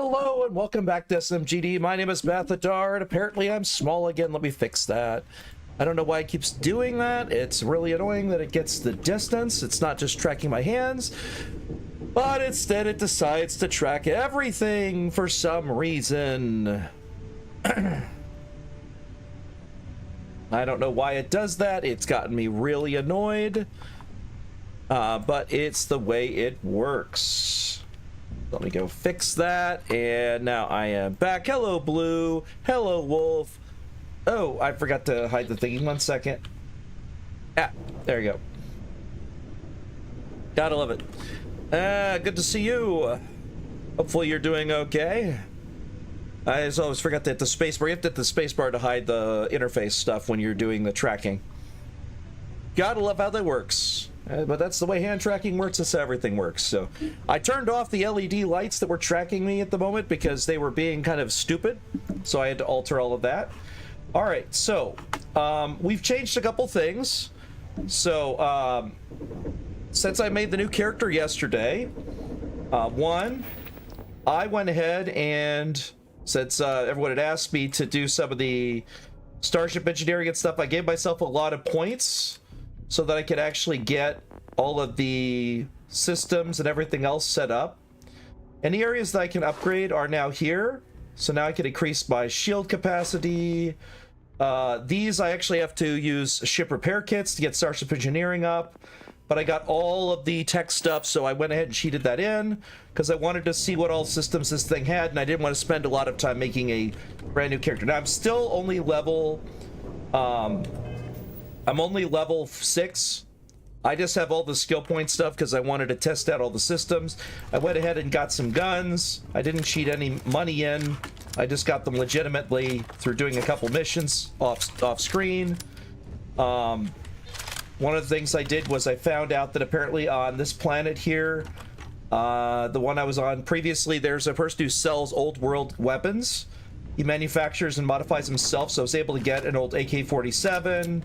Hello and welcome back to SNMGD. My name is Mathadar and apparently I'm small again. Let me fix that. I don't know why it keeps doing that. It's really annoying that it gets the distance. It's not just tracking my hands, but instead it decides to track everything for some reason. I don't know why it does that. It's gotten me really annoyed, but it's the way it works. Let me go fix that, and now I am back. Hello, Blue. Hello, Wolf. Oh, I forgot to hide the thingy. 1 second. Ah, there you go. Gotta love it. Good to see you. Hopefully you're doing okay. I just always forgot to hit the spacebar. You have to hit the spacebar to hide the interface stuff when you're doing the tracking. Gotta love how that works. But that's the way hand tracking works. That's how everything works. So I turned off the LED lights that were tracking me at the moment because they were being kind of stupid. So I had to alter all of that. All right, so we've changed a couple things. So since I made the new character yesterday, one, I went ahead and since everyone had asked me to do some of the starship engineering and stuff, I gave myself a lot of points so that I could actually get all of the systems and everything else set up. And the areas that I can upgrade are now here. So now I can increase my shield capacity. These I actually have to use ship repair kits to get starship engineering up. But I got all of the tech stuff, so I went ahead and cheated that in because I wanted to see what all systems this thing had, and I didn't want to spend a lot of time making a brand new character. Now I'm still only level I'm only level 6. I just have all the skill point stuff because I wanted to test out all the systems. I went ahead and got some guns. I didn't cheat any money in. I just got them legitimately through doing a couple missions off screen. One of the things I did was I found out that apparently on this planet here, the one I was on previously, there's a person who sells old world weapons. He manufactures and modifies himself, so I was able to get an old AK-47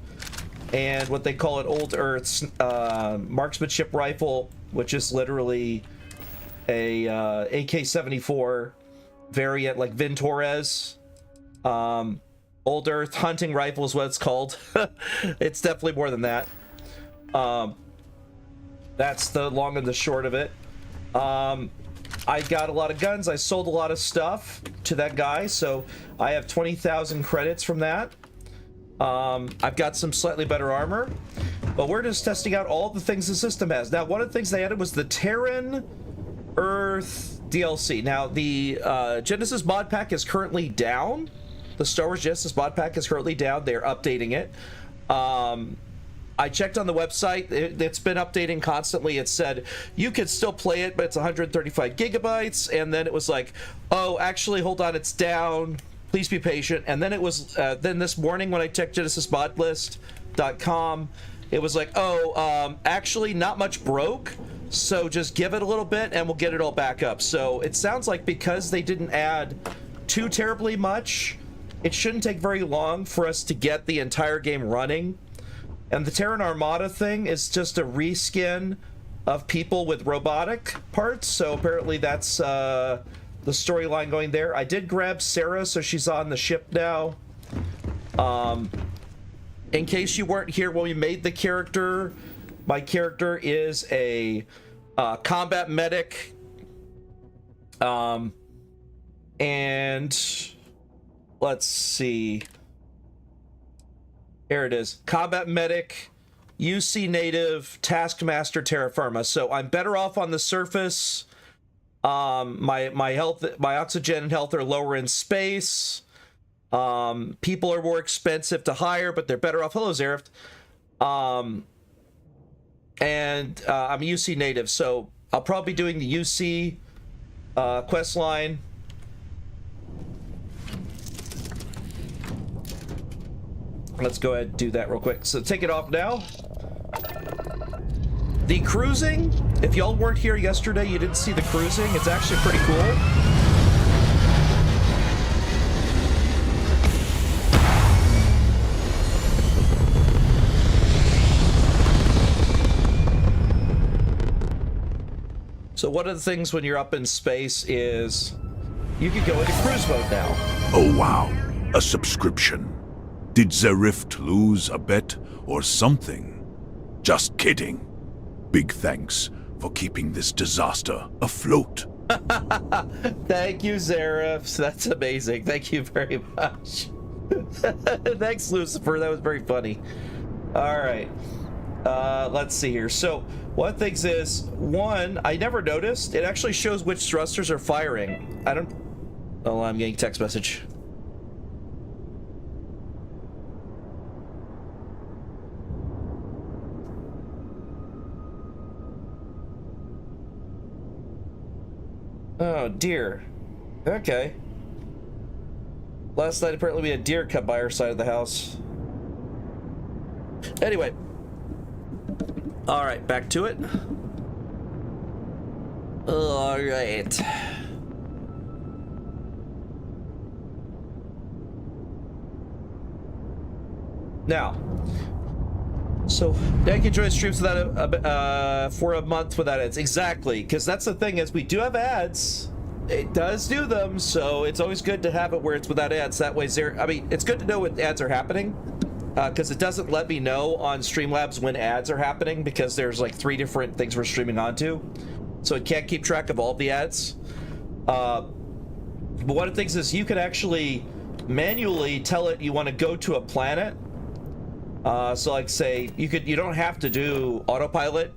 and what they call an Old Earth's marksmanship rifle, which is literally a AK-74 variant like Vin Torres. Old Earth hunting rifle is what it's called. It's definitely more than that. That's the long and the short of it. I got a lot of guns. I sold a lot of stuff to that guy, so I have 20,000 credits from that. I've got some slightly better armor, but we're just testing out all the things the system has. Now, one of the things they added was the Terran Earth DLC. Now, the Genesis mod pack is currently down. The Star Wars Genesis mod pack is currently down. They're updating it. I checked on the website. It's been updating constantly. It said you could still play it, but it's 135 gigabytes. And then it was like, oh, actually, hold on, it's down. Please be patient. And then it was, then this morning when I checked genesismodlist.com, it was like, oh, actually not much broke. So just give it a little bit and we'll get it all back up. So it sounds like because they didn't add too terribly much, it shouldn't take very long for us to get the entire game running. And the Terran Armada thing is just a reskin of people with robotic parts. So apparently that's the storyline going there. I did grab Sarah, so she's on the ship now. In case you weren't here when we made the character, my character is a combat medic. And let's see. Here it is. Combat medic, UC native, taskmaster, terra firma. So I'm better off on the surface. My health, my oxygen and health are lower in space. People are more expensive to hire, but they're better off. Hello, Zarift. And I'm UC native, so I'll probably be doing the UC quest line. Let's go ahead and do that real quick. So take it off now. The cruising, if y'all weren't here yesterday, you didn't see the cruising. It's actually pretty cool. So one of the things when you're up in space is you can go into cruise mode now. Oh wow, a subscription. Did the Rift lose a bet or something? Just kidding. Big thanks for keeping this disaster afloat. Thank you, Zaref. That's amazing. Thank you very much. Thanks, Lucifer. That was very funny. All right. Let's see here. So, one of the things is, one, I never noticed. It actually shows which thrusters are firing. I don't... Oh, I'm getting text message. Oh, dear. Okay. Last night, apparently we had deer come by our side of the house. Anyway. Alright, back to it. Alright. Now. So, now you can join streams without for a month without ads. Exactly, because that's the thing is we do have ads. It does do them, so it's always good to have it where it's without ads. That way, I mean, it's good to know when ads are happening, because it doesn't let me know on Streamlabs when ads are happening, because there's like 3 different things we're streaming onto, so it can't keep track of all the ads. But one of the things is you can actually manually tell it you want to go to a planet. So like say you don't have to do autopilot.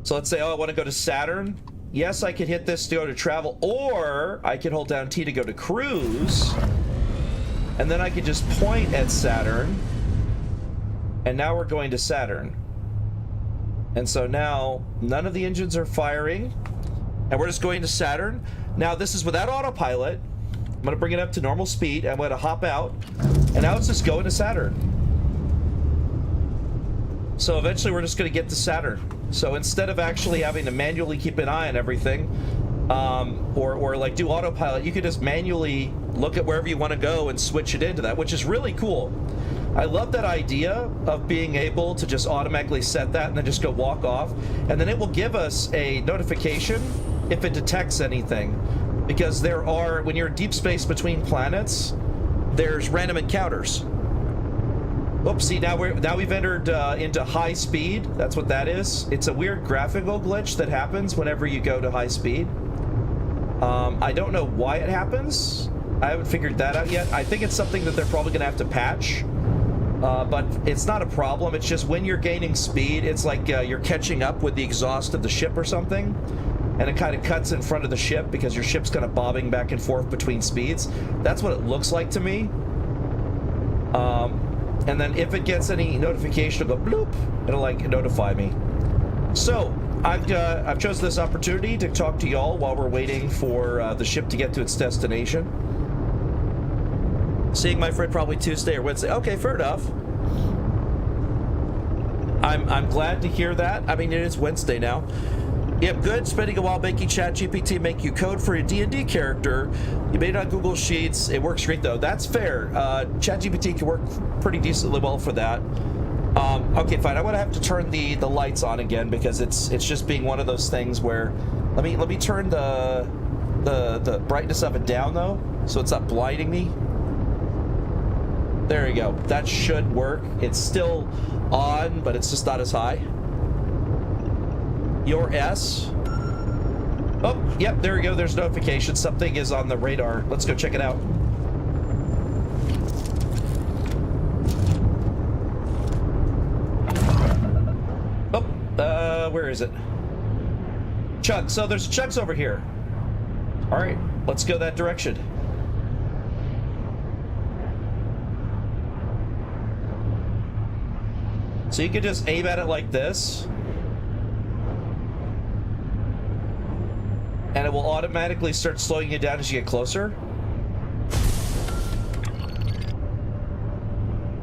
So let's say, oh, I want to go to Saturn. Yes, I could hit this to go to travel, or I could hold down T to go to cruise, and then I could just point at Saturn, and now we're going to Saturn. And so now none of the engines are firing, and we're just going to Saturn. Now this is without autopilot. I'm going to bring it up to normal speed. I'm going to hop out, and now it's just going to Saturn. So eventually we're just going to get to Saturn. So instead of actually having to manually keep an eye on everything, or like do autopilot, you can just manually look at wherever you want to go and switch it into that, which is really cool. I love that idea of being able to just automatically set that and then just go walk off. And then it will give us a notification if it detects anything. Because there are, when you're in deep space between planets, there's random encounters. Oops, see, now we've entered into high speed. That's what that is. It's a weird graphical glitch that happens whenever you go to high speed. I don't know why it happens. I haven't figured that out yet. I think it's something that they're probably going to have to patch. But it's not a problem. It's just when you're gaining speed, it's like you're catching up with the exhaust of the ship or something. And it kind of cuts in front of the ship because your ship's kind of bobbing back and forth between speeds. That's what it looks like to me. And then if it gets any notification, it'll go bloop. It'll like notify me. So I've chosen this opportunity to talk to y'all while we're waiting for the ship to get to its destination. Seeing my friend probably Tuesday or Wednesday. Okay, fair enough. I'm glad to hear that. I mean, it is Wednesday now. Yep, good. Spending a while making ChatGPT make you code for a D&D character. You made it on Google Sheets. It works great, though. That's fair. ChatGPT can work pretty decently well for that. Okay, fine. I'm gonna have to turn the lights on again because it's just being one of those things where let me turn the brightness of it down though, so it's not blinding me. There you go. That should work. It's still on, but it's just not as high. Your S. Oh, yep, there we go. There's notification. Something is on the radar. Let's go check it out. Oh, where is it? Chug. So there's chugs over here. All right, let's go that direction. So you can just aim at it like this. And it will automatically start slowing you down as you get closer.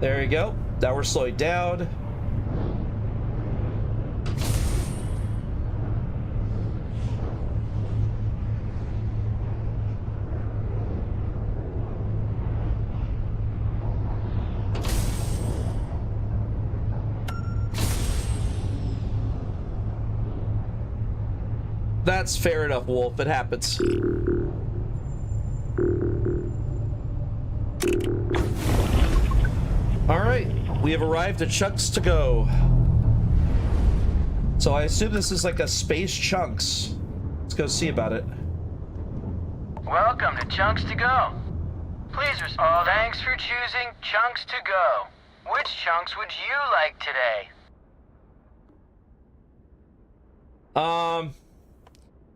There you go. Now we're slowing down. That's fair enough, Wolf. It happens. All right, we have arrived at Chunks to Go. So I assume this is like a space Chunks. Let's go see about it. Welcome to Chunks to Go. Please respond. Thanks for choosing Chunks to Go. Which chunks would you like today?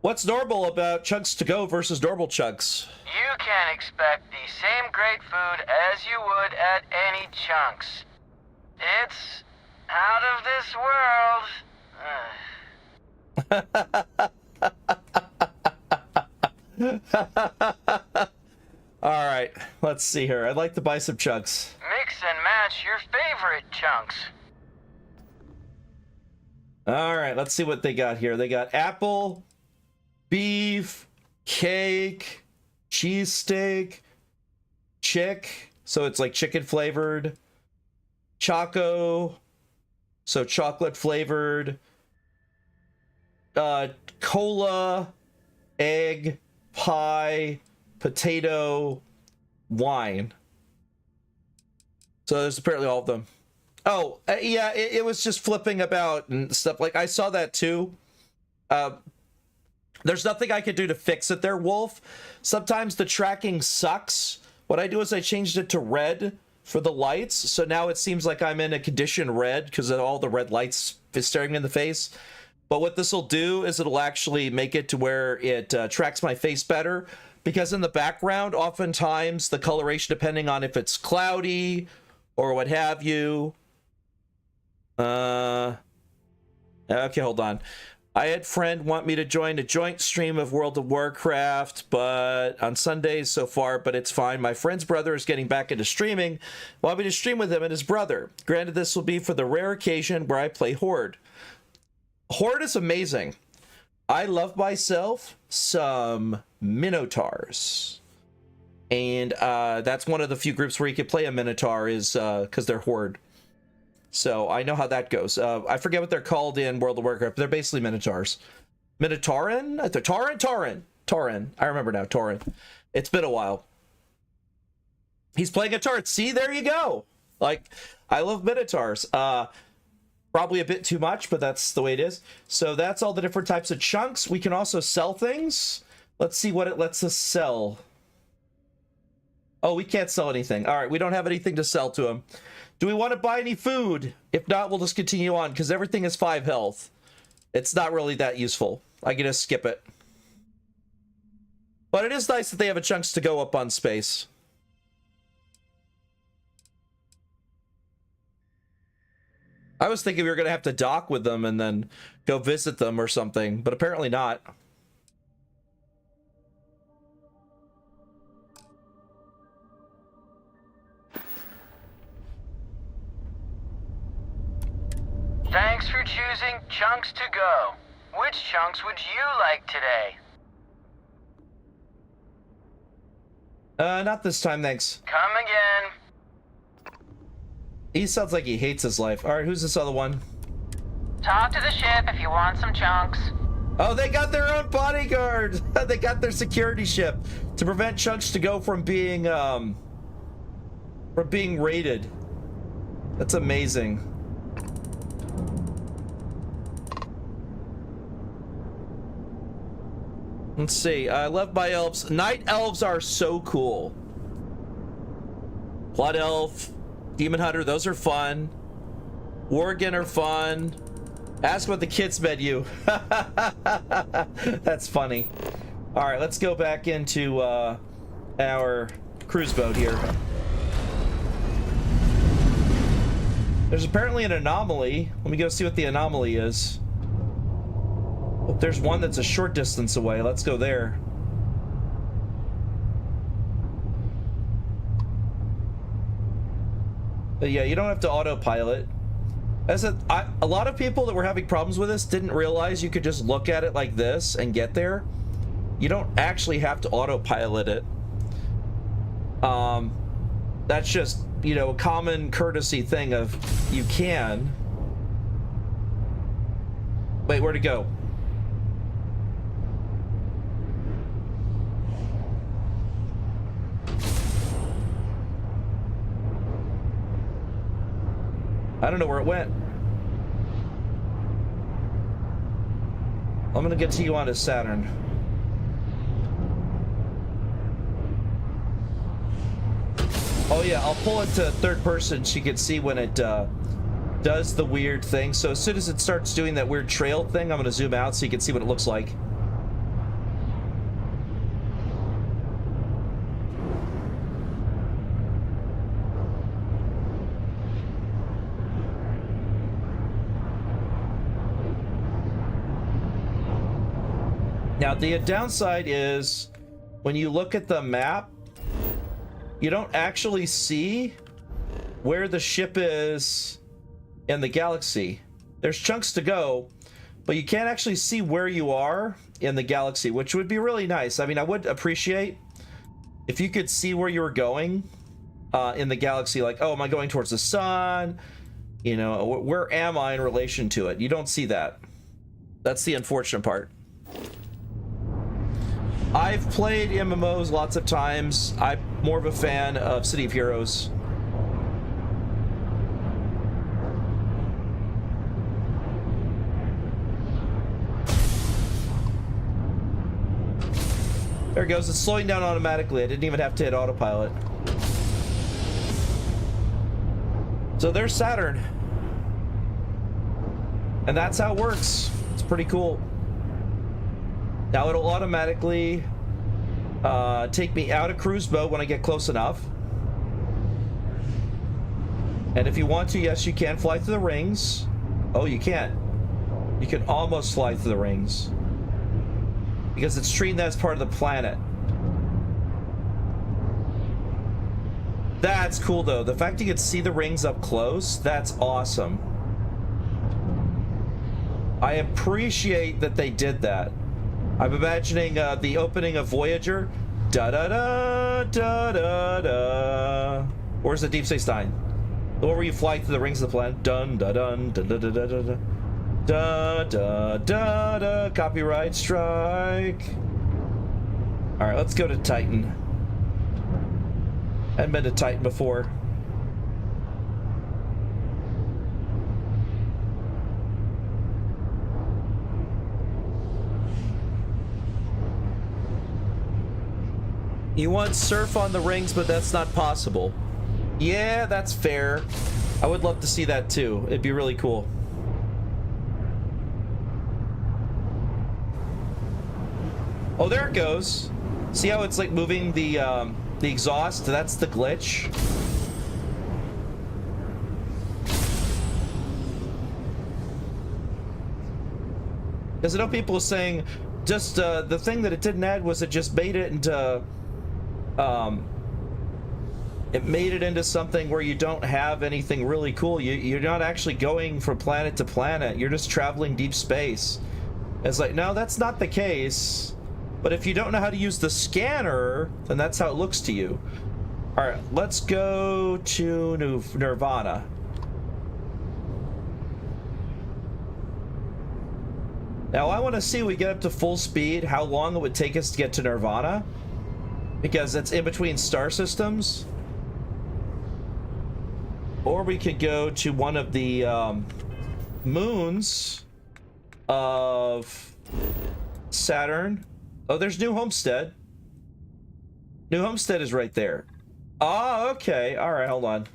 What's normal about Chunks to Go versus normal Chunks? You can expect the same great food as you would at any Chunks. It's out of this world. All right, let's see here. I'd like to buy some chunks. Mix and match your favorite chunks. All right, let's see what they got here. They got apple, beef, cake, cheesesteak, chick, so it's like chicken flavored, choco, so chocolate flavored, cola, egg, pie, potato, wine. So there's apparently all of them. Oh, yeah, it was just flipping about and stuff. Like, I saw that too. There's nothing I could do to fix it there, Wolf. Sometimes the tracking sucks. What I do is I changed it to red for the lights. So now it seems like I'm in a condition red because of all the red lights staring me in the face. But what this will do is it'll actually make it to where it tracks my face better. Because in the background, oftentimes the coloration, depending on if it's cloudy or what have you. Okay, hold on. I had friend want me to join a joint stream of World of Warcraft, but on Sundays so far, but it's fine. My friend's brother is getting back into streaming. Want me to stream with him and his brother. Granted, this will be for the rare occasion where I play Horde. Horde is amazing. I love myself some Minotaurs. And that's one of the few groups where you can play a Minotaur is because they're Horde. So I know how that goes. I forget what they're called in World of Warcraft, but they're basically Minotaurs. Minotaurin? Tauren. I remember now, Tauren. It's been a while. He's playing a turret. See, there you go. Like, I love Minotaurs. Probably a bit too much, but that's the way it is. So that's all the different types of chunks. We can also sell things. Let's see what it lets us sell. Oh, we can't sell anything. All right, we don't have anything to sell to him. Do we want to buy any food? If not, we'll just continue on, because everything is 5 health. It's not really that useful. I can just skip it. But it is nice that they have a chunks to go up on space. I was thinking we were going to have to dock with them and then go visit them or something, but apparently not. Thanks for choosing Chunks to Go. Which chunks would you like today? Not this time, thanks. Come again. He sounds like he hates his life. All right, who's this other one? Talk to the ship if you want some chunks. Oh, they got their own bodyguard. They got their security ship to prevent chunks to go from being raided. That's amazing. Let's see. I love my elves. Night elves are so cool. Blood elf, demon hunter, those are fun. Worgen are fun. Ask about the kids menu. That's funny. All right, let's go back into our cruise boat here. There's apparently an anomaly. Let me go see what the anomaly is. Oh, there's one that's a short distance away. Let's go there. But yeah, you don't have to autopilot. As a lot of people that were having problems with this didn't realize you could just look at it like this and get there. You don't actually have to autopilot it. That's just, you know, a common courtesy thing of you can. Wait, where'd it go? I don't know where it went. I'm gonna get to you on his Saturn. Oh yeah, I'll pull it to third person so you can see when it does the weird thing. So as soon as it starts doing that weird trail thing, I'm gonna zoom out so you can see what it looks like. Now, the downside is when you look at the map, you don't actually see where the ship is in the galaxy. There's chunks to go, but you can't actually see where you are in the galaxy, which would be really nice. I mean, I would appreciate if you could see where you were going in the galaxy, like, oh, am I going towards the sun? You know, where am I in relation to it? You don't see that. That's the unfortunate part. I've played MMOs lots of times. I'm more of a fan of City of Heroes. There it goes. It's slowing down automatically. I didn't even have to hit autopilot. So there's Saturn. And that's how it works. It's pretty cool. Now it'll automatically take me out of cruise mode when I get close enough. And if you want to, yes, you can fly through the rings. Oh, you can't. You can almost fly through the rings. Because it's treating that as part of the planet. That's cool, though. The fact you can see the rings up close, that's awesome. I appreciate that they did that. I'm imagining the opening of Voyager. Da-da-da, da-da-da. Where's the Deep Space Nine? The one where you fly through the rings of the planet. Dun-da-dun, da-da-da-da-da. Da-da-da-da. Copyright strike. Alright, let's go to Titan. I hadn't been to Titan before. You want surf on the rings, but that's not possible. Yeah, that's fair. I would love to see that too. It'd be really cool. Oh, there it goes. See how it's like moving the exhaust? That's the glitch. Because I know people are saying just the thing that it didn't add was it just made it into it made it into something where you don't have anything really cool. You're not actually going from planet to planet. You're just traveling deep space. It's like, no, that's not the case. But if you don't know how to use the scanner, then that's how it looks to you. All right, let's go to Nirvana. Now, I want to see when we get up to full speed how long it would take us to get to Nirvana. Because it's in between star systems. Or we could go to one of the moons of Saturn. Oh, there's New Homestead. New Homestead is right there. Oh, okay. All right, hold on.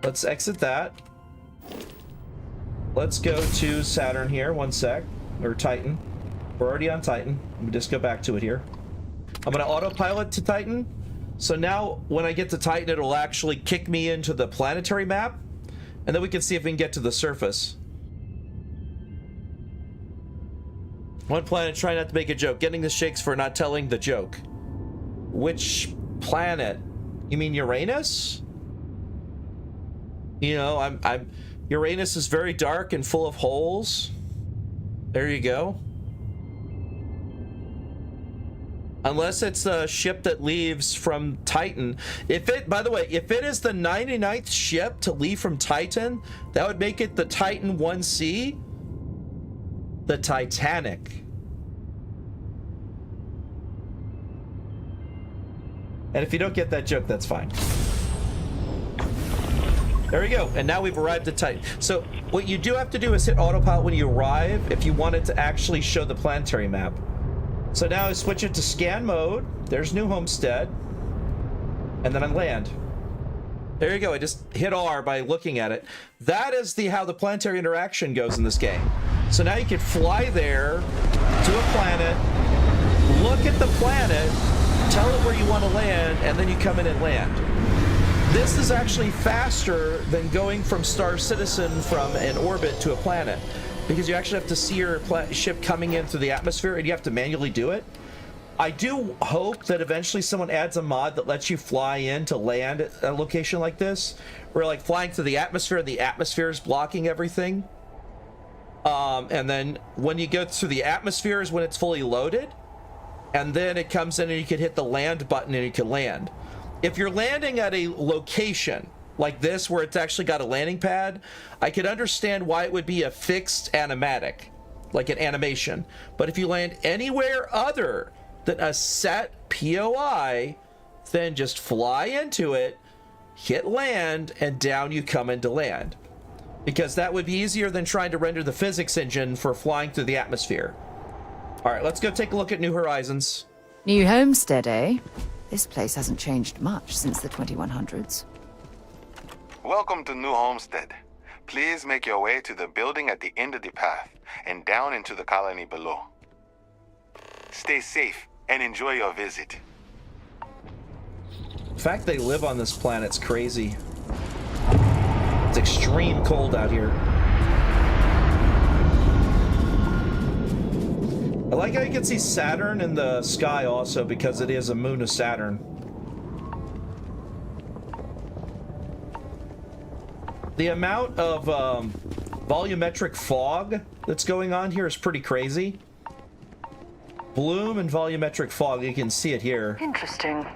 Let's exit that. Let's go to Saturn here. One sec. Or Titan. We're already on Titan. Let me just go back to it here. I'm going to autopilot to Titan. So now when I get to Titan, it'll actually kick me into the planetary map. And then we can see if we can get to the surface. One planet, try not to make a joke. Getting the shakes for not telling the joke. Which planet? You mean Uranus? You know, Uranus is very dark and full of holes. There you go. Unless it's a ship that leaves from Titan. If it, by the way, if it is the 99th ship to leave from Titan, that would make it the Titan 1C, the Titanic. And if you don't get that joke, that's fine. There we go. And now we've arrived at Titan. So what you do have to do is hit autopilot when you arrive if you want it to actually show the planetary map. So now I switch it to scan mode. There's New Homestead. And then I land. There you go. I just hit R by looking at it. That is how the planetary interaction goes in this game. So now you can fly there to a planet, look at the planet, tell it where you want to land, and then you come in and land. This is actually faster than going from Star Citizen from an orbit to a planet, because you actually have to see your ship coming in through the atmosphere, and you have to manually do it. I do hope that eventually someone adds a mod that lets you fly in to land at a location like this, where like flying through the atmosphere is blocking everything. And then when you go through the atmosphere is when it's fully loaded, and then it comes in and you can hit the land button and you can land. If you're landing at a location like this where it's actually got a landing pad, I could understand why it would be a fixed animatic, like an animation. But if you land anywhere other than a set POI, then just fly into it, hit land, and down you come into land. Because that would be easier than trying to render the physics engine for flying through the atmosphere. All right, let's go take a look at New Horizons. New Homestead, eh? This place hasn't changed much since the 2100s. Welcome to New Homestead. Please make your way to the building at the end of the path and down into the colony below. Stay safe and enjoy your visit. The fact they live on this planet's crazy. It's extreme cold out here. I like how you can see Saturn in the sky also, because it is a moon of Saturn. The amount of volumetric fog that's going on here is pretty crazy. Bloom and volumetric fog, you can see it here. Interesting.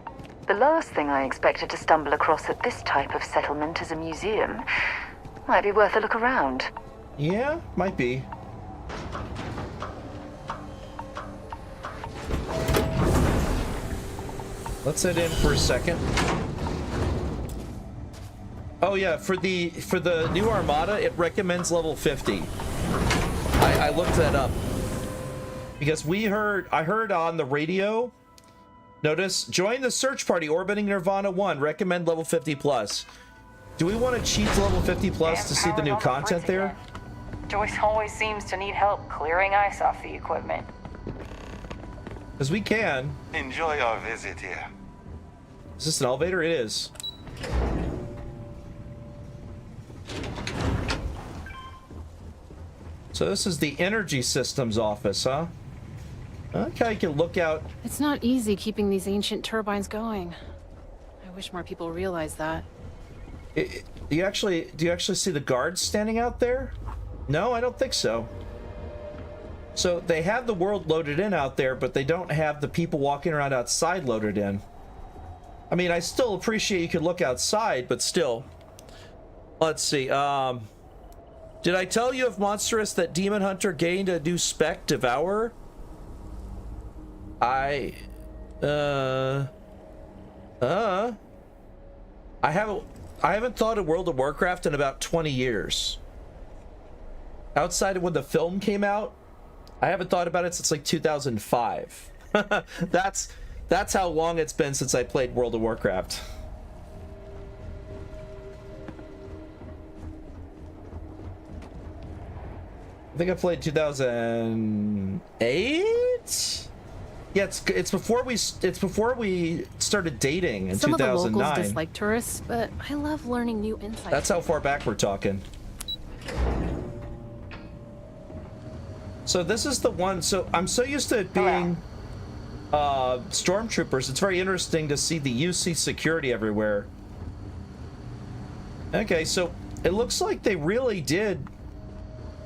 The last thing I expected to stumble across at this type of settlement is a museum. Might be worth a look around. Yeah, might be. Let's head in for a second. Oh yeah, for the new Armada, it recommends level 50. I looked that up because I heard on the radio. Notice, join the search party orbiting Nirvana 1. Recommend level 50 plus. Do we want to cheat to level 50 plus to see the new content there? Joyce always seems to need help clearing ice off the equipment. Because we can. Enjoy your visit here. Is this an elevator? It is. So this is the energy systems office, huh? Okay, you can look out. It's not easy keeping these ancient turbines going. I wish more people realized that. Do you actually see the guards standing out there? No, I don't think so. So they have the world loaded in out there, but they don't have the people walking around outside loaded in. I mean, I still appreciate you could look outside, but still. Let's see. Did I tell you of Monstrous that Demon Hunter gained a new spec, Devourer? I haven't thought of World of Warcraft in about 20 years. Outside of when the film came out, I haven't thought about it since like 2005. That's how long it's been since I played World of Warcraft. I think I played 2008. Yeah, it's before we started dating in 2009. Some of the locals dislike tourists, but I love learning new insights. That's how far back we're talking. So this is the one. So I'm so used to it being stormtroopers. It's very interesting to see the UC security everywhere. Okay, so it looks like they really did.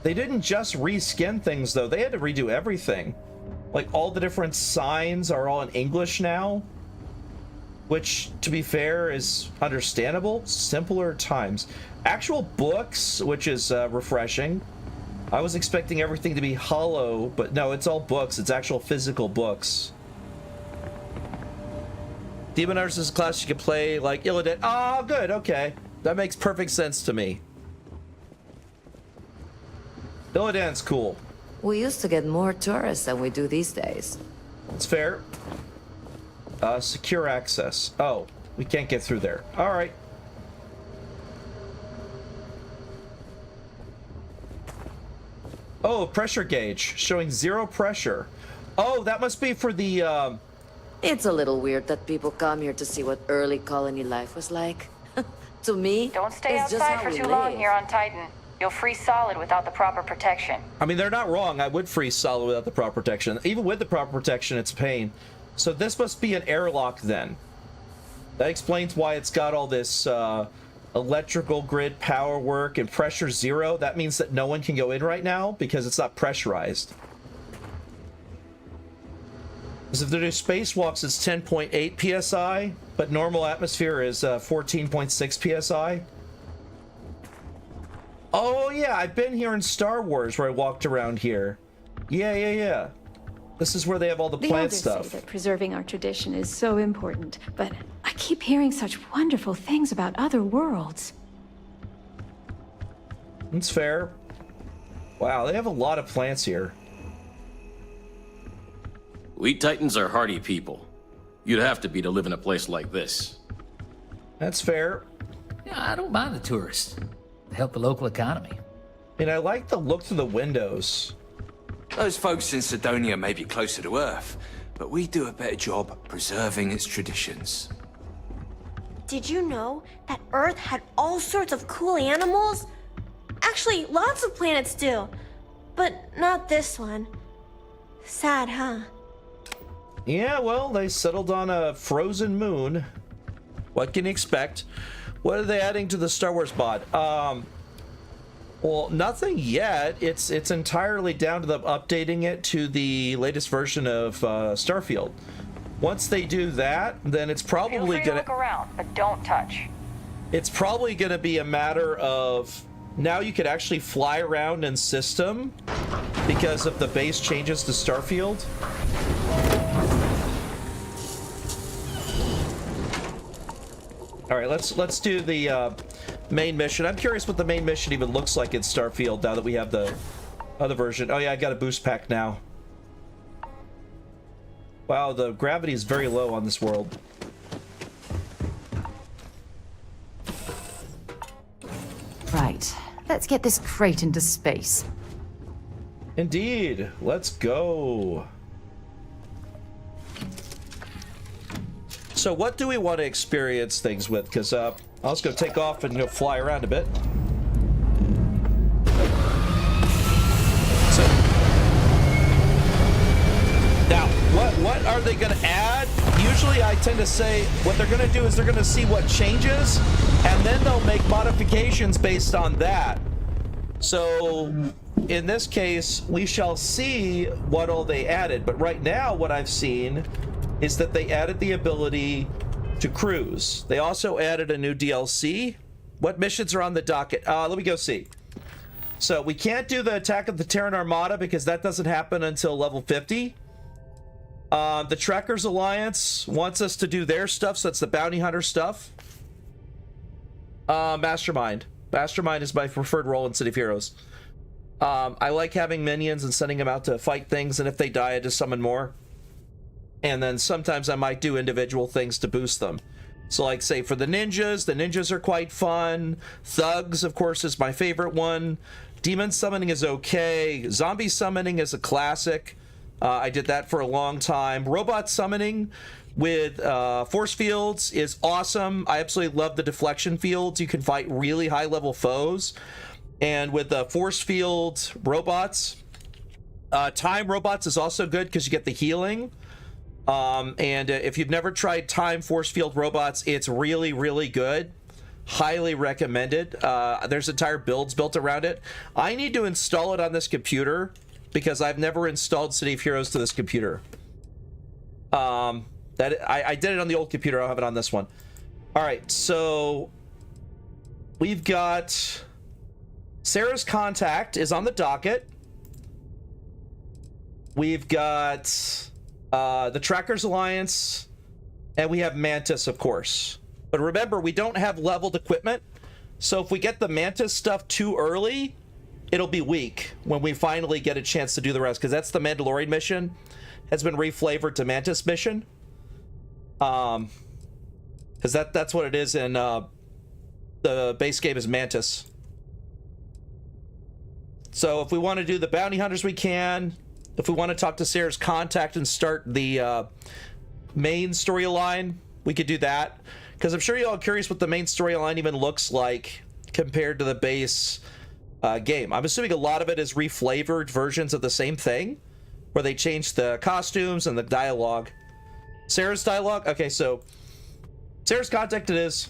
They didn't just reskin things though. They had to redo everything. Like all the different signs are all in English now, which to be fair is understandable. Simpler times. Actual books, which is refreshing. I was expecting everything to be hollow, but no, it's all books. It's actual physical books. Demon Hunters is a class you can play like Illidan. Oh, good, okay. That makes perfect sense to me. Illidan's cool. We used to get more tourists than we do these days. It's fair. Secure access. Oh, we can't get through there. All right. Oh, pressure gauge showing 0 pressure. Oh, that must be for the, It's a little weird that people come here to see what early colony life was like. To me, Don't stay it's just outside how for we too long live. here on Titan. You'll freeze solid without the proper protection. I mean, they're not wrong. I would freeze solid without the proper protection. Even with the proper protection, it's a pain. So this must be an airlock then. That explains why it's got all this electrical grid power work and pressure 0. That means that no one can go in right now because it's not pressurized. Because if they do spacewalks, it's 10.8 psi, but normal atmosphere is 14.6 psi. Oh yeah, I've been here in Star Wars where I walked around here. Yeah. This is where they have all the The plant elders stuff. say that preserving our tradition is so important, but I keep hearing such wonderful things about other worlds. That's fair. Wow, they have a lot of plants here. We Titans are hardy people. You'd have to be to live in a place like this. That's fair. Yeah, I don't mind the tourists. They help the local economy. And I like the look through the windows. Those folks in Sidonia may be closer to Earth, but we do a better job preserving its traditions. Did you know that Earth had all sorts of cool animals? Actually, lots of planets do. But not this one. Sad, huh? Yeah, well, they settled on a frozen moon. What can you expect? What are they adding to the Star Wars mod? Well, nothing yet. It's entirely down to them updating it to the latest version of Starfield. Once they do that, then it's Feel probably free to gonna. look around, but don't touch. It's probably gonna be a matter of now you could actually fly around in system because of the base changes to Starfield. All right, let's do the main mission. I'm curious what the main mission even looks like in Starfield now that we have the other version. Oh yeah, I got a boost pack now. Wow, the gravity is very low on this world. Right, let's get this crate into space. Indeed, let's go. So what do we want to experience things with? Because I'll just go take off and fly around a bit. So now, what are they going to add? Usually I tend to say what they're going to do is they're going to see what changes, and then they'll make modifications based on that. So in this case, we shall see what all they added. But right now, what I've seen is that they added the ability to cruise. They also added a new DLC. What missions are on the docket? Let me go see. So we can't do the Attack of the Terran Armada because that doesn't happen until level 50. The Trekkers Alliance wants us to do their stuff, so that's the bounty hunter stuff. Mastermind. Mastermind is my preferred role in City of Heroes. I like having minions and sending them out to fight things, and if they die, I just summon more. And then sometimes I might do individual things to boost them. So like say for the ninjas are quite fun. Thugs, of course, is my favorite one. Demon summoning is okay. Zombie summoning is a classic. I did that for a long time. Robot summoning with force fields is awesome. I absolutely love the deflection fields. You can fight really high level foes. And with the force field robots, time robots is also good because you get the healing. And if you've never tried time force field robots, it's really, really good. Highly recommended. There's entire builds built around it. I need to install it on this computer because I've never installed City of Heroes to this computer. I did it on the old computer. I'll have it on this one. All right, so we've got Sarah's contact is on the docket. We've got the Trekkers Alliance, and we have Mantis, of course. But remember, we don't have leveled equipment, So if we get the Mantis stuff too early, it'll be weak when we finally get a chance to do the rest, because that's the Mandalorian mission. Has been reflavored to Mantis mission. Because that's what it is in the base game is Mantis. So if we want to do the bounty hunters, we can. If we want to talk to Sarah's contact and start the main storyline, we could do that. Because I'm sure you're all curious what the main storyline even looks like compared to the base game. I'm assuming a lot of it is reflavored versions of the same thing, where they changed the costumes and the dialogue. Sarah's dialogue? Okay, so Sarah's contact it is.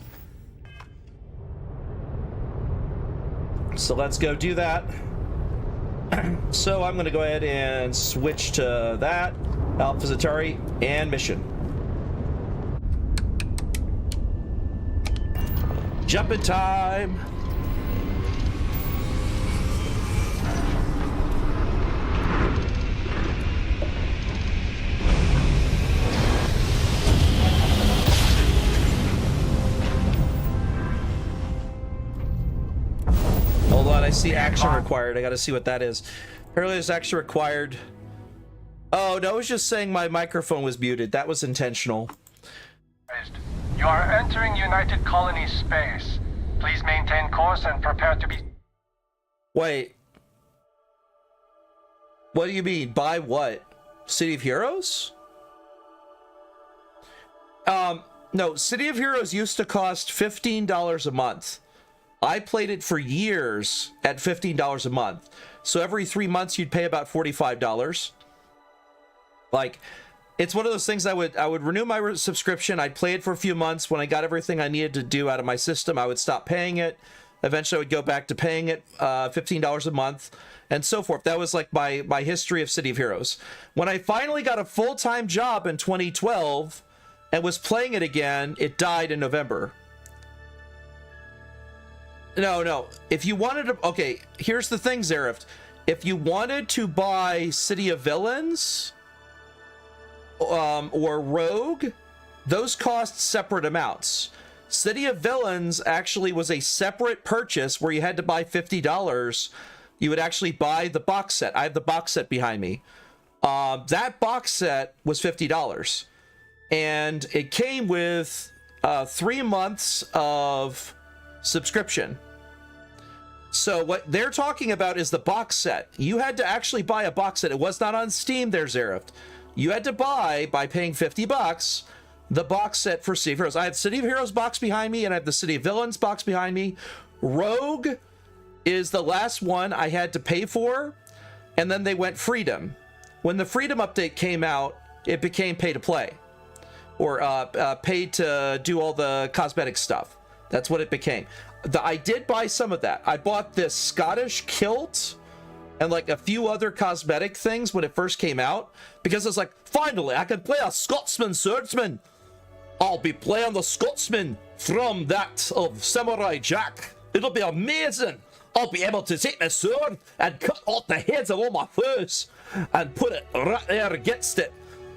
So let's go do that. So I'm going to go ahead and switch to that. Alpha Zatari and mission. Jumping time. Hold on, I see action required. I gotta see what that is. Apparently there's action required. Oh, no, I was just saying my microphone was muted. That was intentional. You are entering United Colony space. Please maintain course and prepare to be... Wait. What do you mean? Buy what? City of Heroes? No, City of Heroes used to cost $15 a month. I played it for years at $15 a month. So every 3 months you'd pay about $45. Like, it's one of those things I would renew my subscription. I'd play it for a few months. When I got everything I needed to do out of my system, I would stop paying it. Eventually I would go back to paying it $15 a month and so forth. That was like my history of City of Heroes. When I finally got a full-time job in 2012 and was playing it again, it died in November. No. If you wanted to... Okay, here's the thing, Zarift. If you wanted to buy City of Villains... or Rogue, those cost separate amounts. City of Villains actually was a separate purchase where you had to buy $50. You would actually buy the box set. I have the box set behind me. That box set was $50. And it came with 3 months of subscription. So what they're talking about is the box set. You had to actually buy a box set. It was not on Steam there, Zarift. You had to buy, by paying $50, the box set for City of Heroes. I have City of Heroes box behind me, and I have the City of Villains box behind me. Rogue is the last one I had to pay for, and then they went Freedom. When the Freedom update came out, it became pay to play, or pay to do all the cosmetic stuff. That's what it became. I did buy some of that. I bought this Scottish kilt and like a few other cosmetic things when it first came out, because it's like, finally, I can play a Scotsman swordsman. I'll be playing the Scotsman from that of Samurai Jack. It'll be amazing. I'll be able to take my sword and cut off the heads of all my foes and put it right there against it.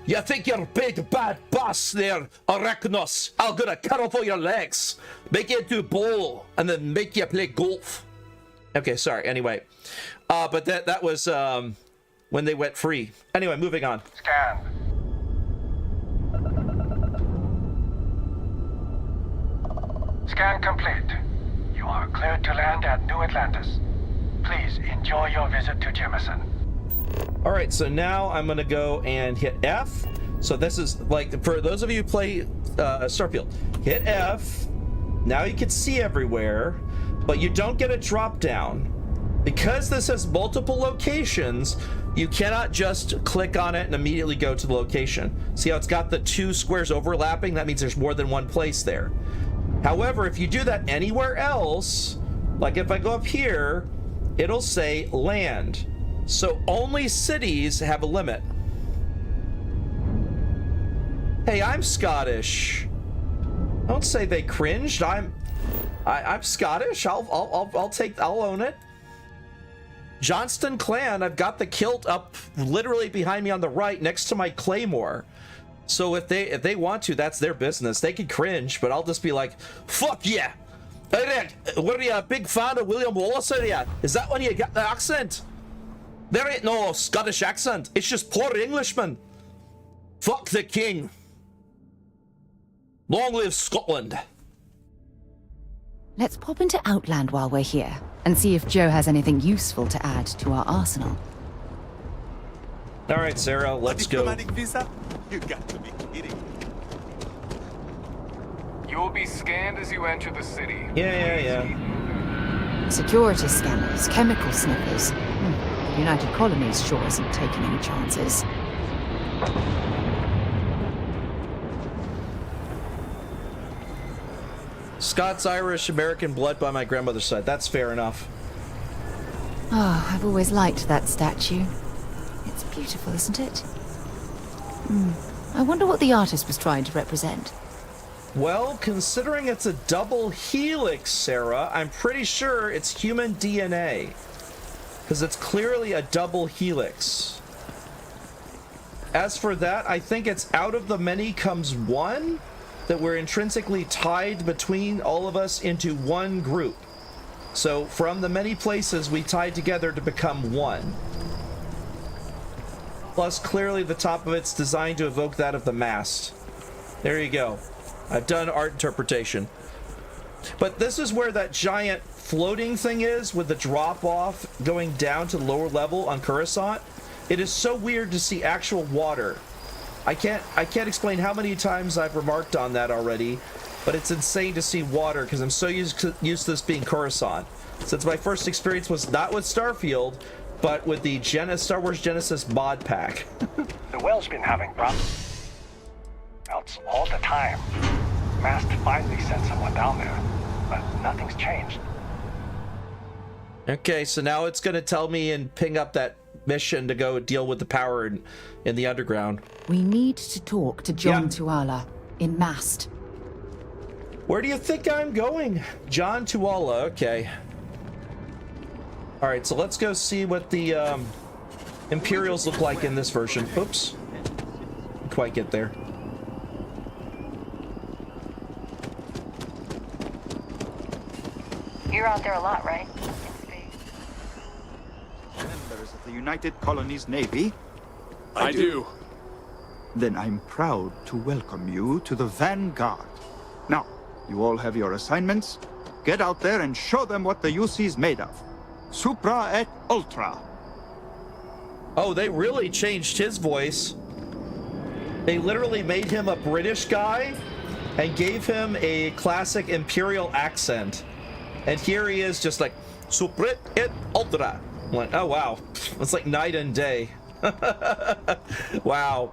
You think you're big bad boss there, Arachnos? I'm gonna cut off all your legs, make you into a bowl, and then make you play golf. Okay, sorry. Anyway, but that was when they went free. Anyway, moving on. Scan. Scan complete. You are cleared to land at New Atlantis. Please enjoy your visit to Jemison. All right, so now I'm gonna go and hit F. So this is like, for those of you who play Starfield, hit F. Now you can see everywhere, but you don't get a drop down. Because this has multiple locations, you cannot just click on it and immediately go to the location. See how it's got the 2 squares overlapping? That means there's more than one place there. However, if you do that anywhere else, like if I go up here, it'll say land. So only cities have a limit. Hey, I'm Scottish. Don't say they cringed. I'm Scottish. I'll own it. Johnston Clan, I've got the kilt up literally behind me on the right next to my claymore. So if they want to, that's their business. They can cringe, but I'll just be like, fuck yeah. Hey, Rick, were you a big fan of William Wallace, are you? Is that when you get the accent? There ain't no Scottish accent. It's just poor Englishman. Fuck the king. Long live Scotland. Let's pop into Outland while we're here, and see if Joe has anything useful to add to our arsenal. All right, Sarah, let's go. Visa? You got to be kidding. You will be scanned as you enter the city. Yeah. Security scanners, chemical sniffers. The United Colonies sure isn't taking any chances. Scots, Irish, American blood by my grandmother's side. That's fair enough. Oh, I've always liked that statue. It's beautiful, isn't it? I wonder what the artist was trying to represent. Well, considering it's a double helix, Sarah, I'm pretty sure it's human DNA. Because it's clearly a double helix. As for that, I think it's out of the many comes one, that we're intrinsically tied between all of us into one group. So from the many places we tied together to become one. Plus, clearly the top of it's designed to evoke that of the mast. There you go. I've done art interpretation. But this is where that giant floating thing is, with the drop-off going down to the lower level on Coruscant. It is so weird to see actual water. I can't explain how many times I've remarked on that already, but it's insane to see water because I'm so used to this being Coruscant. Since my first experience was not with Starfield, but with the Star Wars Genesis mod pack. The well's been having problems. Melts all the time. Mast finally sent someone down there, but nothing's changed. Okay, so now it's going to tell me and ping up that mission to go deal with the power in the underground. We need to talk to John Tuala in Mast. Where do you think I'm going? John Tuala, okay. Alright, so let's go see what the Imperials look like in this version. Oops. Didn't quite get there. You're out there a lot, right? Members of the United Colonies Navy? I do. Then I'm proud to welcome you to the Vanguard. Now, you all have your assignments. Get out there and show them what the UC's made of. Supra et Ultra. Oh, they really changed his voice. They literally made him a British guy and gave him a classic Imperial accent. And here he is just like, Supra et Ultra. I'm like, oh wow, it's like night and day. Wow,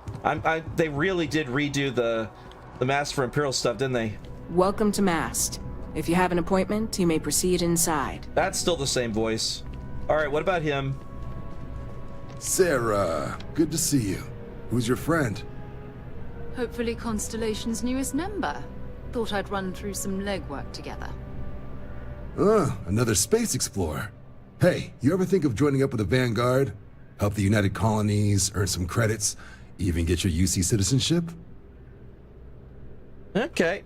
they really did redo the Master for Imperial stuff, didn't they? Welcome to Mast. If you have an appointment, you may proceed inside. That's still the same voice. All right, what about him? Sarah, good to see you. Who's your friend? Hopefully Constellation's newest member. Thought I'd run through some legwork together. Another space explorer. Hey, you ever think of joining up with the Vanguard? Help the United Colonies, earn some credits, even get your UC citizenship? Okay.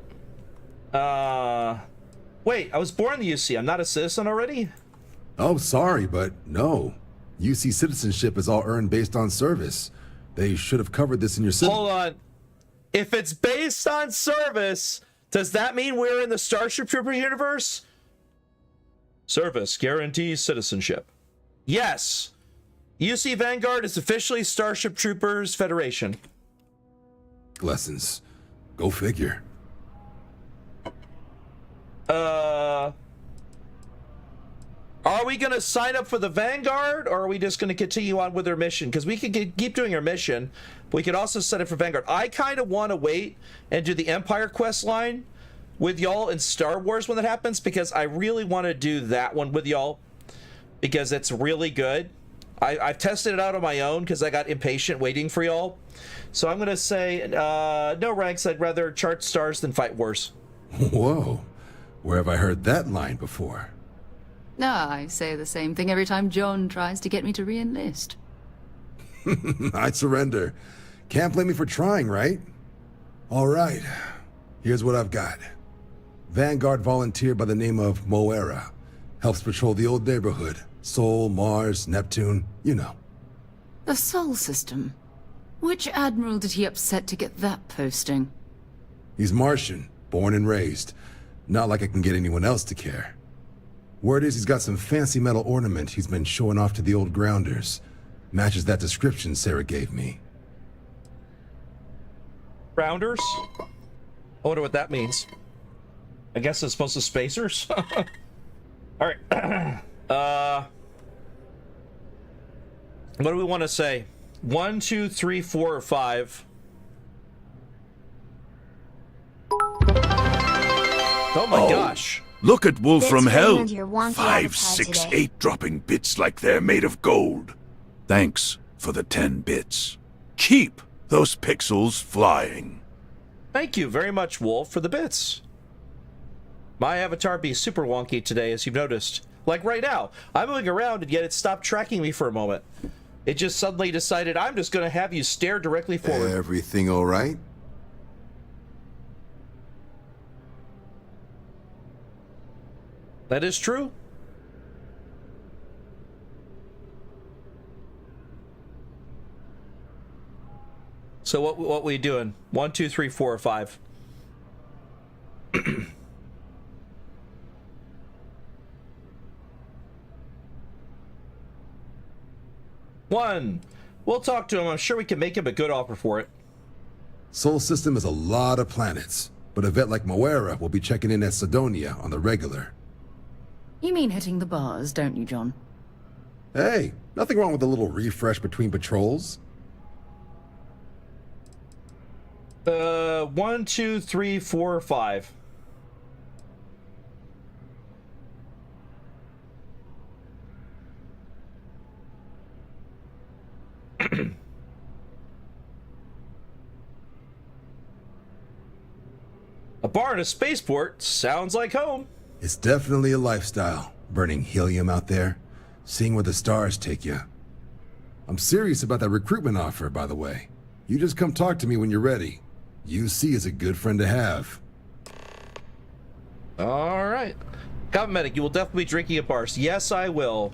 Wait, I was born in the UC. I'm not a citizen already? Oh, sorry, but no. UC citizenship is all earned based on service. They should have covered this in your Hold on. If it's based on service, does that mean we're in the Starship Trooper universe? Service guarantees citizenship. Yes. UC Vanguard is officially Starship Troopers Federation. lessons. Go figure. Are we going to sign up for the Vanguard, or are we just going to continue on with our mission? Because we could keep doing our mission, but we could also set it for Vanguard. I kind of want to wait and do the Empire quest line with y'all in Star Wars when that happens, because I really want to do that one with y'all, because it's really good. I've tested it out on my own because I got impatient waiting for y'all. So I'm going to say, no ranks, I'd rather chart stars than fight wars. Whoa, where have I heard that line before? I say the same thing every time John tries to get me to re-enlist. I surrender. Can't blame me for trying, right? All right, here's what I've got. Vanguard volunteer by the name of Moera. Helps patrol the old neighborhood. Sol, Mars, Neptune, you know. The Sol system. Which admiral did he upset to get that posting? He's Martian, born and raised. Not like I can get anyone else to care. Word is he's got some fancy metal ornament he's been showing off to the old grounders. Matches that description Sarah gave me. Grounders? I wonder what that means. I guess it's supposed to spacers? Alright. What do we want to say? 1, 2, 3, 4, or 5? Oh my gosh. Look at Wolf from Bits Hell. ruined your wonky 5, appetite 6, today. 8 dropping bits like they're made of gold. Thanks for the 10 bits. Keep those pixels flying. Thank you very much, Wolf, for the bits. My avatar be super wonky today, as you've noticed. Like right now, I'm moving around and yet it stopped tracking me for a moment. It just suddenly decided I'm just going to have you stare directly forward. Everything all right? That is true. So what we doing? 1, 2, 3, 4, or 5? One. We'll talk to him. I'm sure we can make him a good offer for it. Sol system is a lot of planets, but a vet like Moera will be checking in at Sidonia on the regular. You mean hitting the bars, don't you, John? Hey, nothing wrong with a little refresh between patrols. 1, 2, 3, 4, 5. A bar in a spaceport sounds like home. It's definitely a lifestyle, burning helium out there, seeing where the stars take you. I'm serious about that recruitment offer, by the way. You just come talk to me when you're ready. UC is a good friend to have. All right. Medic, you will definitely be drinking at bars. Yes, I will.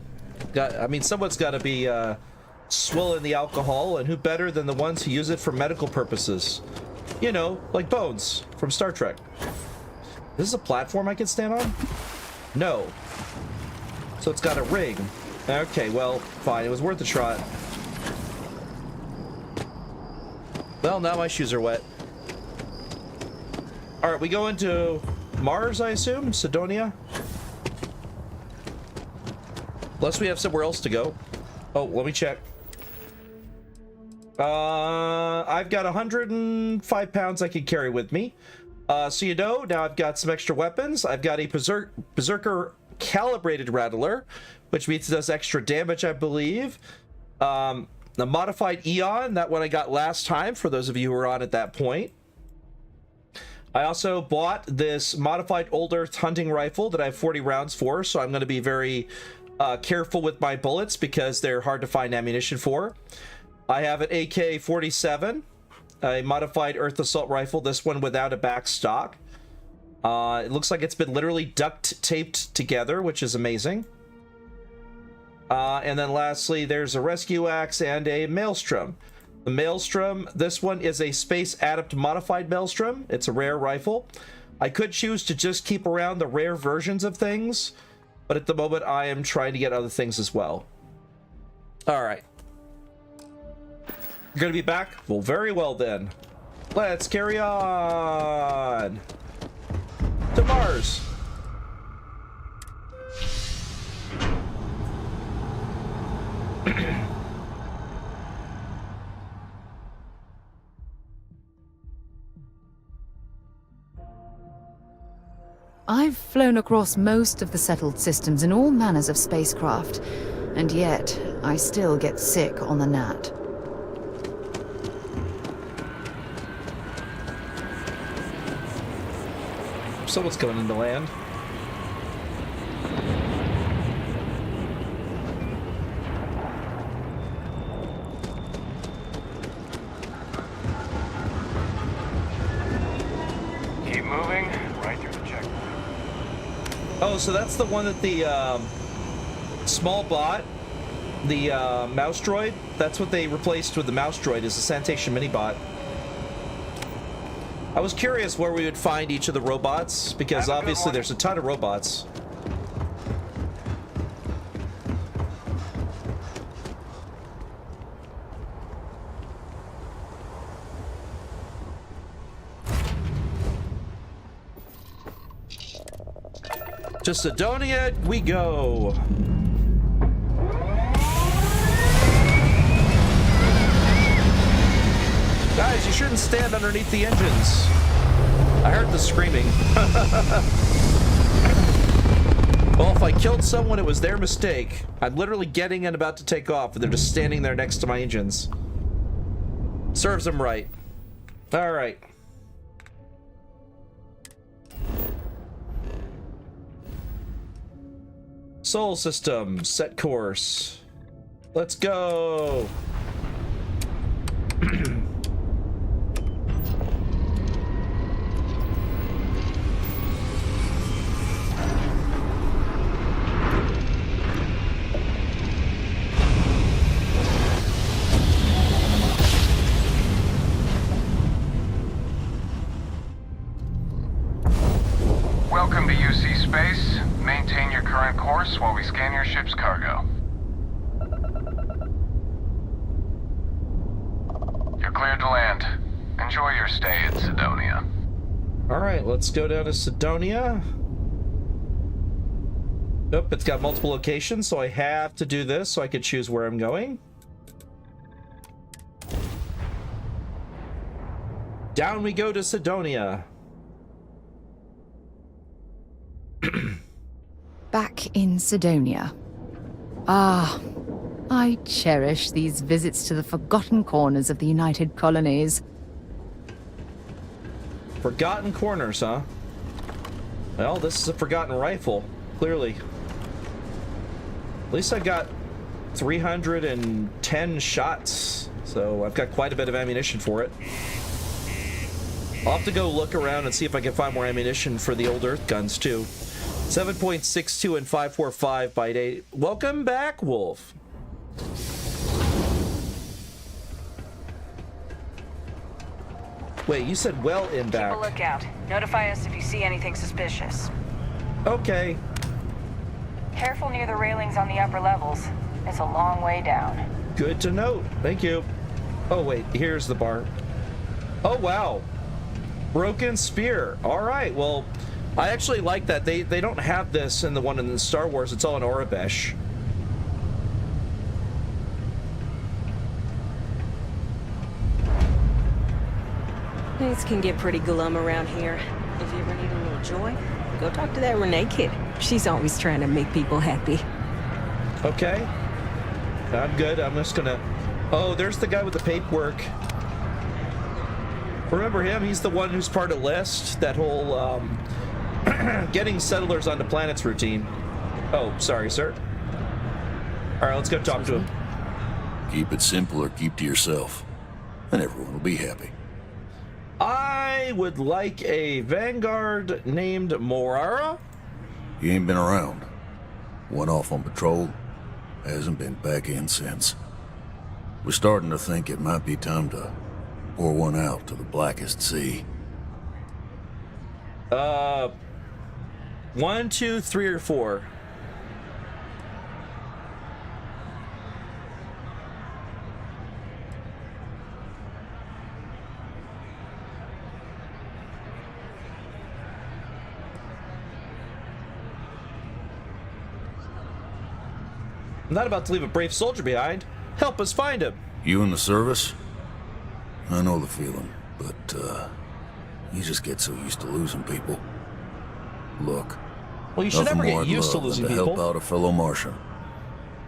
I mean, someone's got to be swilling the alcohol, and who better than the ones who use it for medical purposes? You know, like Bones from Star Trek. This is a platform I can stand on? No. So it's got a ring. Okay, well, fine. It was worth a shot. Well, now my shoes are wet. All right, we go into Mars, I assume? Sidonia? Unless we have somewhere else to go. Oh, let me check. I've got 105 pounds I can carry with me. So you know, now I've got some extra weapons. I've got a Berserker calibrated Rattler, which means it does extra damage, I believe. The modified Eon, that one I got last time, for those of you who were on at that point. I also bought this modified Old Earth hunting rifle that I have 40 rounds for, so I'm going to be very careful with my bullets because they're hard to find ammunition for. I have an AK-47, a modified Earth Assault Rifle, this one without a backstock. It looks like it's been literally duct-taped together, which is amazing. And then lastly, there's a Rescue Axe and a Maelstrom. The Maelstrom, this one is a Space Adept modified Maelstrom. It's a rare rifle. I could choose to just keep around the rare versions of things, but at the moment I am trying to get other things as well. All right. You're gonna be back? Well, very well then. Let's carry on to Mars. I've flown across most of the settled systems in all manners of spacecraft, and yet I still get sick on the gnat. Someone's coming into land. Keep moving, right through the checkpoint. Oh, so that's the one that the small bot, the mouse droid, that's what they replaced with the mouse droid, is the sanitation mini bot. I was curious where we would find each of the robots, because obviously there's a ton of robots. To Sidonia we go. Guys, you shouldn't stand underneath the engines. I heard the screaming. Well, if I killed someone, it was their mistake. I'm literally getting and about to take off, and they're just standing there next to my engines. Serves them right. All right. Soul system, set course. Let's go. Welcome to UC Space. Maintain your current course while we scan your ship's cargo. You're cleared to land. Enjoy your stay at Sidonia. Alright, let's go down to Sidonia. Nope, it's got multiple locations, so I have to do this so I can choose where I'm going. Down we go to Sidonia. Back in Sidonia. Ah, I cherish these visits to the forgotten corners of the United Colonies. Forgotten corners, huh? Well, this is a forgotten rifle, clearly. At least I've got 310 shots, so I've got quite a bit of ammunition for it. I'll have to go look around and see if I can find more ammunition for the old Earth guns, too. 7.62 and 545 by 8. Welcome back, Wolf. Wait, you said well in back. Keep a lookout. Notify us if you see anything suspicious. Okay. Careful near the railings on the upper levels. It's a long way down. Good to know. Thank you. Oh, wait, here's the bar. Oh, wow. Broken spear. All right, well, I actually like that. They don't have this in the one in Star Wars. It's all in Orabesh. Things can get pretty glum around here. If you ever need a little joy, go talk to that Renee kid. She's always trying to make people happy. Okay. I'm good. I'm just gonna... Oh, there's the guy with the paperwork. Remember him? He's the one who's part of List. That whole, getting settlers onto planets routine. Oh, sorry, sir. Alright, let's go talk to him. Keep it simple or keep to yourself, and everyone will be happy. I would like a Vanguard named Morara. He ain't been around. Went off on patrol. Hasn't been back in since. We're starting to think it might be time to pour one out to the blackest sea. 1, 2, 3, or 4. I'm not about to leave a brave soldier behind. Help us find him. You in the service? I know the feeling, but, you just get so used to losing people. Look, well, you should never get used to losing people. Help out a fellow Martian,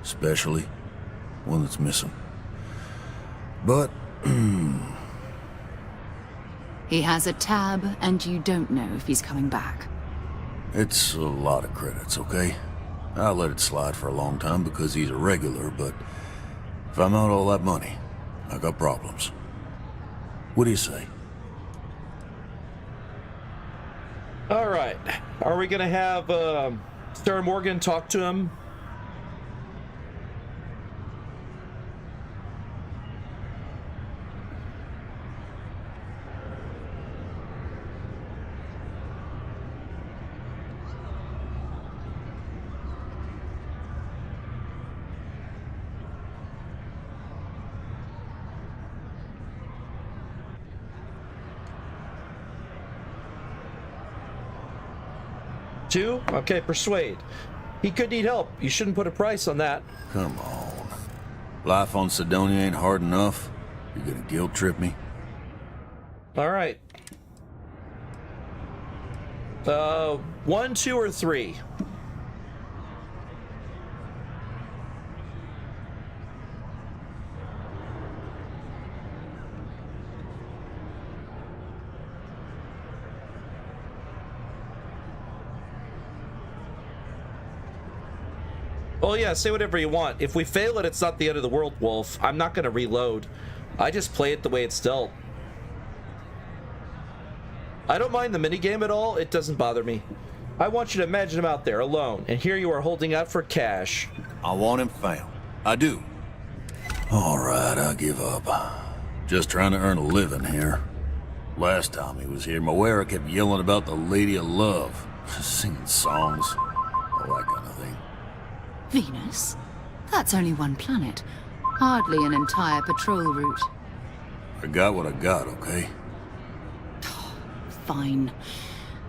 especially one that's missing. But, He has a tab, and you don't know if he's coming back. it's a lot of credits, okay? I'll let it slide for a long time because he's a regular, but if I'm out all that money, I got problems. What do you say? All right. right. Are we gonna have Sarah Morgan talk to him? Two? Okay, persuade. He could need help. You shouldn't put a price on that. Come on. Life on Sidonia ain't hard enough. You're gonna guilt trip me? All right. 1, 2, or 3? Oh yeah, say whatever you want. If we fail it, it's not the end of the world, Wolf. I'm not gonna reload. I just play it the way it's dealt. I don't mind the minigame at all. It doesn't bother me. I want you to imagine him out there alone, and here you are holding out for cash. I want him found. I do. All right, I give up. Just trying to earn a living here. Last time he was here, Moira kept yelling about the Lady of Love, singing songs, all that kind of thing. Venus? That's only one planet. Hardly an entire patrol route. I got what I got, okay? Fine.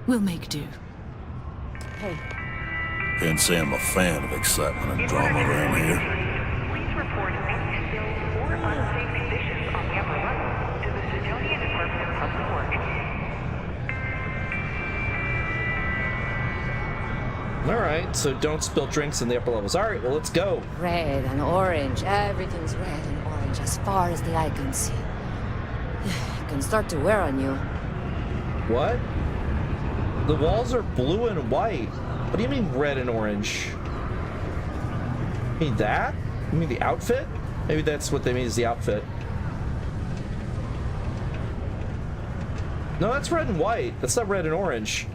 We'll make do. Hey. Can't say I'm a fan of excitement and drama around here. Please report any spills or unsafe conditions on the upper level to the Sidonia Department of Public Works. Alright, so don't spill drinks in the upper levels. Alright, well, let's go. Red and orange. Everything's red and orange as far as the eye can see. It can start to wear on you. What? The walls are blue and white. What do you mean red and orange? You mean that? You mean the outfit? Maybe that's what they mean is the outfit. No, that's red and white. That's not red and orange.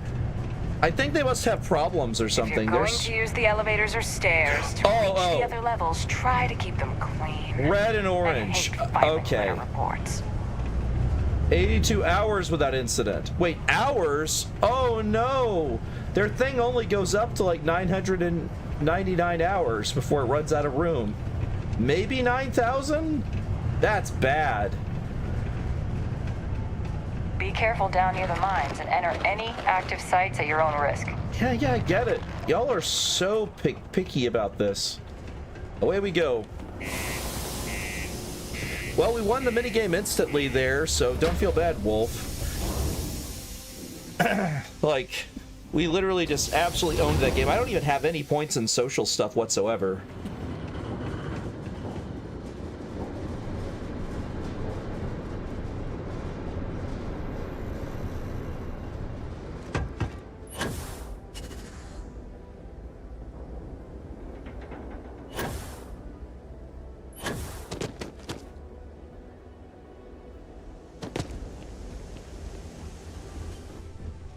I think they must have problems or something. If you're going to use the elevators or stairs to reach the other levels, try to keep them clean. Red and orange. Okay. Reports. 82 hours without incident. Wait, hours? Oh no! Their thing only goes up to like 999 hours before it runs out of room. Maybe 9,000? That's bad. Be careful down near the mines and enter any active sites at your own risk. Yeah, I get it. Y'all are so picky about this. Away we go. Well, we won the minigame instantly there, so don't feel bad, Wolf. Like, we literally just absolutely owned that game. I don't even have any points in social stuff whatsoever.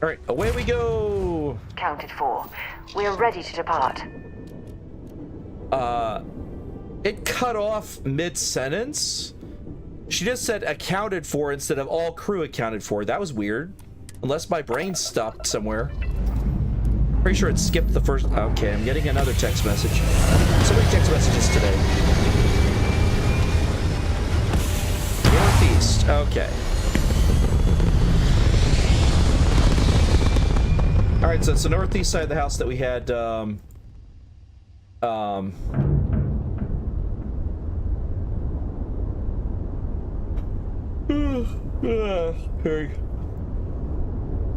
All right, away we go. Counted for. We are ready to depart. It cut off mid-sentence. She just said accounted for instead of all crew accounted for. That was weird. Unless my brain stopped somewhere. Pretty sure it skipped the first. Okay, I'm getting another text message. So many text messages today. Northeast. Okay. All right, so it's the northeast side of the house that we had,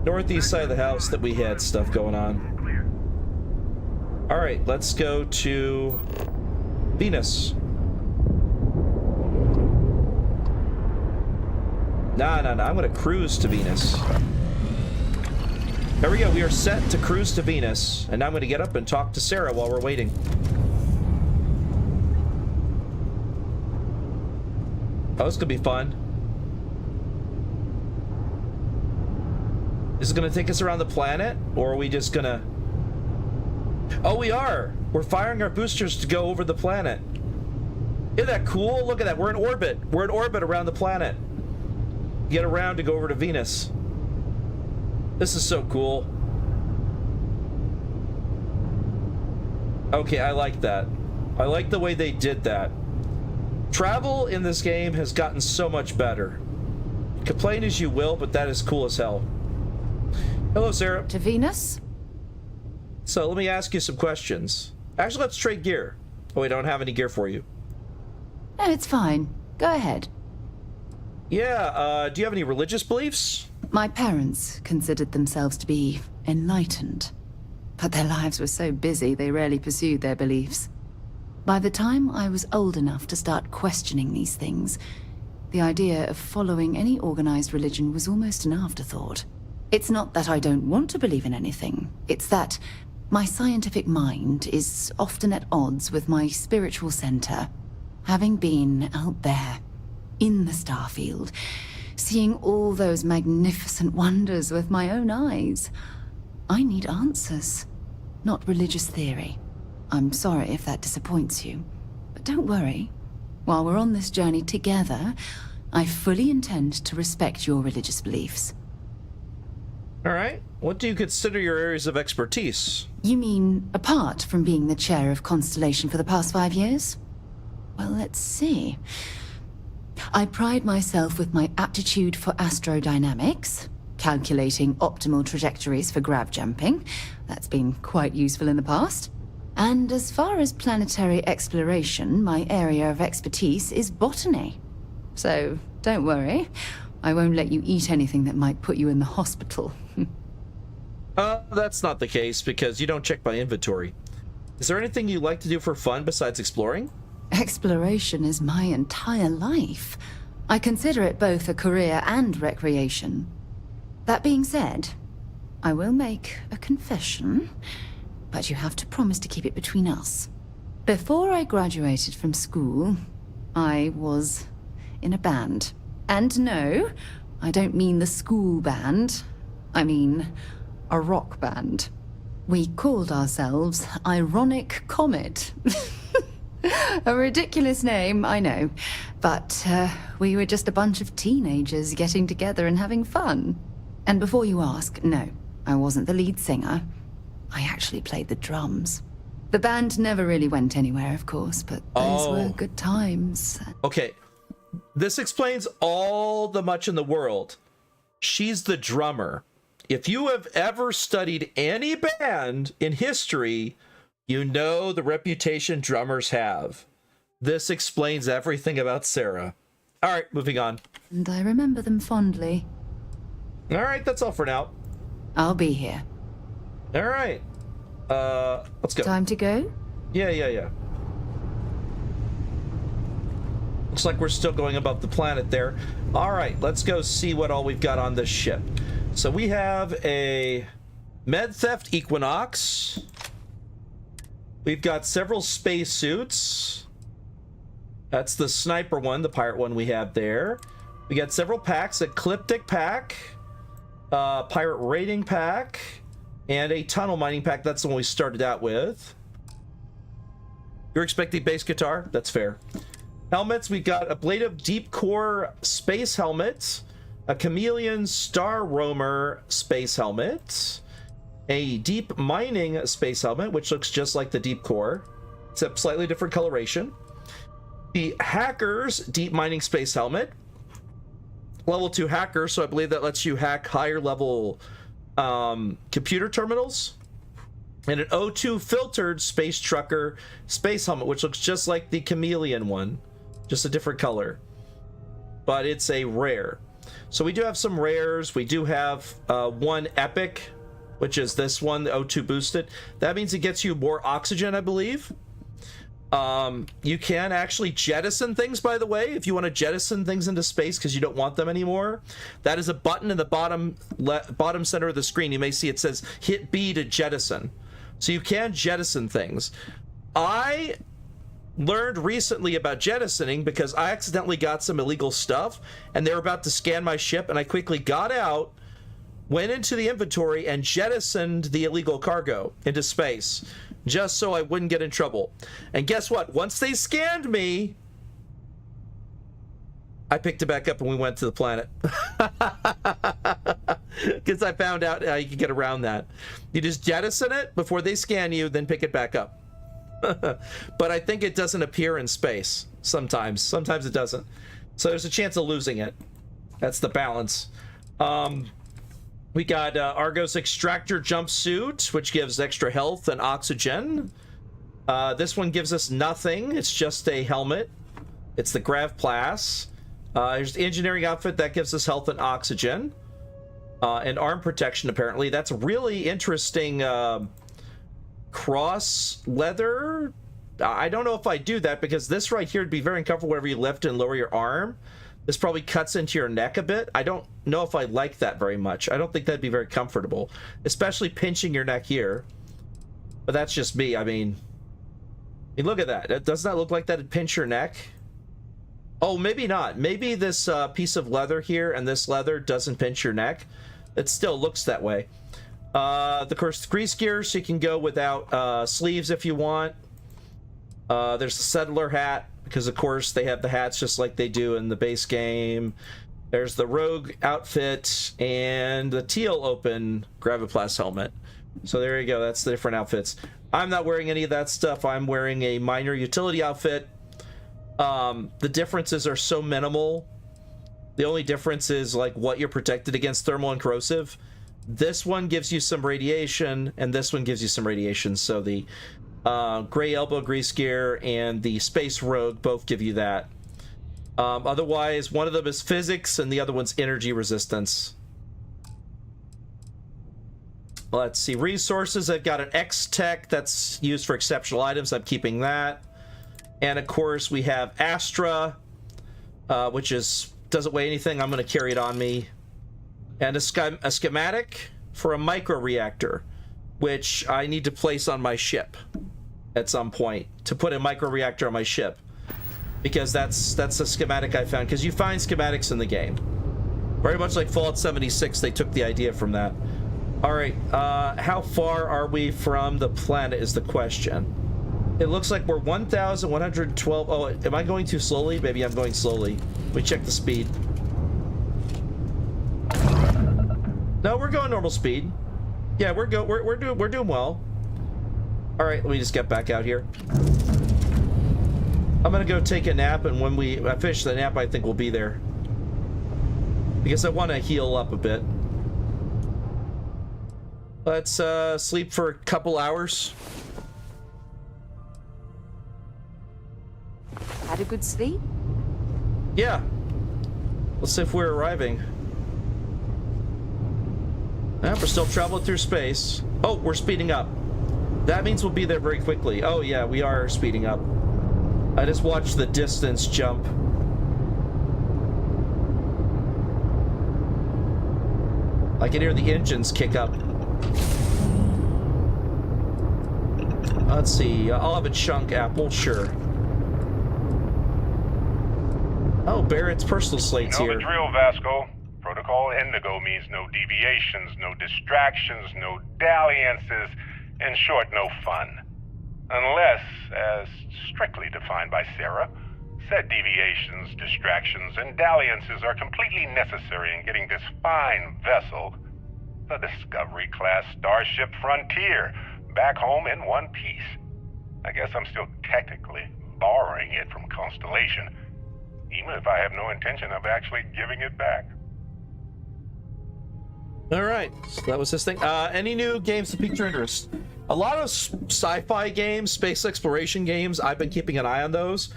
northeast side of the house that we had stuff going on. All right, let's go to Venus. Nah, I'm gonna cruise to Venus. There we go, we are set to cruise to Venus, and now I'm going to get up and talk to Sarah while we're waiting. Oh, this could be fun. Is it gonna take us around the planet, or are we just gonna... Oh, we are! We're firing our boosters to go over the planet. Isn't that cool? Look at that, we're in orbit. We're in orbit around the planet. Get around to go over to Venus. This is so cool. Okay, I like that. I like the way they did that. Travel in this game has gotten so much better. Complain as you will, but that is cool as hell. Hello, Sarah. To Venus? So let me ask you some questions. Actually, let's trade gear. Oh, we don't have any gear for you. No, it's fine. Go ahead. Yeah, do you have any religious beliefs? My parents considered themselves to be enlightened, but their lives were so busy they rarely pursued their beliefs. By the time I was old enough to start questioning these things, the idea of following any organized religion was almost an afterthought. It's not that I don't want to believe in anything, it's that my scientific mind is often at odds with my spiritual center. Having been out there, in the Starfield, seeing all those magnificent wonders with my own eyes, I need answers, not religious theory. I'm sorry if that disappoints you, but don't worry. While we're on this journey together, I fully intend to respect your religious beliefs. All right. What do you consider your areas of expertise? You mean apart from being the chair of Constellation for the past 5 years? Well, let's see. I pride myself with my aptitude for astrodynamics, calculating optimal trajectories for grav jumping. That's been quite useful in the past. And as far as planetary exploration, my area of expertise is botany. So, don't worry. I won't let you eat anything that might put you in the hospital. That's not the case, because you don't check my inventory. Is there anything you like to do for fun besides exploring? Exploration is my entire life. I consider it both a career and recreation. That being said, I will make a confession, but you have to promise to keep it between us. Before I graduated from school, I was in a band. And no, I don't mean the school band. I mean a rock band. We called ourselves Ironic Comet. A ridiculous name, I know. But we were just a bunch of teenagers getting together and having fun. And before you ask, no, I wasn't the lead singer. I actually played the drums. The band never really went anywhere, of course, but those were good times. Okay. This explains all the much in the world. She's the drummer. If you have ever studied any band in history, you know the reputation drummers have. This explains everything about Sarah. All right, moving on. And I remember them fondly. All right, that's all for now. I'll be here. All right. Let's go. Time to go? Yeah. Looks like we're still going above the planet there. All right, let's go see what all we've got on this ship. So we have a Med Theft Equinox. We've got several spacesuits. That's the sniper one, the pirate one we have there. We got several packs, Ecliptic pack, pirate raiding pack, and a tunnel mining pack. That's the one we started out with. You're expecting bass guitar? That's fair. Helmets, we've got a Ablative Deep Core space helmet, a Chameleon Star Roamer space helmet, a Deep Mining space helmet, which looks just like the Deep Core, except slightly different coloration. The Hackers Deep Mining space helmet, level 2 hacker, so I believe that lets you hack higher level computer terminals. And an O2 filtered space trucker space helmet, which looks just like the Chameleon one, just a different color, but it's a rare. So we do have some rares. We do have one epic, which is this one, the O2 boosted. That means it gets you more oxygen, I believe. You can actually jettison things, by the way, if you want to jettison things into space because you don't want them anymore. That is a button in the bottom center of the screen. You may see it says hit B to jettison. So you can jettison things. I learned recently about jettisoning because I accidentally got some illegal stuff and they were about to scan my ship, and I quickly got out, went into the inventory and jettisoned the illegal cargo into space just so I wouldn't get in trouble. And guess what? Once they scanned me, I picked it back up and we went to the planet. Because I found out you can get around that. You just jettison it before they scan you, then pick it back up. But I think it doesn't appear in space sometimes. Sometimes it doesn't. So there's a chance of losing it. That's the balance. We got Argo's extractor jumpsuit, which gives extra health and oxygen. This one gives us nothing. It's just a helmet. It's the Gravplas. There's the engineering outfit that gives us health and oxygen. And arm protection, apparently. That's a really interesting cross leather. I don't know if I do that, because this right here would be very uncomfortable whenever you lift and lower your arm. This probably cuts into your neck a bit. I don't know if I like that very much. I don't think that'd be very comfortable, especially pinching your neck here. But that's just me. I mean, look at that. Doesn't that look like that'd pinch your neck? Oh, maybe not. Maybe this piece of leather here and this leather doesn't pinch your neck. It still looks that way. Of course, grease gear, so you can go without sleeves if you want. There's the settler hat, because of course they have the hats just like they do in the base game. There's the rogue outfit and the teal open Graviplast helmet. So there you go. That's the different outfits. I'm not wearing any of that stuff. I'm wearing a minor utility outfit. The differences are so minimal. The only difference is like what you're protected against, thermal and corrosive. This one gives you some radiation, and this one gives you some radiation. So the gray elbow grease gear and the space rogue both give you that. Otherwise, one of them is physics and the other one's energy resistance. Let's see, resources. I've got an X-Tech that's used for exceptional items. I'm keeping that. And of course, we have Astra, which doesn't weigh anything. I'm going to carry it on me. And a schematic for a microreactor, which I need to place on my ship at some point, to put a microreactor on my ship, because that's a schematic I found, because you find schematics in the game. Very much like Fallout 76, they took the idea from that. All right, how far are we from the planet is the question. It looks like we're 1,112. Oh, am I going too slowly? Maybe I'm going slowly. We check the speed. No, we're going normal speed. Yeah, we're doing well. All right, let me just get back out here. I'm gonna go take a nap, and when I finish the nap, I think we'll be there, because I want to heal up a bit. Let's sleep for a couple hours. Had a good sleep? Yeah. Let's see if we're arriving. We're still traveling through space. Oh, we're speeding up. That means we'll be there very quickly. Oh yeah, we are speeding up. I just watched the distance jump. I can hear the engines kick up. Let's see, I'll have a chunk apple, sure. Oh, Barrett's personal slate's here. You know the drill, Vasco. Protocol Indigo means no deviations, no distractions, no dalliances, in short, no fun. Unless, as strictly defined by Sarah, said deviations, distractions, and dalliances are completely necessary in getting this fine vessel, the Discovery-class Starship Frontier, back home in one piece. I guess I'm still technically borrowing it from Constellation, even if I have no intention of actually giving it back. All right, so that was this thing. Any new games that piqued your interest? A lot of sci-fi games, space exploration games. I've been keeping an eye on those.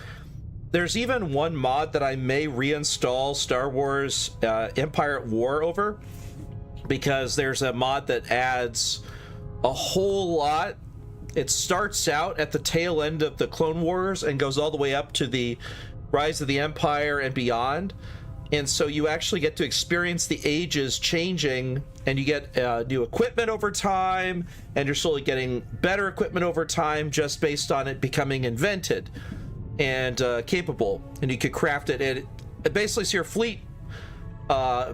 There's even one mod that I may reinstall Star Wars Empire at War over, because there's a mod that adds a whole lot. It starts out at the tail end of the Clone Wars and goes all the way up to the Rise of the Empire and beyond. And so you actually get to experience the ages changing, and you get new equipment over time, and you're slowly getting better equipment over time just based on it becoming invented and capable. And you could craft it. It basically, so your fleet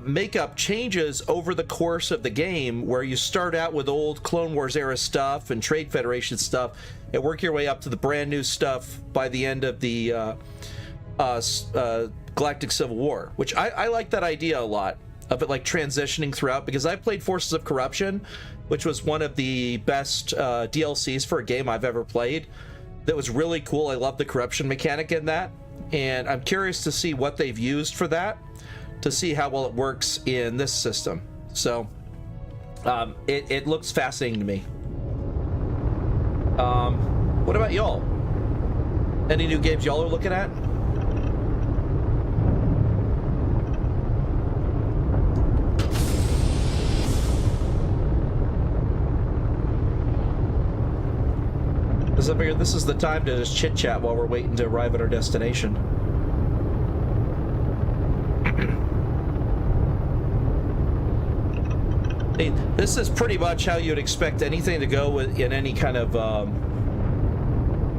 makeup changes over the course of the game, where you start out with old Clone Wars era stuff and Trade Federation stuff and work your way up to the brand new stuff by the end of the Galactic Civil War, which I like that idea a lot, of it like transitioning throughout, because I played Forces of Corruption, which was one of the best DLCs for a game I've ever played. That was really cool. I love the corruption mechanic in that, and I'm curious to see what they've used for that, to see how well it works in this system. So it looks fascinating to me. What about y'all? Any new games y'all are looking at? Because I figured this is the time to just chit chat while we're waiting to arrive at our destination. This is pretty much how you'd expect anything to go in any kind of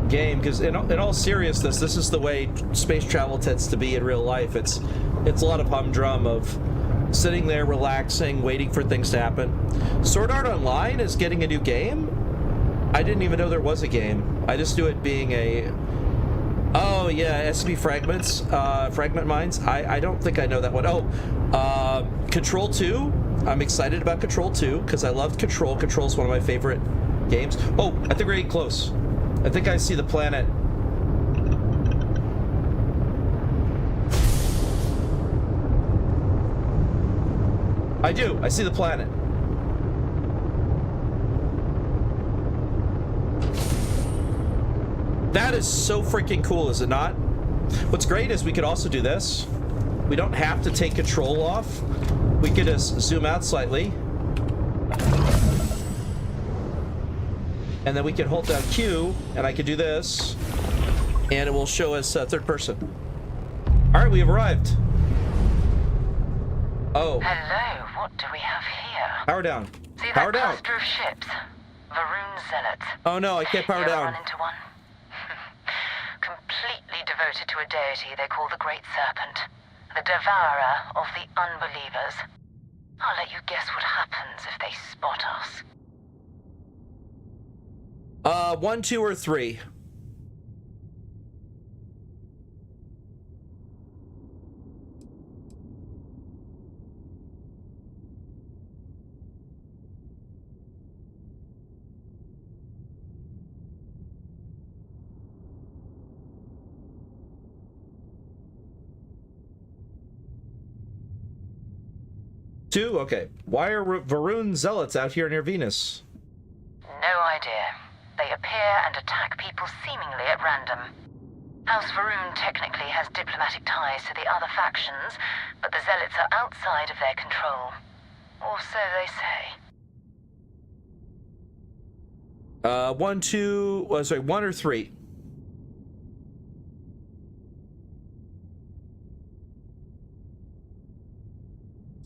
game, because in all seriousness, this is the way space travel tends to be in real life. It's a lot of humdrum of sitting there relaxing, waiting for things to happen. Sword Art Online is getting a new game? I didn't even know there was a game. I just knew it being a... Oh yeah, SCP Fragments, Fragment Mines. I don't think I know that one. Oh, Control 2. I'm excited about Control 2 because I loved Control. Control is one of my favorite games. Oh, I think we're getting close. I think I see the planet. I do. I see the planet. That is so freaking cool, is it not? What's great is we could also do this. We don't have to take control off. We could just zoom out slightly. And then we can hold down Q, and I can do this. And it will show us third person. All right, we have arrived. Oh. Hello, what do we have here? Power down. See Power that down. cluster of ships? Varoon Zealots. Oh no, I can't power You ever down. run into one? Completely devoted to a deity they call the Great Serpent. The devourer of the unbelievers. I'll let you guess what happens if they spot us. 1, 2, or 3. Two? Okay. Why are Varoon Zealots out here near Venus? No idea. They appear and attack people seemingly at random. House Varoon technically has diplomatic ties to the other factions, but the Zealots are outside of their control. Or so they say. 1, 2... sorry, 1 or 3?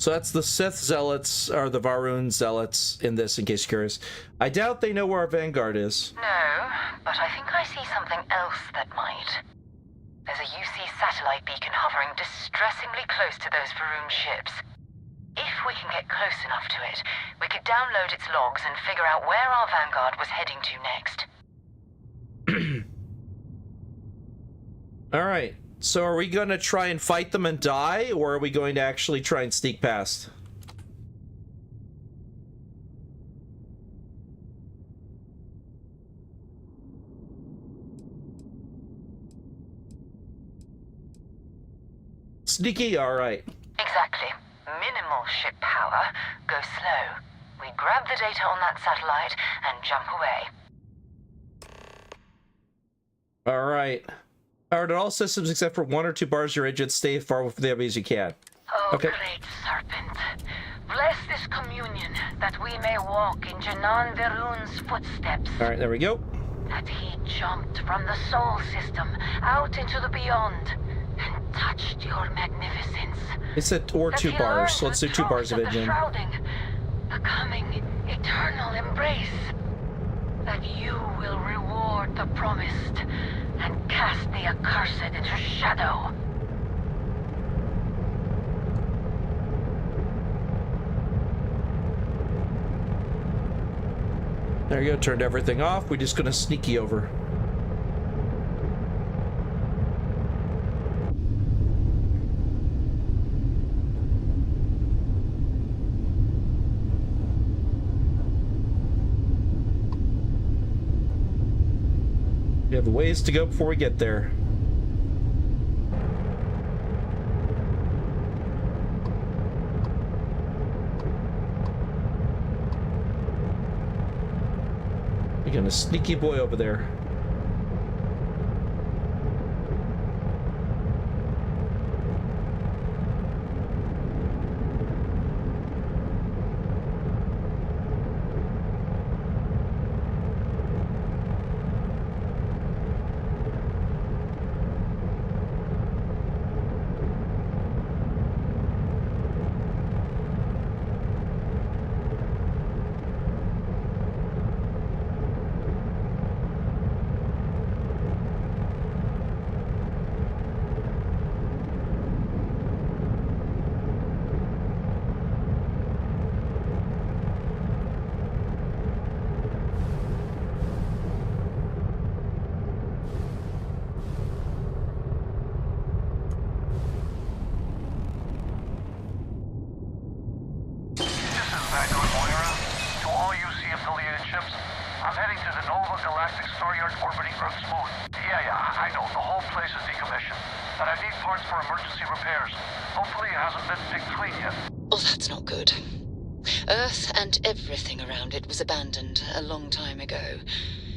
So that's the Sith Zealots, or the Varoon Zealots in this, in case you're curious. I doubt they know where our Vanguard is. No, but I think I see something else that might. There's a UC satellite beacon hovering distressingly close to those Varoon ships. If we can get close enough to it, we could download its logs and figure out where our Vanguard was heading to next. Alright, so are we going to try and fight them and die, or are we going to actually try and sneak past? Sneaky, alright. Exactly. Minimal ship power. Go slow. We grab the data on that satellite and jump away. Alright. Powered at all systems except for 1 or 2 bars of your engine. Stay as far from the enemy as you can. Oh, okay. Great Serpent. Bless this communion that we may walk in Janan Veroon's footsteps. Alright, there we go. That he jumped from the Sol system out into the beyond and touched your magnificence. It said or 2 bars, so let's do 2 bars of engine. Shrouding, the coming eternal embrace. That you will reward the promised and cast the accursed into shadow. There you go, turned everything off. We're just gonna sneaky over. We have a ways to go before we get there. We got a sneaky boy over there. Everything around it was abandoned a long time ago,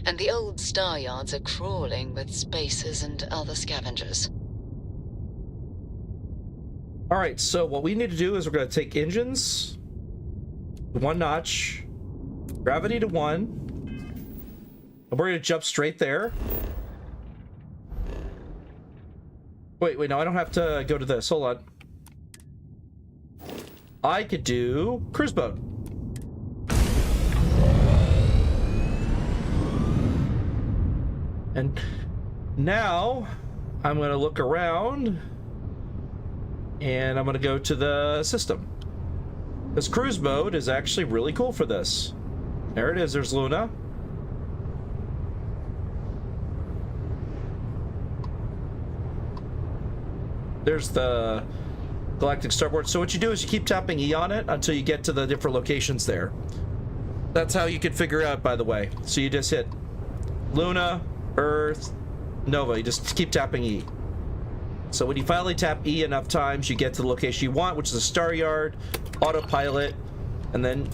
and the old star yards are crawling with spacers and other scavengers. Alright, so what we need to do is we're going to take engines to 1 notch, gravity to 1, and we're going to jump straight there. Wait, no, I don't have to go to this. Hold on. I could do cruise boat. And now I'm going to look around and I'm going to go to the system. This cruise mode is actually really cool for this. There it is. There's Luna. There's the Galactic Starboard. So what you do is you keep tapping E on it until you get to the different locations there. That's how you can figure out, by the way. So you just hit Luna, Earth, Nova. You just keep tapping E. So when you finally tap E enough times, you get to the location you want, which is a star yard, autopilot, and then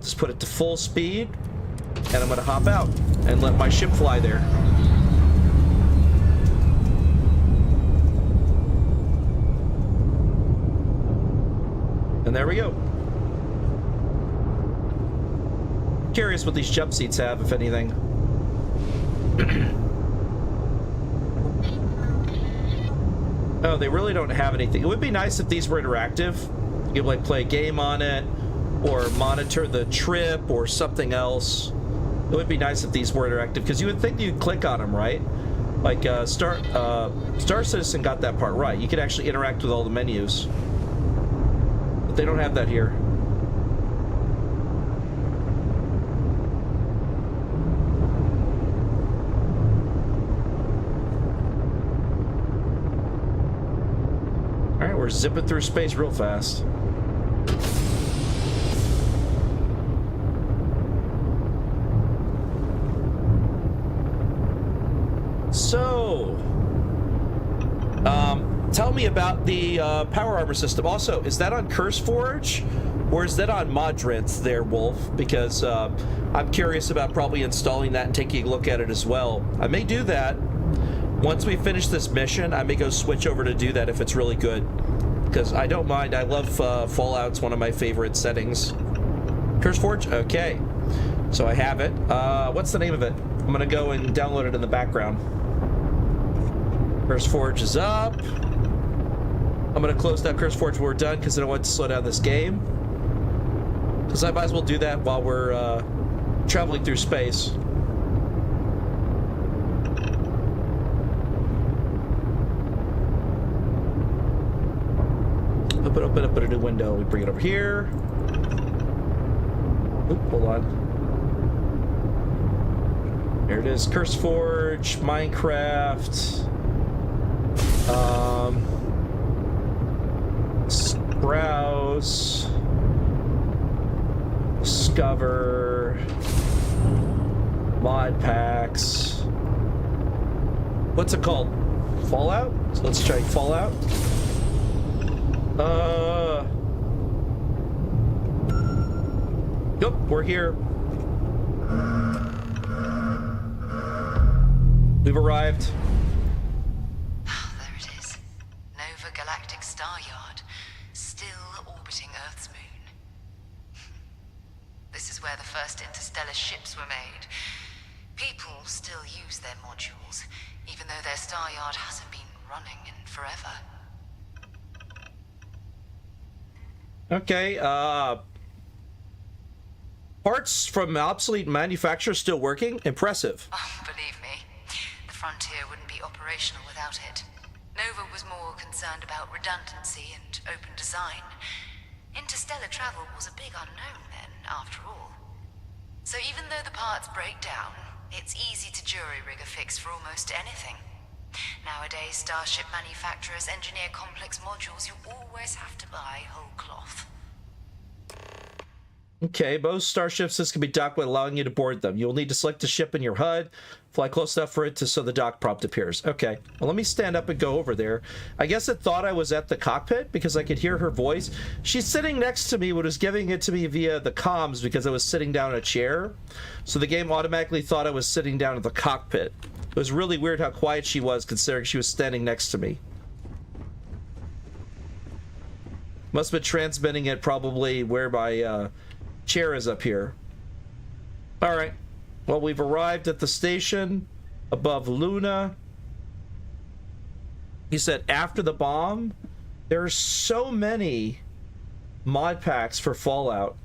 just put it to full speed, and I'm going to hop out and let my ship fly there. And there we go. I'm curious what these jump seats have, if anything. No, they really don't have anything. It would be nice if these were interactive. You could like play a game on it, or monitor the trip, or something else. It would be nice if these were interactive, because you would think you'd click on them, right? Like Star Citizen got that part right. You could actually interact with all the menus. But they don't have that here. We're zipping through space real fast. So, tell me about the power armor system. Also, is that on CurseForge or is that on Modrinth there, Wolf? Because I'm curious about probably installing that and taking a look at it as well. I may do that. Once we finish this mission, I may go switch over to do that if it's really good. Because I don't mind. I love Fallout's one of my favorite settings. CurseForge? Okay. So I have it. What's the name of it? I'm going to go and download it in the background. CurseForge is up. I'm going to close down CurseForge when we're done because I don't want to slow down this game. Because I might as well do that while we're traveling through space. Open up a new window. We bring it over here. Oop, hold on. There it is. CurseForge, Minecraft. Browse. Discover. Mod packs. What's it called? Fallout? So let's try Fallout. Yep, we're here. We've arrived. There it is. Nova Galactic Star Yard, still orbiting Earth's moon. This is where the first interstellar ships were made. People still use their modules, even though their star yard hasn't been running in forever. Okay, parts from obsolete manufacturers still working? Impressive. Oh, believe me, the frontier wouldn't be operational without it. Nova was more concerned about redundancy and open design. Interstellar travel was a big unknown then, after all. So even though the parts break down, it's easy to jury-rig a fix for almost anything. Nowadays, starship manufacturers engineer complex modules you always have to buy whole cloth. Okay, most starships this can be docked by allowing you to board them. You'll need to select a ship in your HUD, fly close enough for it to so the dock prompt appears. Okay, well let me stand up and go over there. I guess it thought I was at the cockpit because I could hear her voice. She's sitting next to me, but was giving it to me via the comms because I was sitting down in a chair. So the game automatically thought I was sitting down at the cockpit. It was really weird how quiet she was considering she was standing next to me. Must have been transmitting it probably where my chair is up here. All right. Well, we've arrived at the station above Luna. He said after the bomb. There are so many mod packs for Fallout.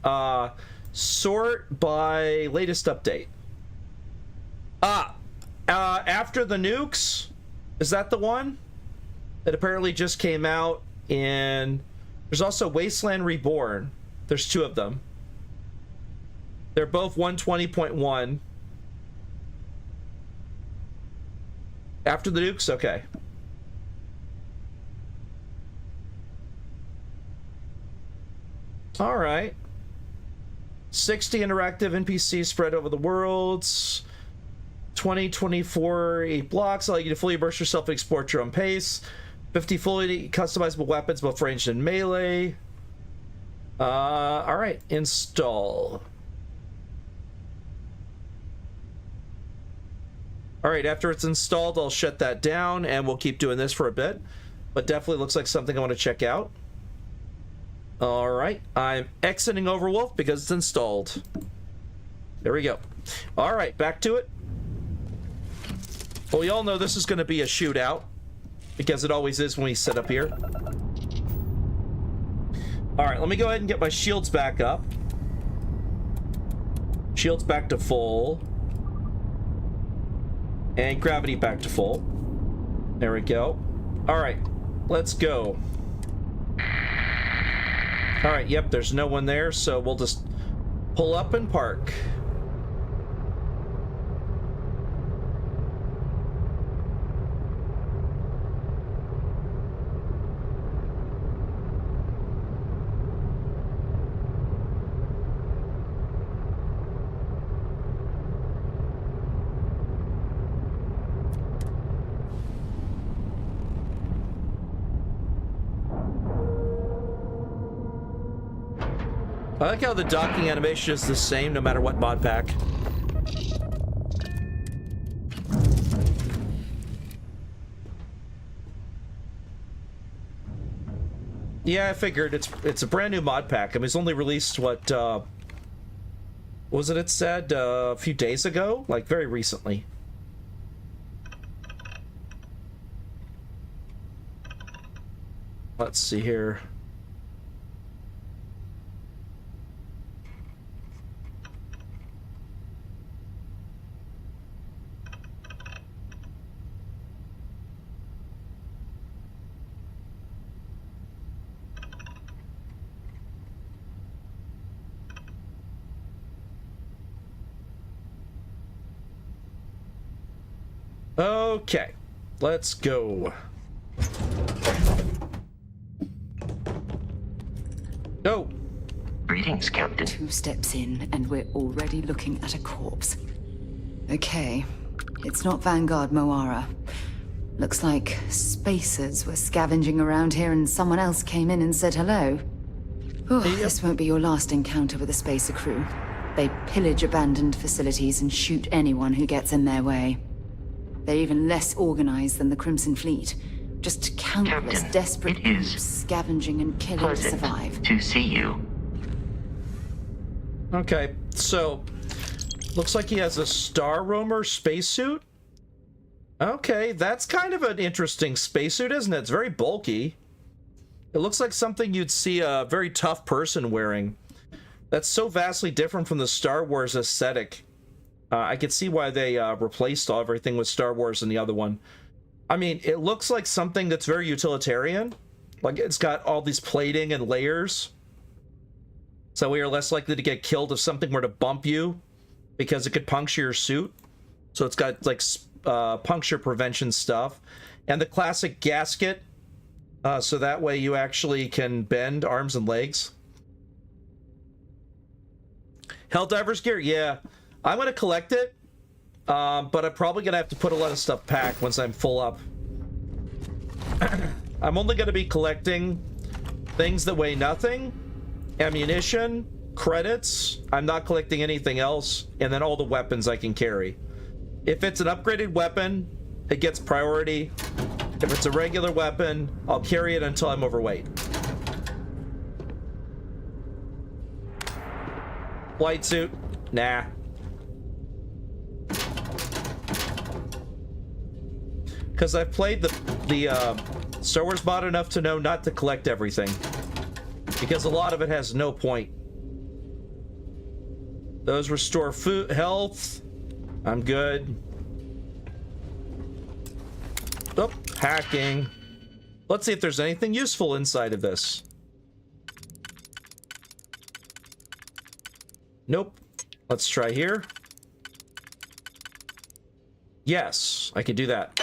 Sort by latest update. After the nukes? Is that the one? That apparently just came out in... There's also Wasteland Reborn. There's two of them. They're both 120.1. After the nukes? Okay. All right. 60 interactive NPCs spread over the worlds. 2024 8 blocks allow you to fully immerse yourself and explore at your own pace. 50 fully customizable weapons, both ranged and melee. All right, install. All right, after it's installed, I'll shut that down and we'll keep doing this for a bit. But definitely looks like something I want to check out. All right, I'm exiting Overwolf because it's installed. There we go. All right, back to it. Well, we all know this is going to be a shootout because it always is when we set up here. All right, let me go ahead and get my shields back up. Shields back to full. And gravity back to full. There we go. All right, let's go. All right, yep, there's no one there, so we'll just pull up and park. I like how the docking animation is the same no matter what mod pack. Yeah, I figured it's a brand new mod pack. I mean, it's only released what was it said a few days ago? Like very recently. Let's see here. Okay, let's go. Go. Greetings, Captain. 2 steps in, and we're already looking at a corpse. Okay, it's not Vanguard Moara. Looks like spacers were scavenging around here and someone else came in and said hello. This won't be your last encounter with a spacer crew. They pillage abandoned facilities and shoot anyone who gets in their way. They're even less organized than the Crimson Fleet. Just countless desperate groups scavenging and killing to survive. To see you. Okay, so looks like he has a Star Roamer spacesuit. Okay, that's kind of an interesting spacesuit, isn't it? It's very bulky. It looks like something you'd see a very tough person wearing. That's so vastly different from the Star Wars aesthetic. I could see why they replaced everything with Star Wars in the other one. I mean, it looks like something that's very utilitarian. Like, it's got all these plating and layers. So we are less likely to get killed if something were to bump you, because it could puncture your suit. So it's got, like, puncture prevention stuff. And the classic gasket, so that way you actually can bend arms and legs. Helldiver's gear? Yeah. I'm going to collect it, but I'm probably going to have to put a lot of stuff back once I'm full up. I'm only going to be collecting things that weigh nothing, ammunition, credits. I'm not collecting anything else, and then all the weapons I can carry. If it's an upgraded weapon, it gets priority. If it's a regular weapon, I'll carry it until I'm overweight. Flight suit? Nah. Because I've played the Star Wars mod enough to know not to collect everything. Because a lot of it has no point. Those restore food, health. I'm good. Oh, hacking. Let's see if there's anything useful inside of this. Nope. Let's try here. Yes, I can do that.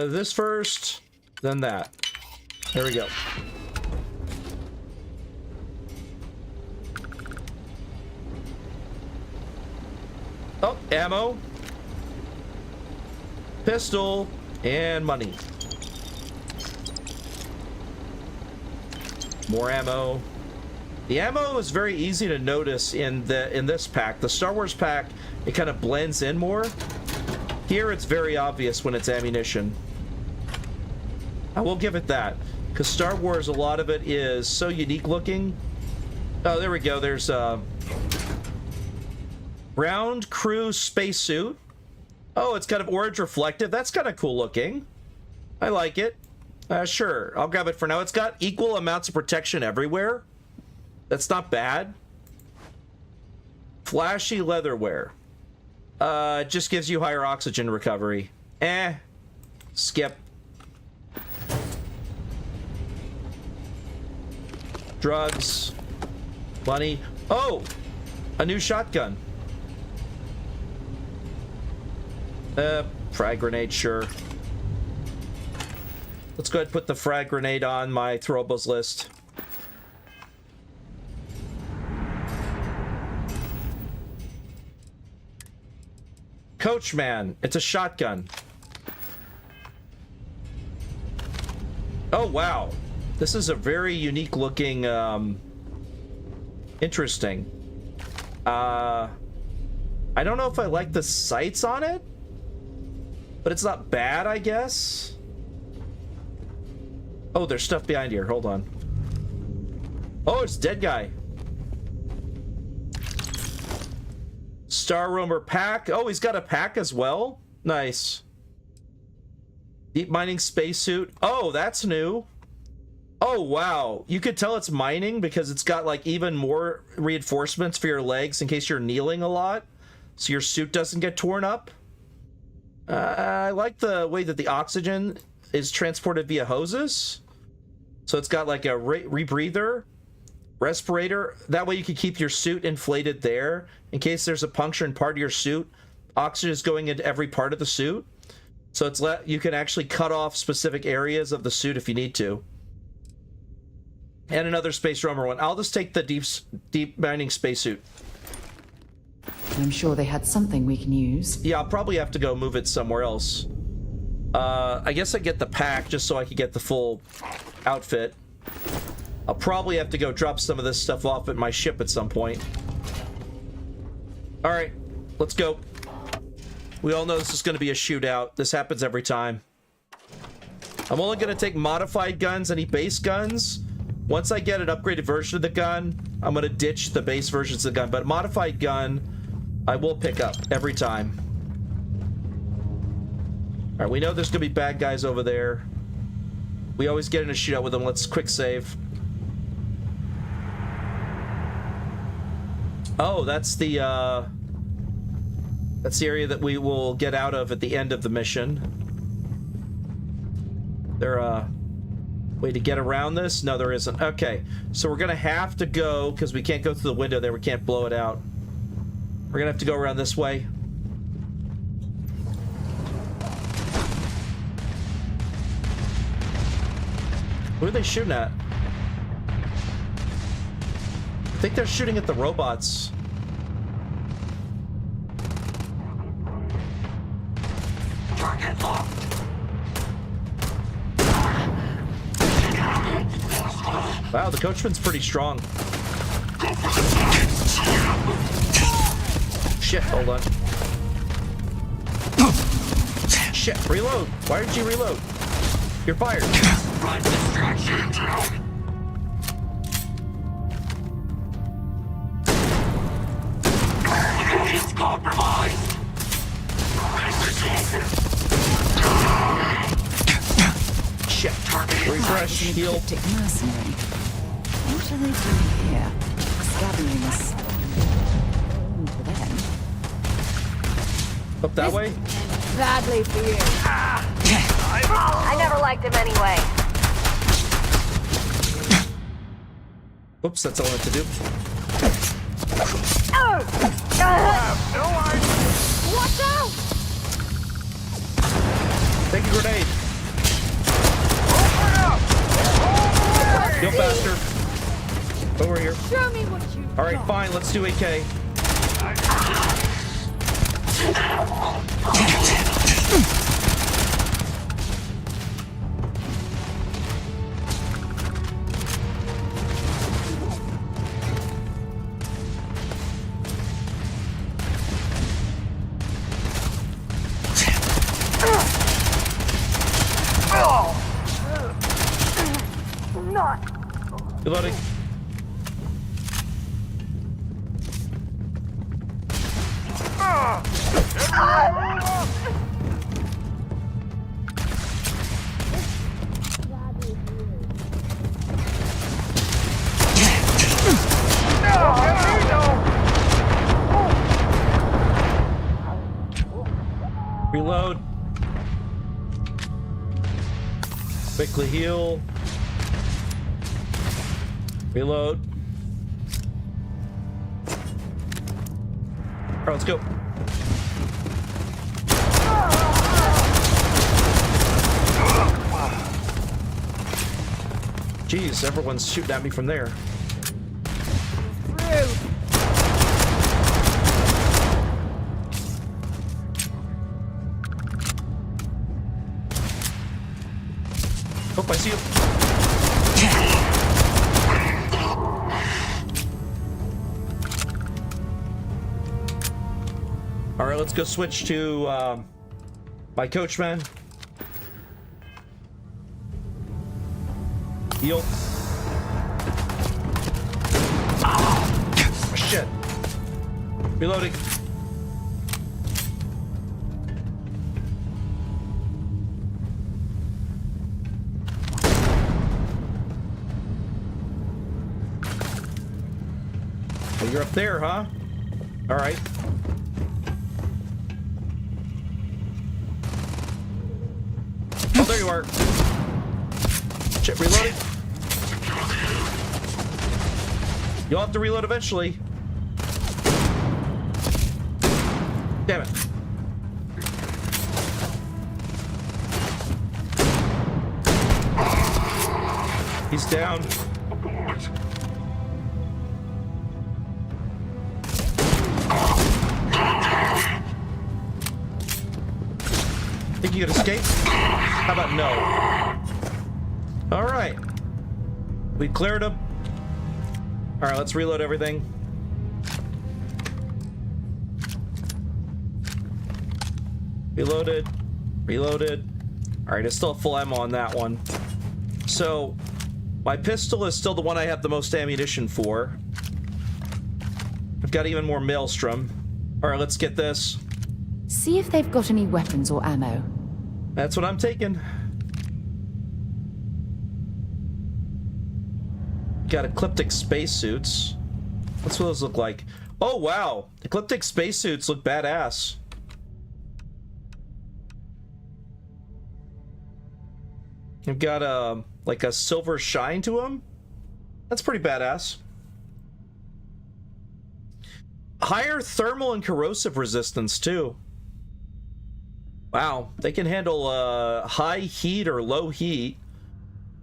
This first, then that. There we go. Oh, ammo. Pistol and money. More ammo. The ammo is very easy to notice in this pack. The Star Wars pack, it kind of blends in more. Here it's very obvious when it's ammunition. I will give it that, because Star Wars, a lot of it is so unique looking. Oh, there we go. There's Ground crew spacesuit. Oh, it's kind of orange reflective. That's kind of cool looking. I like it. Sure, I'll grab it for now. It's got equal amounts of protection everywhere. That's not bad. Flashy leatherware. It just gives you higher oxygen recovery. Skip. Drugs. Money. Oh! A new shotgun. Frag grenade, sure. Let's go ahead and put the frag grenade on my throwables list. Coachman, it's a shotgun. Oh, wow. This is a very unique looking, interesting. I don't know if I like the sights on it, but it's not bad, I guess. Oh, there's stuff behind here. Hold on. Oh, it's dead guy. Star Roamer pack. Oh, he's got a pack as well. Nice. Deep mining spacesuit. Oh, that's new. Oh, wow. You could tell it's mining because it's got like even more reinforcements for your legs in case you're kneeling a lot, so your suit doesn't get torn up. I like the way that the oxygen is transported via hoses. So it's got like a rebreather. respirator. That way you can keep your suit inflated there. In case there's a puncture in part of your suit, oxygen is going into every part of the suit. So it's you can actually cut off specific areas of the suit if you need to. And another Space Roamer one. I'll just take the deep mining spacesuit. I'm sure they had something we can use. Yeah, I'll probably have to go move it somewhere else. I guess I get the pack just so I can get the full outfit. I'll probably have to go drop some of this stuff off at my ship at some point. Alright, let's go. We all know this is going to be a shootout. This happens every time. I'm only going to take modified guns, any base guns. Once I get an upgraded version of the gun, I'm going to ditch the base versions of the gun. But modified gun, I will pick up every time. Alright, we know there's going to be bad guys over there. We always get in a shootout with them. Let's quick save. Oh, that's the area that we will get out of at the end of the mission. There a way to get around this? No, there isn't. Okay, so we're gonna have to go, because we can't go through the window there. We can't blow it out. We're gonna have to go around this way. Who are they shooting at? I think they're shooting at the robots. Target locked. Wow, the coachman's pretty strong. Shit, hold on. Shit, reload. Why did you reload? You're fired. Run distraction. It's compromised. Shit. Refresh, heal. Mercenary. What are they doing here? Scavenging us. For them. Up that way? Badly for you. I never liked him anyway. Oops, that's all I have to do. Watch out! Take a grenade. Go faster. Over here. Show me what you Alright, fine, let's do AK. Reloading. Reload. Quickly heal. Reload. All right, let's go. Jeez, everyone's shooting at me from there. Oh, I see you. All right, let's go switch to my coachman. Heal. Oh, shit. Reloading. Oh, you're up there, huh? All right. Oh, there you are. Shit, reloading. You'll have to reload eventually. Damn it. He's down. Think you could escape? How about no? All right. We cleared him. All right, let's reload everything. Reloaded. Reloaded. All right, I still have full ammo on that one. So, my pistol is still the one I have the most ammunition for. I've got even more Maelstrom. All right, let's get this. See if they've got any weapons or ammo. That's what I'm taking. Got ecliptic spacesuits. What's what those look like? Oh, wow. Ecliptic spacesuits look badass. You've got a like a silver shine to them. That's pretty badass. Higher thermal and corrosive resistance too. Wow, they can handle high heat or low heat,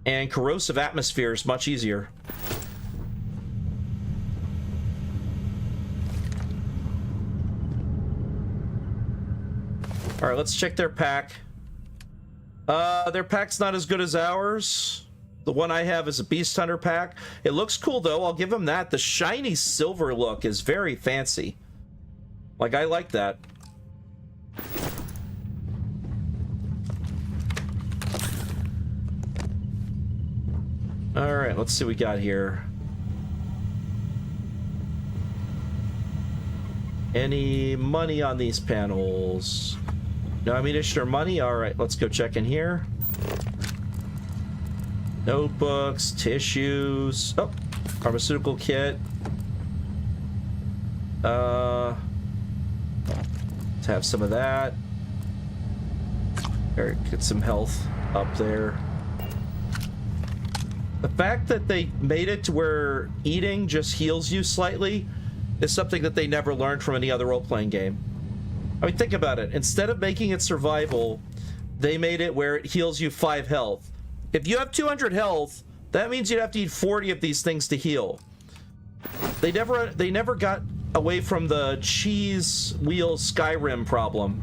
and corrosive atmospheres much easier. All right, let's check their pack. Their pack's not as good as ours. The one I have is a Beast Hunter pack. It looks cool though, I'll give them that. The shiny silver look is very fancy. Like, I like that. All right, let's see what we got here. Any money on these panels? No ammunition or money? All right, let's go check in here. Notebooks, tissues. Oh, pharmaceutical kit. Let's have some of that. Or get some health up there. The fact that they made it to where eating just heals you slightly is something that they never learned from any other role-playing game. I mean, think about it. Instead of making it survival, they made it where it heals you 5 health. If you have 200 health, that means you'd have to eat 40 of these things to heal. They never got away from the cheese wheel Skyrim problem,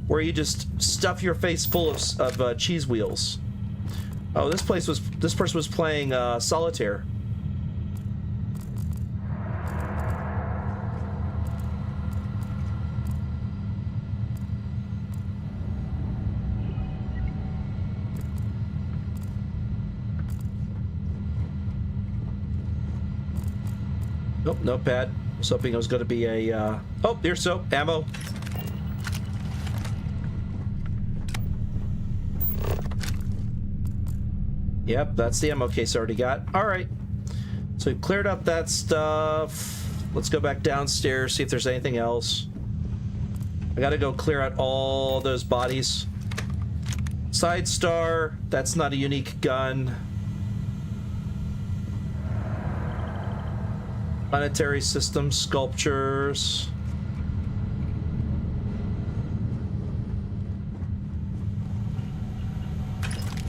where you just stuff your face full of cheese wheels. Oh, this person was playing solitaire. Nope, notepad. I was hoping it was going to be a... Oh, here's soap. Ammo. Yep, that's the ammo case I already got. All right. So we've cleared up that stuff. Let's go back downstairs, see if there's anything else. I got to go clear out all those bodies. Side Star. That's not a unique gun. Planetary system sculptures.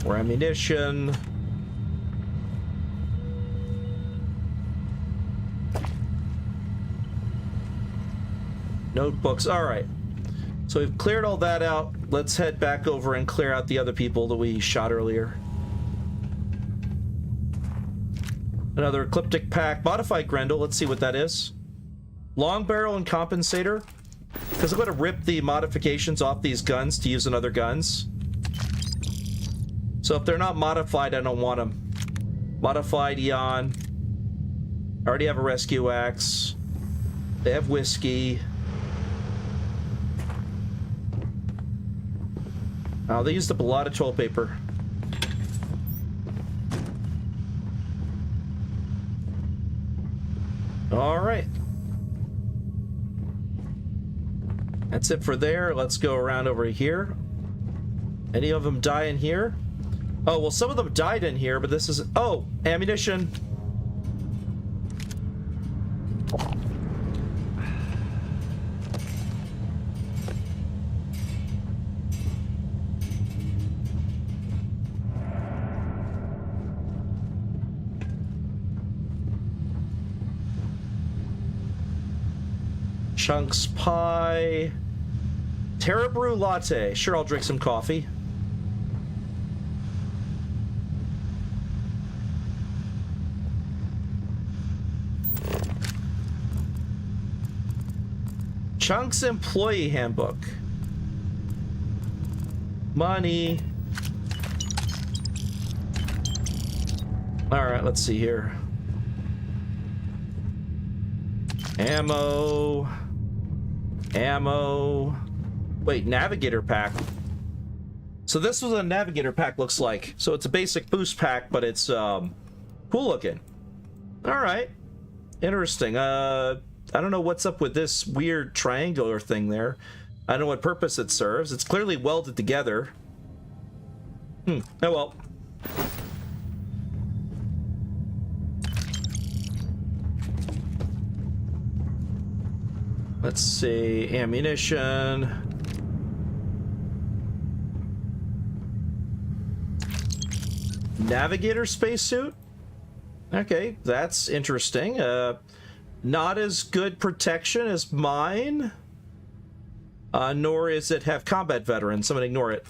More ammunition. Notebooks. All right. So we've cleared all that out. Let's head back over and clear out the other people that we shot earlier. Another ecliptic pack. Modified Grendel. Let's see what that is. Long barrel and compensator. Because I'm going to rip the modifications off these guns to use in other guns. So if they're not modified, I don't want them. Modified Eon. I already have a rescue axe. They have whiskey. Oh, they used up a lot of toilet paper. All right. That's it for there. Let's go around over here. Any of them die in here? Oh, well, some of them died in here, but this is... Oh, ammunition. Chunks pie. Terra Brew latte. Sure, I'll drink some coffee. Chunks employee handbook. Money. All right, let's see here. Ammo. Ammo. Wait, navigator pack. So this is what a navigator pack looks like. So it's a basic boost pack, but it's cool looking. All right. Interesting. I don't know what's up with this weird triangular thing there. I don't know what purpose it serves. It's clearly welded together. Oh well. Let's see, ammunition. Navigator spacesuit? Okay, that's interesting. Not as good protection as mine. Nor is it have combat veterans. So I'm gonna ignore it.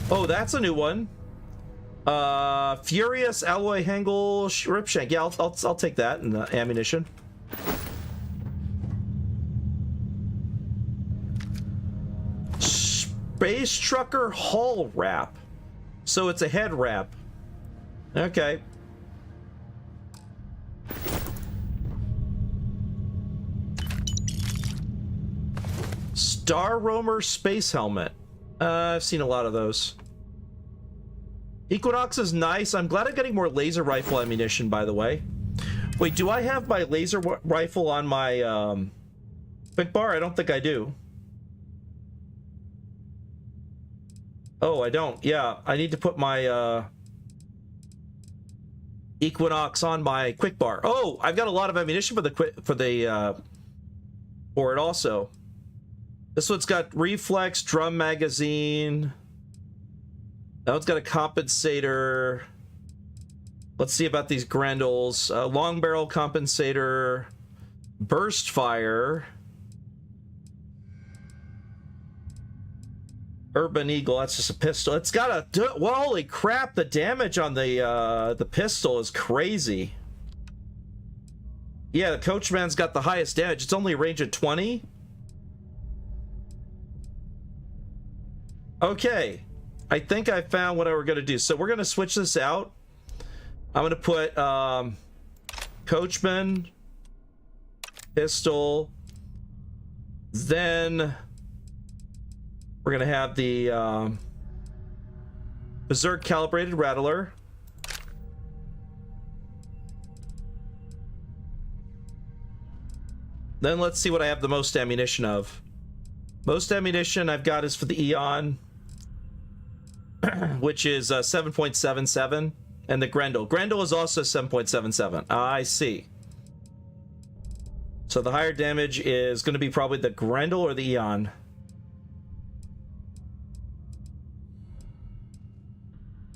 Oh, that's a new one. Furious alloy Hangul Ripshank. Yeah, I'll take that and the ammunition. Space Trucker hull wrap. So it's a head wrap. Okay. Star Roamer space helmet. I've seen a lot of those. Equinox is nice. I'm glad I'm getting more laser rifle ammunition, by the way. Wait, do I have my laser rifle on my quick bar? I don't think I do. Oh, I don't. Yeah, I need to put my Equinox on my quick bar. Oh, I've got a lot of ammunition for the for it also. This one's got reflex, drum magazine. That one's got a compensator. Let's see about these Grendels. Long barrel compensator. Burst fire. Urban Eagle, that's just a pistol. It's got a... Well, holy crap, the damage on the pistol is crazy. Yeah, the Coachman's got the highest damage. It's only a range of 20. Okay. I think I found what we're going to do. So we're going to switch this out. I'm going to put Coachman, pistol, then we're going to have the Berserk calibrated rattler. Then let's see what I have the most ammunition of. Most ammunition I've got is for the Eon, which is 7.77, and the Grendel. Grendel is also 7.77. I see. So the higher damage is going to be probably the Grendel or the Eon.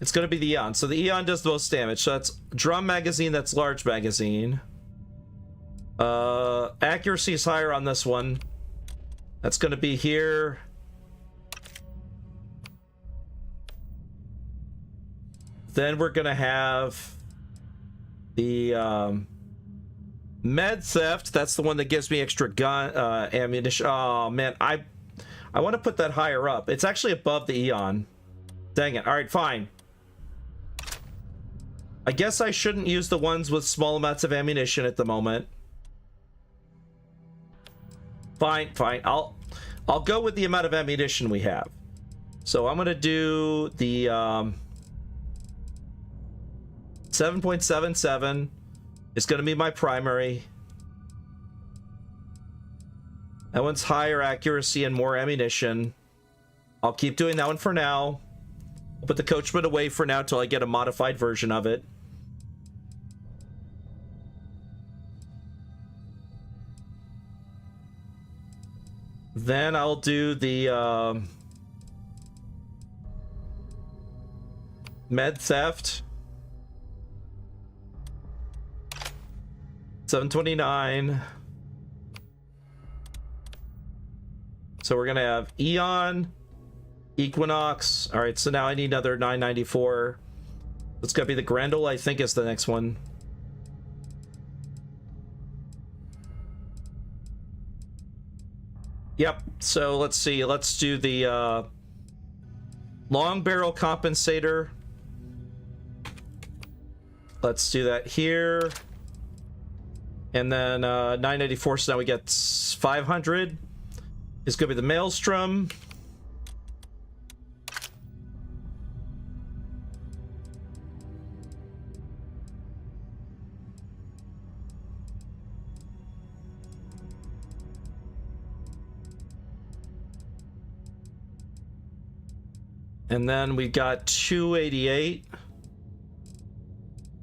It's going to be the Eon. So the Eon does the most damage. So that's drum magazine, that's large magazine. Accuracy is higher on this one. That's going to be here. Then we're going to have the med theft. That's the one that gives me extra gun ammunition. Oh man, I want to put that higher up. It's actually above the Eon. Dang it. All right, fine. I guess I shouldn't use the ones with small amounts of ammunition at the moment. Fine. I'll go with the amount of ammunition we have. So I'm gonna do the 7.77 is gonna be my primary. That one's higher accuracy and more ammunition. I'll keep doing that one for now. I'll put the Coachman away for now till I get a modified version of it. Then I'll do the med theft. 729. So we're gonna have Eon, Equinox. All right, so now I need another 994. It's gonna be the Grendel, I think, is the next one. Yep, so let's see. Let's do the long barrel compensator. Let's do that here. And then 994, so now we get 500. It's gonna be the Maelstrom. And then we got 288,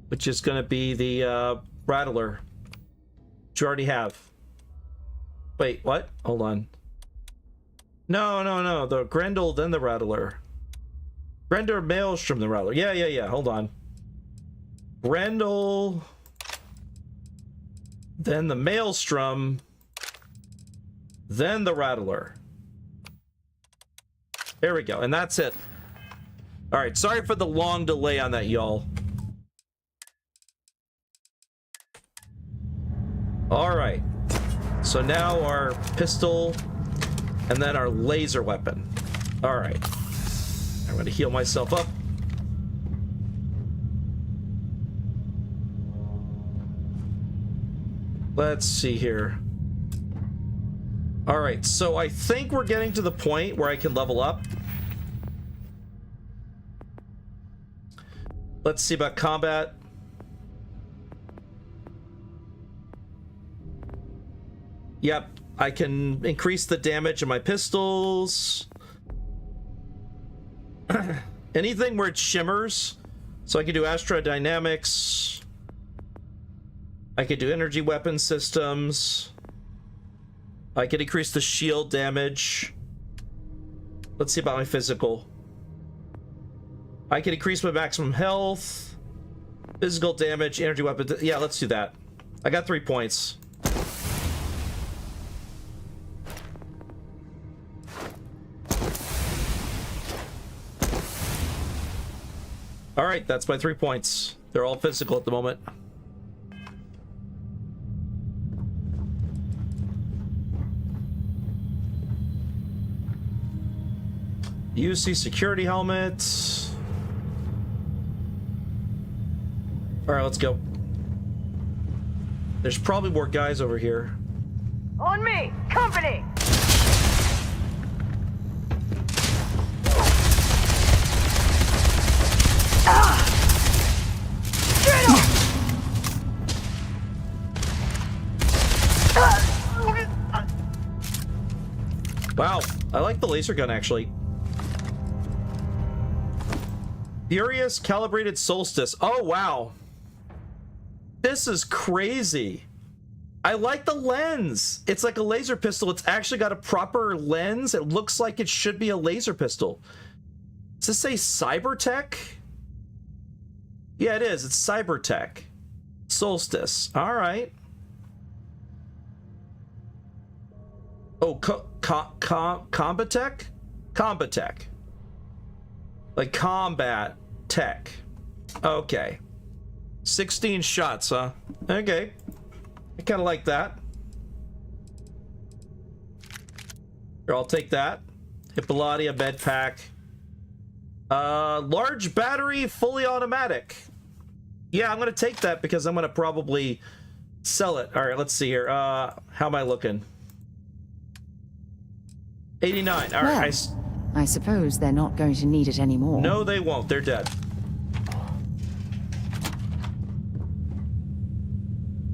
which is gonna be the Rattler, which you already have. Wait, what? Hold on. No. The Grendel, then the Rattler. Grendel, Maelstrom, the Rattler. Yeah. Hold on. Grendel, then the Maelstrom, then the Rattler. There we go, and that's it. All right, sorry for the long delay on that, y'all. All right, so now our pistol and then our laser weapon. All right, I'm gonna heal myself up. Let's see here. All right, so I think we're getting to the point where I can level up. Let's see about combat. Yep, I can increase the damage of my pistols. Anything where it shimmers. So I can do astrodynamics. I could do energy weapon systems. I can increase the shield damage. Let's see about my physical. I can increase my maximum health, physical damage, energy weapon. Yeah, let's do that. I got 3 points. All right, that's my 3 points. They're all physical at the moment. UC security helmet. All right, let's go. There's probably more guys over here. On me! Company! Wow, I like the laser gun actually. Furious calibrated solstice. Oh wow. This is crazy. I like the lens. It's like a laser pistol. It's actually got a proper lens. It looks like it should be a laser pistol. Does this say Cybertech? Yeah, it is. It's Cybertech. Solstice. All right. Oh, Combatech? Combatech. Like combat tech. Okay. 16 shots, huh? Okay. I kind of like that. Here, I'll take that. Hippolyta med pack. Large battery, fully automatic. Yeah, I'm gonna take that because I'm gonna probably sell it. All right, let's see here. How am I looking? 89. All right. I suppose they're not going to need it anymore. No, they won't. They're dead.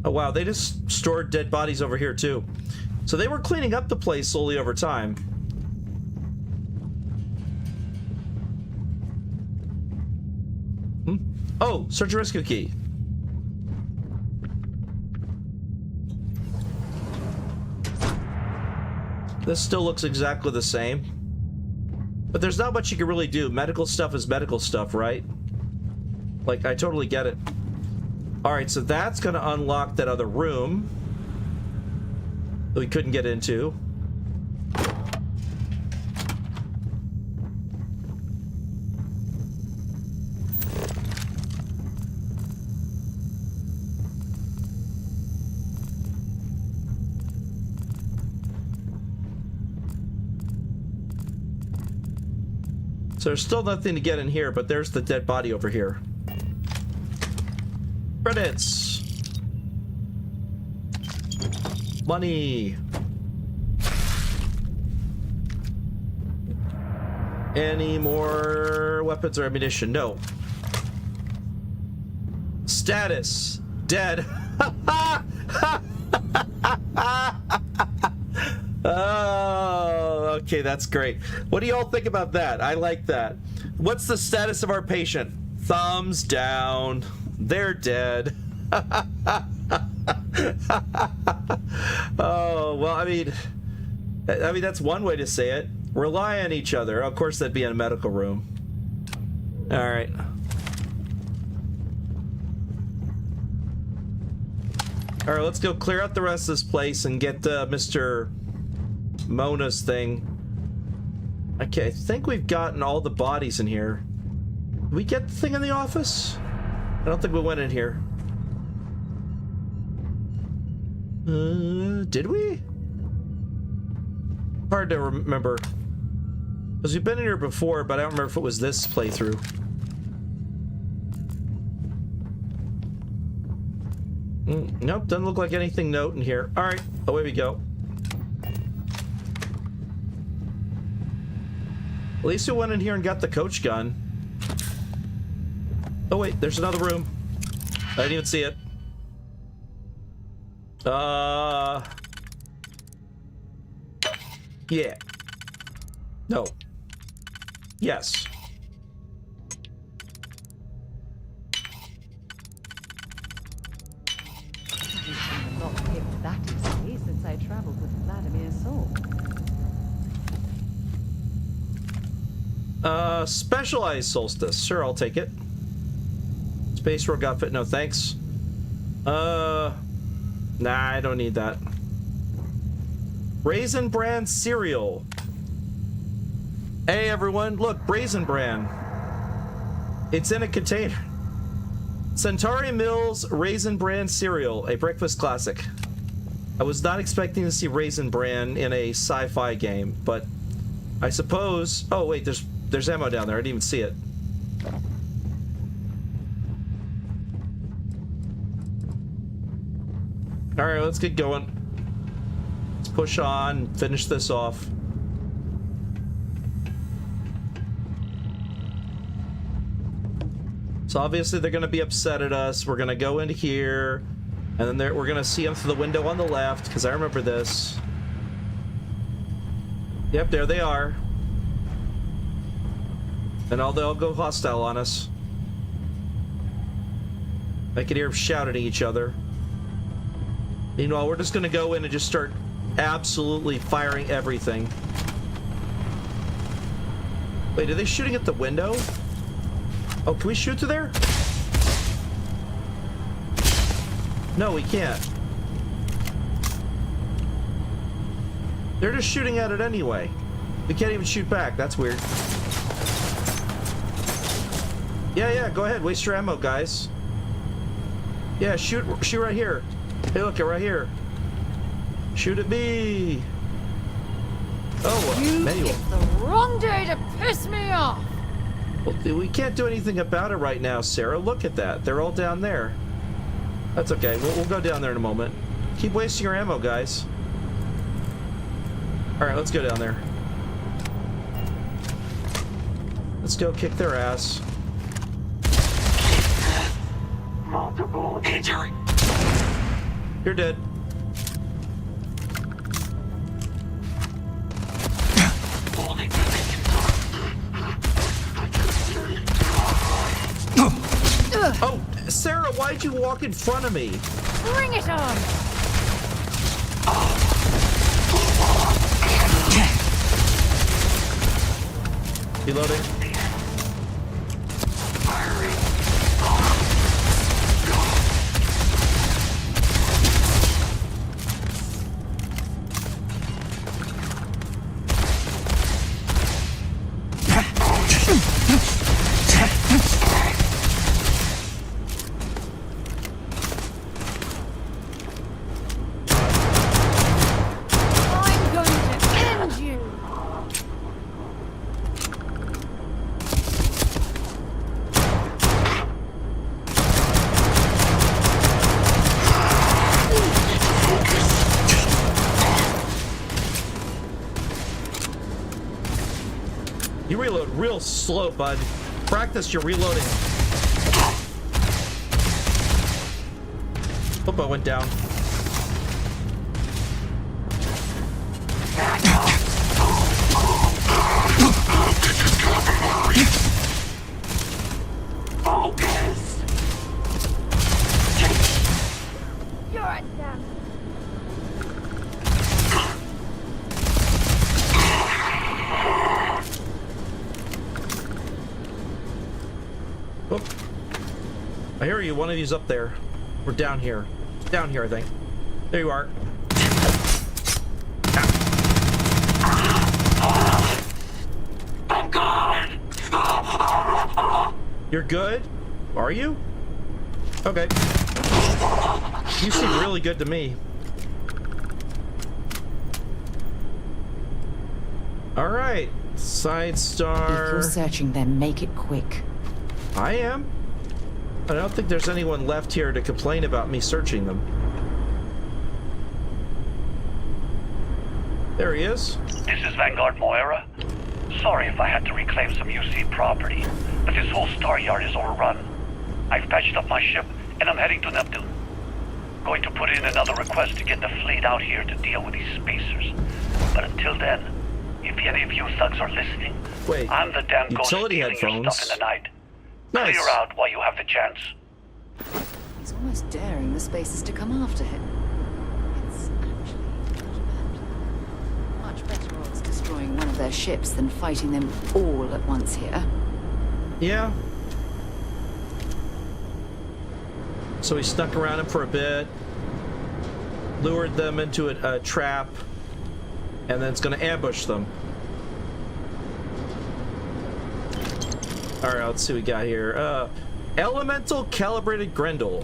Oh, wow. They just stored dead bodies over here, too. So they were cleaning up the place slowly over time. Oh, search and rescue key. This still looks exactly the same. But there's not much you can really do. Medical stuff is medical stuff, right? Like, I totally get it. Alright, so that's gonna unlock that other room that we couldn't get into. So there's still nothing to get in here, but there's the dead body over here. Credits. Money. Any more weapons or ammunition? No. Status. Dead. Oh, okay, that's great. What do y'all think about that? I like that. What's the status of our patient? Thumbs down. They're dead. Oh, well, I mean, that's one way to say it. Rely on each other. Of course, that'd be in a medical room. All right. All right, let's go clear out the rest of this place and get Mr. Mona's thing. Okay, I think we've gotten all the bodies in here. Did we get the thing in the office? I don't think we went in here. Did we? Hard to remember. Because we've been in here before, but I don't remember if it was this playthrough. Nope, doesn't look like anything note in here. Alright, away we go. At least we went in here and got the coach gun. Oh wait, there's another room. I didn't even see it. Yeah. No. Yes. Not picked that easily since I traveled with Vladimir's soul. Specialized solstice. Sure, I'll take it. Space rogue outfit. No, thanks. Nah, I don't need that. Raisin Bran cereal. Hey, everyone. Look, Raisin Bran. It's in a container. Centauri Mills Raisin Bran cereal, a breakfast classic. I was not expecting to see Raisin Bran in a sci-fi game, but I suppose... Oh, wait, there's ammo down there. I didn't even see it. Alright, let's get going. Let's push on, finish this off. So obviously they're going to be upset at us. We're going to go into here, and then we're going to see them through the window on the left, because I remember this. Yep, there they are. And they'll go hostile on us. I can hear them shouting at each other. Meanwhile, we're just going to go in and just start absolutely firing everything. Wait, are they shooting at the window? Oh, can we shoot through there? No, we can't. They're just shooting at it anyway. We can't even shoot back. That's weird. Yeah, go ahead. Waste your ammo, guys. Yeah, shoot right here. Hey, look, right here. Shoot at me. Oh, You manual. picked the wrong day to piss me off. Well, we can't do anything about it right now, Sarah. Look at that. They're all down there. That's okay. We'll go down there in a moment. Keep wasting your ammo, guys. All right, let's go down there. Let's go kick their ass. Multiple injury. You're dead. Oh, Sarah, why'd you walk in front of me? Bring it on. Reloading. I'm going to end you! You reload real slow, bud. Practice your reloading. Hope I went down. You're a damn. Oh. I hear you. One of you's up there. We're down here. Down here, I think. There you are. I'm gone. You're good? Are you? Okay. You seem really good to me. Alright. Side star. If you're searching them, make it quick. I am. I don't think there's anyone left here to complain about me searching them. There he is. This is Vanguard Moira. Sorry if I had to reclaim some UC property, but this whole star yard is overrun. I've patched up my ship, and I'm heading to Neptune. Going to put in another request to get the fleet out here to deal with these spacers. But until then, if any of you thugs are listening, wait, I'm the damn ghost utility stealing your headphones. stuff in the night. Nice. Clear out while you have the chance. He's almost daring the spacers to come after him. It's actually not a bad plan. Much better odds destroying one of their ships than fighting them all at once here. Yeah. So he stuck around him for a bit, lured them into a trap, and then it's going to ambush them. All right, let's see what we got here. Elemental calibrated Grendel.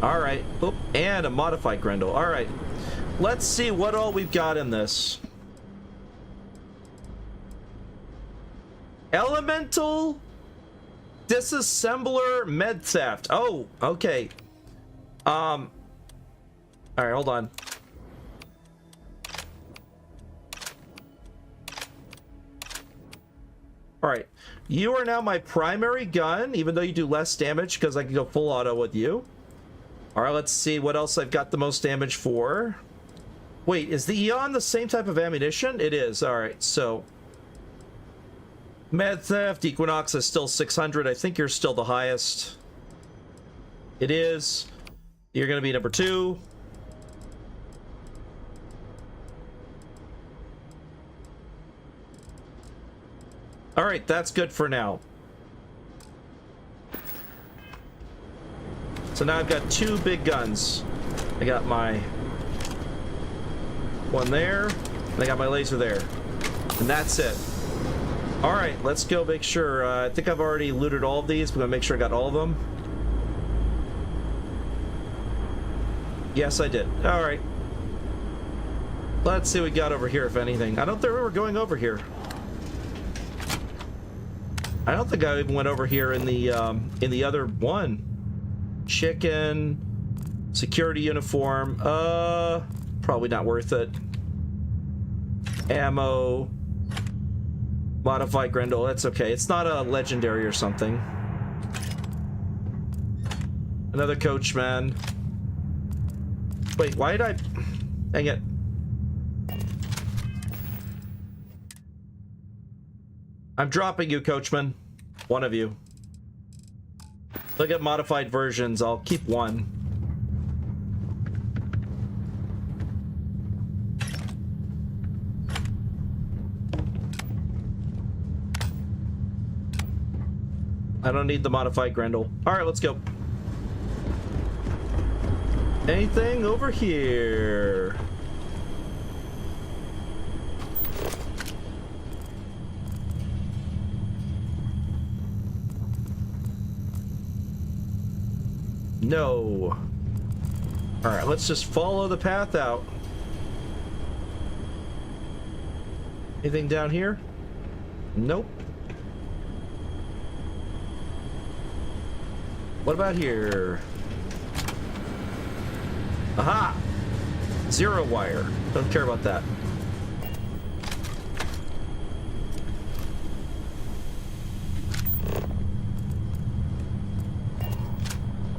All right. Oop, and a modified Grendel. All right. Let's see what all we've got in this. Elemental disassembler med theft. Oh, okay. All right, hold on. All right. You are now my primary gun, even though you do less damage because I can go full auto with you. All right, let's see what else I've got the most damage for. Wait, is the Eon the same type of ammunition? It is. All right, so med theft, Equinox is still 600. I think you're still the highest. It is. You're going to be number 2. All right, that's good for now. So now I've got 2 big guns. I got my one there, and I got my laser there. And that's it. All right, let's go make sure. I think I've already looted all of these. We're gonna make sure I got all of them. Yes, I did. All right. Let's see what we got over here, if anything. I don't think we were going over here. I don't think I even went over here in the other one. Chicken, security uniform. Probably not worth it. Ammo, modified Grendel. That's okay. It's not a legendary or something. Another coachman. Wait, why did I? Dang it. I'm dropping you, coachman. One of you. Look at modified versions. I'll keep one. I don't need the modified Grendel. Alright, let's go. Anything over here? No. Alright, let's just follow the path out. Anything down here? Nope. What about here? Aha! Zero wire. Don't care about that.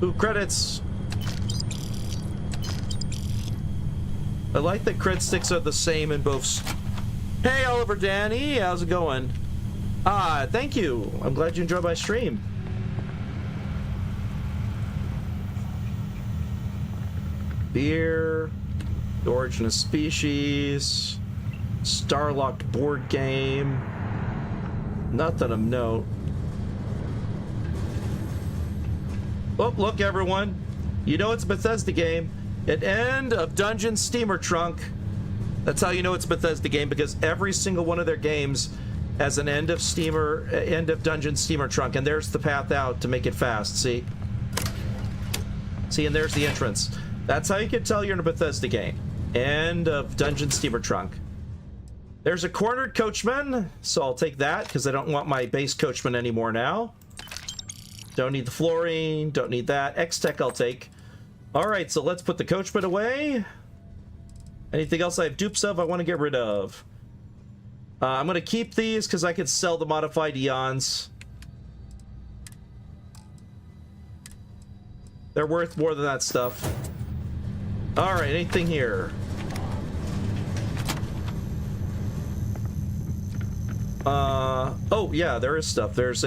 Ooh, credits! I like that cred sticks are the same in both. Hey, Oliver Danny, how's it going? Ah, thank you. I'm glad you enjoyed my stream. Beer, The Origin of Species, Starlocked board game. Nothing of note. Oh, look, everyone. You know it's a Bethesda game. An End of Dungeon Steamer Trunk. That's how you know it's a Bethesda game, because every single one of their games has an End of Dungeon Steamer Trunk, and there's the path out to make it fast. See? See, and there's the entrance. That's how you can tell you're in a Bethesda game. End of Dungeon Steamer Trunk. There's a cornered coachman, so I'll take that, because I don't want my base coachman anymore now. Don't need the fluorine, don't need that. X-Tech I'll take. Alright, so let's put the coachman away. Anything else I have dupes of I want to get rid of? I'm going to keep these because I can sell the modified eons. They're worth more than that stuff. Alright, anything here? Oh yeah, there is stuff. There's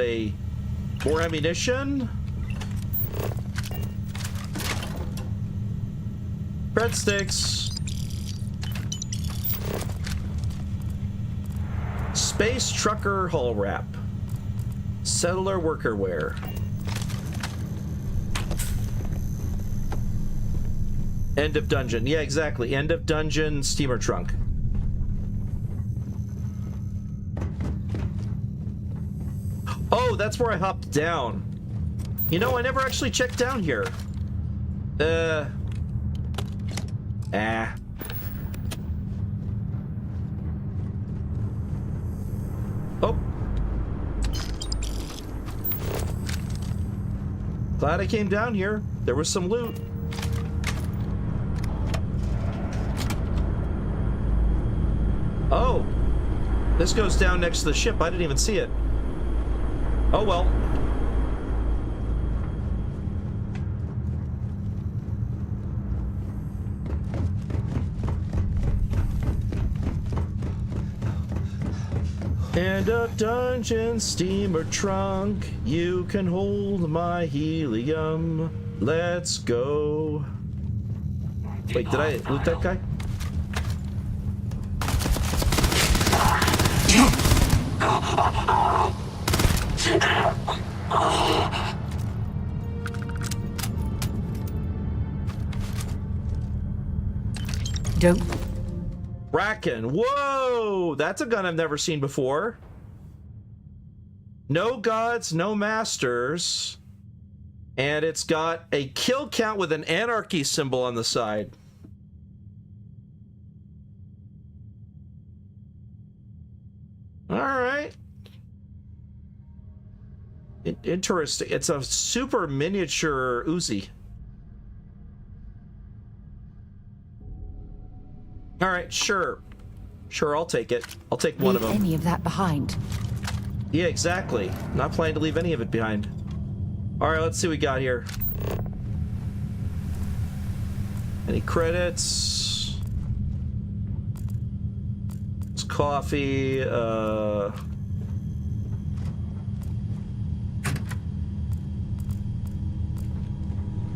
more ammunition. Breadsticks. Space trucker hull wrap. Settler worker wear. End of dungeon. Yeah, exactly. End of dungeon steamer trunk. Oh, that's where I hopped down. You know, I never actually checked down here. Oh. Glad I came down here. There was some loot. Oh. This goes down next to the ship. I didn't even see it. Oh well. End of dungeon steamer trunk. You can hold my helium. Let's go. Wait, did I loot that guy? Don't. Bracken. Whoa! That's a gun I've never seen before. No gods, no masters. And it's got a kill count with an anarchy symbol on the side. Alright. Interesting. It's a super miniature Uzi. Alright, sure. Sure, I'll take it. I'll take one of them. Leave any of that behind. Yeah, exactly. Not planning to leave any of it behind. Alright, let's see what we got here. Any credits? It's coffee,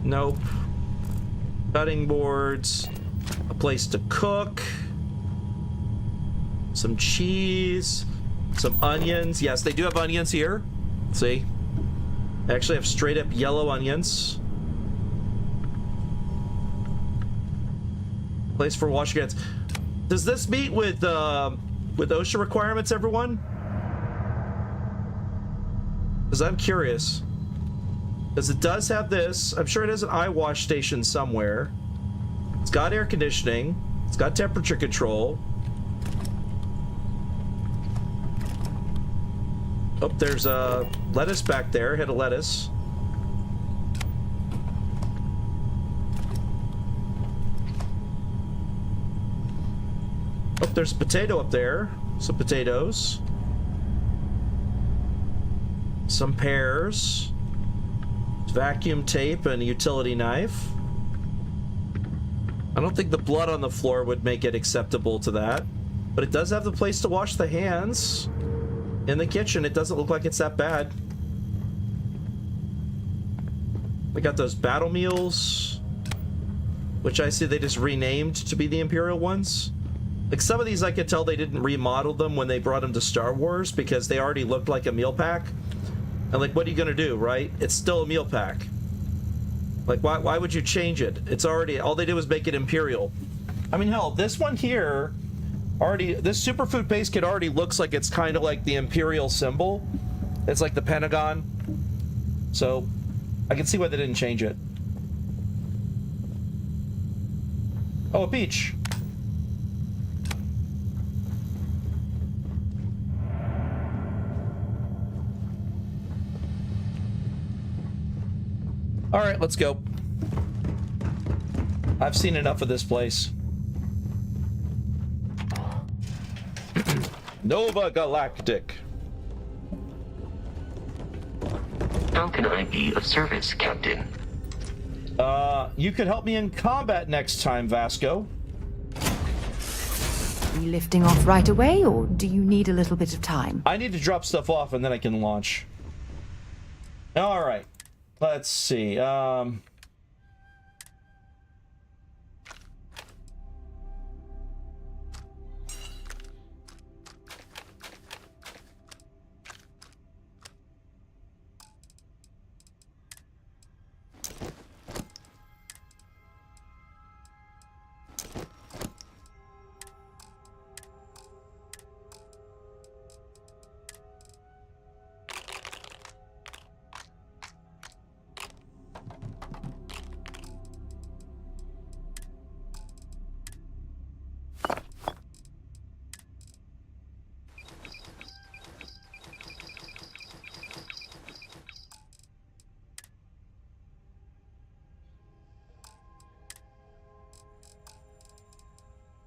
nope. Cutting boards. A place to cook. Some cheese. Some onions. Yes, they do have onions here. See? I actually have straight up yellow onions. Place for washing hands. Does this meet with OSHA requirements, everyone? Because I'm curious. Because it does have this. I'm sure it has an eye wash station somewhere. It's got air conditioning. It's got temperature control. Oh, there's a lettuce back there. Head of lettuce. Oh, there's a potato up there. Some potatoes. Some pears. Vacuum tape and a utility knife. I don't think the blood on the floor would make it acceptable to that. But it does have the place to wash the hands. In the kitchen, it doesn't look like it's that bad. We got those battle meals, which I see they just renamed to be the Imperial ones. Like, some of these I could tell they didn't remodel them when they brought them to Star Wars because they already looked like a meal pack. And like, what are you gonna do, right? It's still a meal pack. Like, why would you change it? It's already, all they did was make it Imperial. I mean, hell, this one here, already, this superfood paste kit already looks like it's kind of like the Imperial symbol. It's like the Pentagon. So, I can see why they didn't change it. Oh, a beach. All right, let's go. I've seen enough of this place. Nova Galactic. How can I be of service, Captain? You could help me in combat next time, Vasco. Are you lifting off right away, or do you need a little bit of time? I need to drop stuff off and then I can launch. All right. Let's see.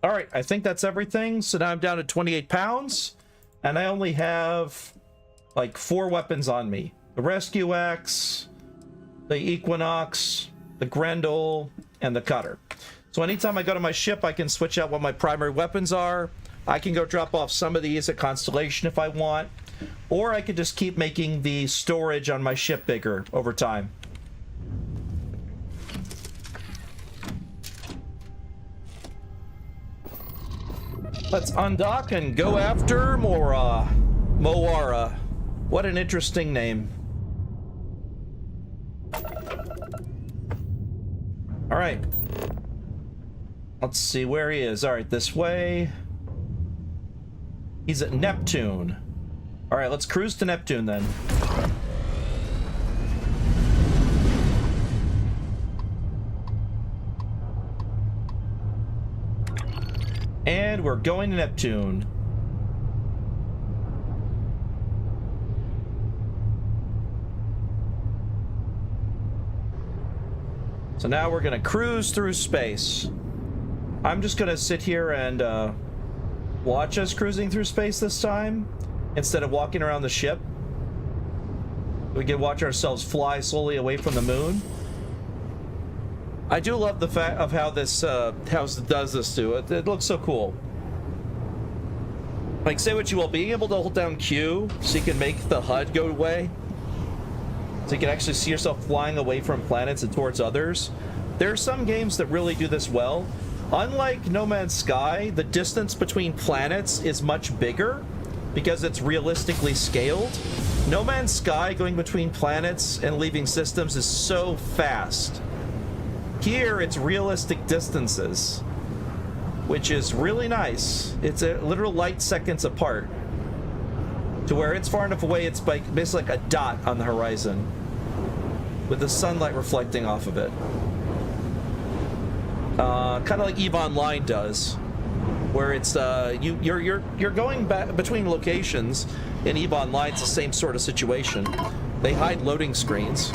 All right, I think that's everything. So now I'm down to 28 pounds, and I only have like 4 weapons on me. The Rescue Axe, the Equinox, the Grendel, and the Cutter. So anytime I go to my ship, I can switch out what my primary weapons are. I can go drop off some of these at Constellation if I want, or I could just keep making the storage on my ship bigger over time. Let's undock and go after Moara. What an interesting name. All right. Let's see where he is. All right, this way. He's at Neptune. All right, let's cruise to Neptune then. And we're going to Neptune. So now we're gonna cruise through space. I'm just gonna sit here and watch us cruising through space this time, instead of walking around the ship. We can watch ourselves fly slowly away from the moon. I do love the fact of how this house does this to it. It looks so cool. Like, say what you will, being able to hold down Q so you can make the HUD go away, so you can actually see yourself flying away from planets and towards others. There are some games that really do this well. Unlike No Man's Sky, the distance between planets is much bigger because it's realistically scaled. No Man's Sky going between planets and leaving systems is so fast. Here, it's realistic distances, which is really nice. It's a literal light seconds apart, to where it's far enough away it's like basically like a dot on the horizon, with the sunlight reflecting off of it. Kind of like EVE Online does, where it's you're going back between locations. In EVE Online, it's the same sort of situation. They hide loading screens.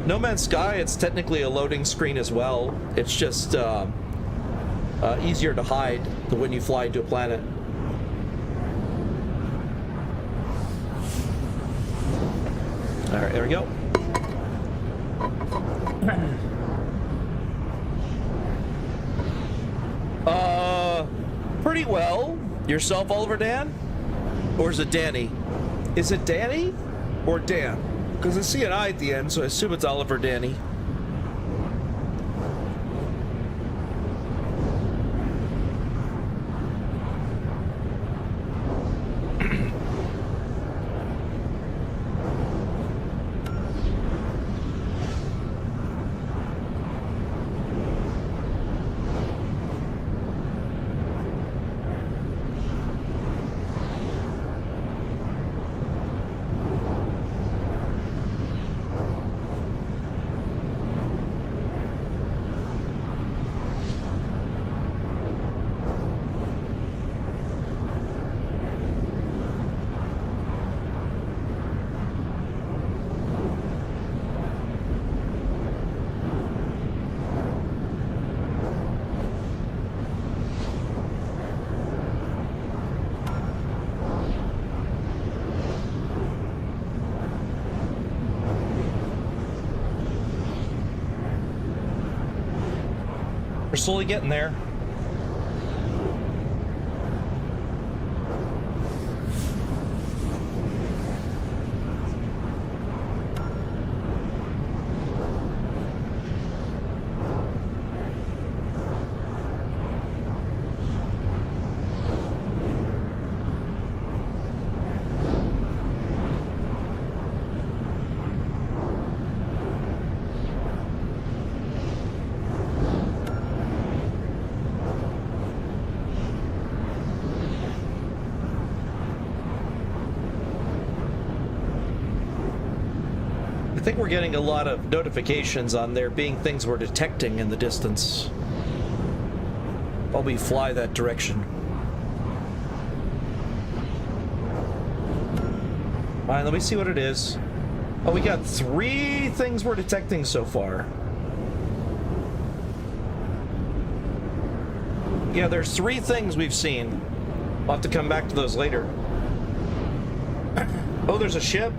No Man's Sky, it's technically a loading screen as well. It's just easier to hide when you fly into a planet. All right, there we go. Pretty well. Yourself, Oliver Dan? Or is it Danny? Is it Danny or Dan? Because I see an I at the end, so I assume it's Oliver Danny. We're slowly getting there. I think we're getting a lot of notifications on there being things we're detecting in the distance while we fly that direction. Alright, let me see what it is. Oh, we got 3 things we're detecting so far. Yeah, there's 3 things we've seen. We'll have to come back to those later. Oh, there's a ship.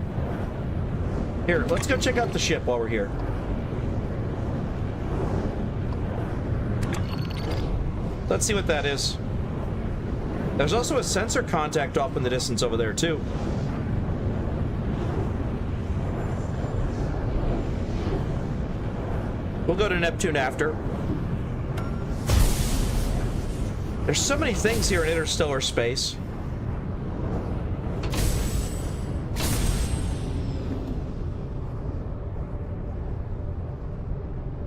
Here, let's go check out the ship while we're here. Let's see what that is. There's also a sensor contact off in the distance over there, too. We'll go to Neptune after. There's so many things here in interstellar space.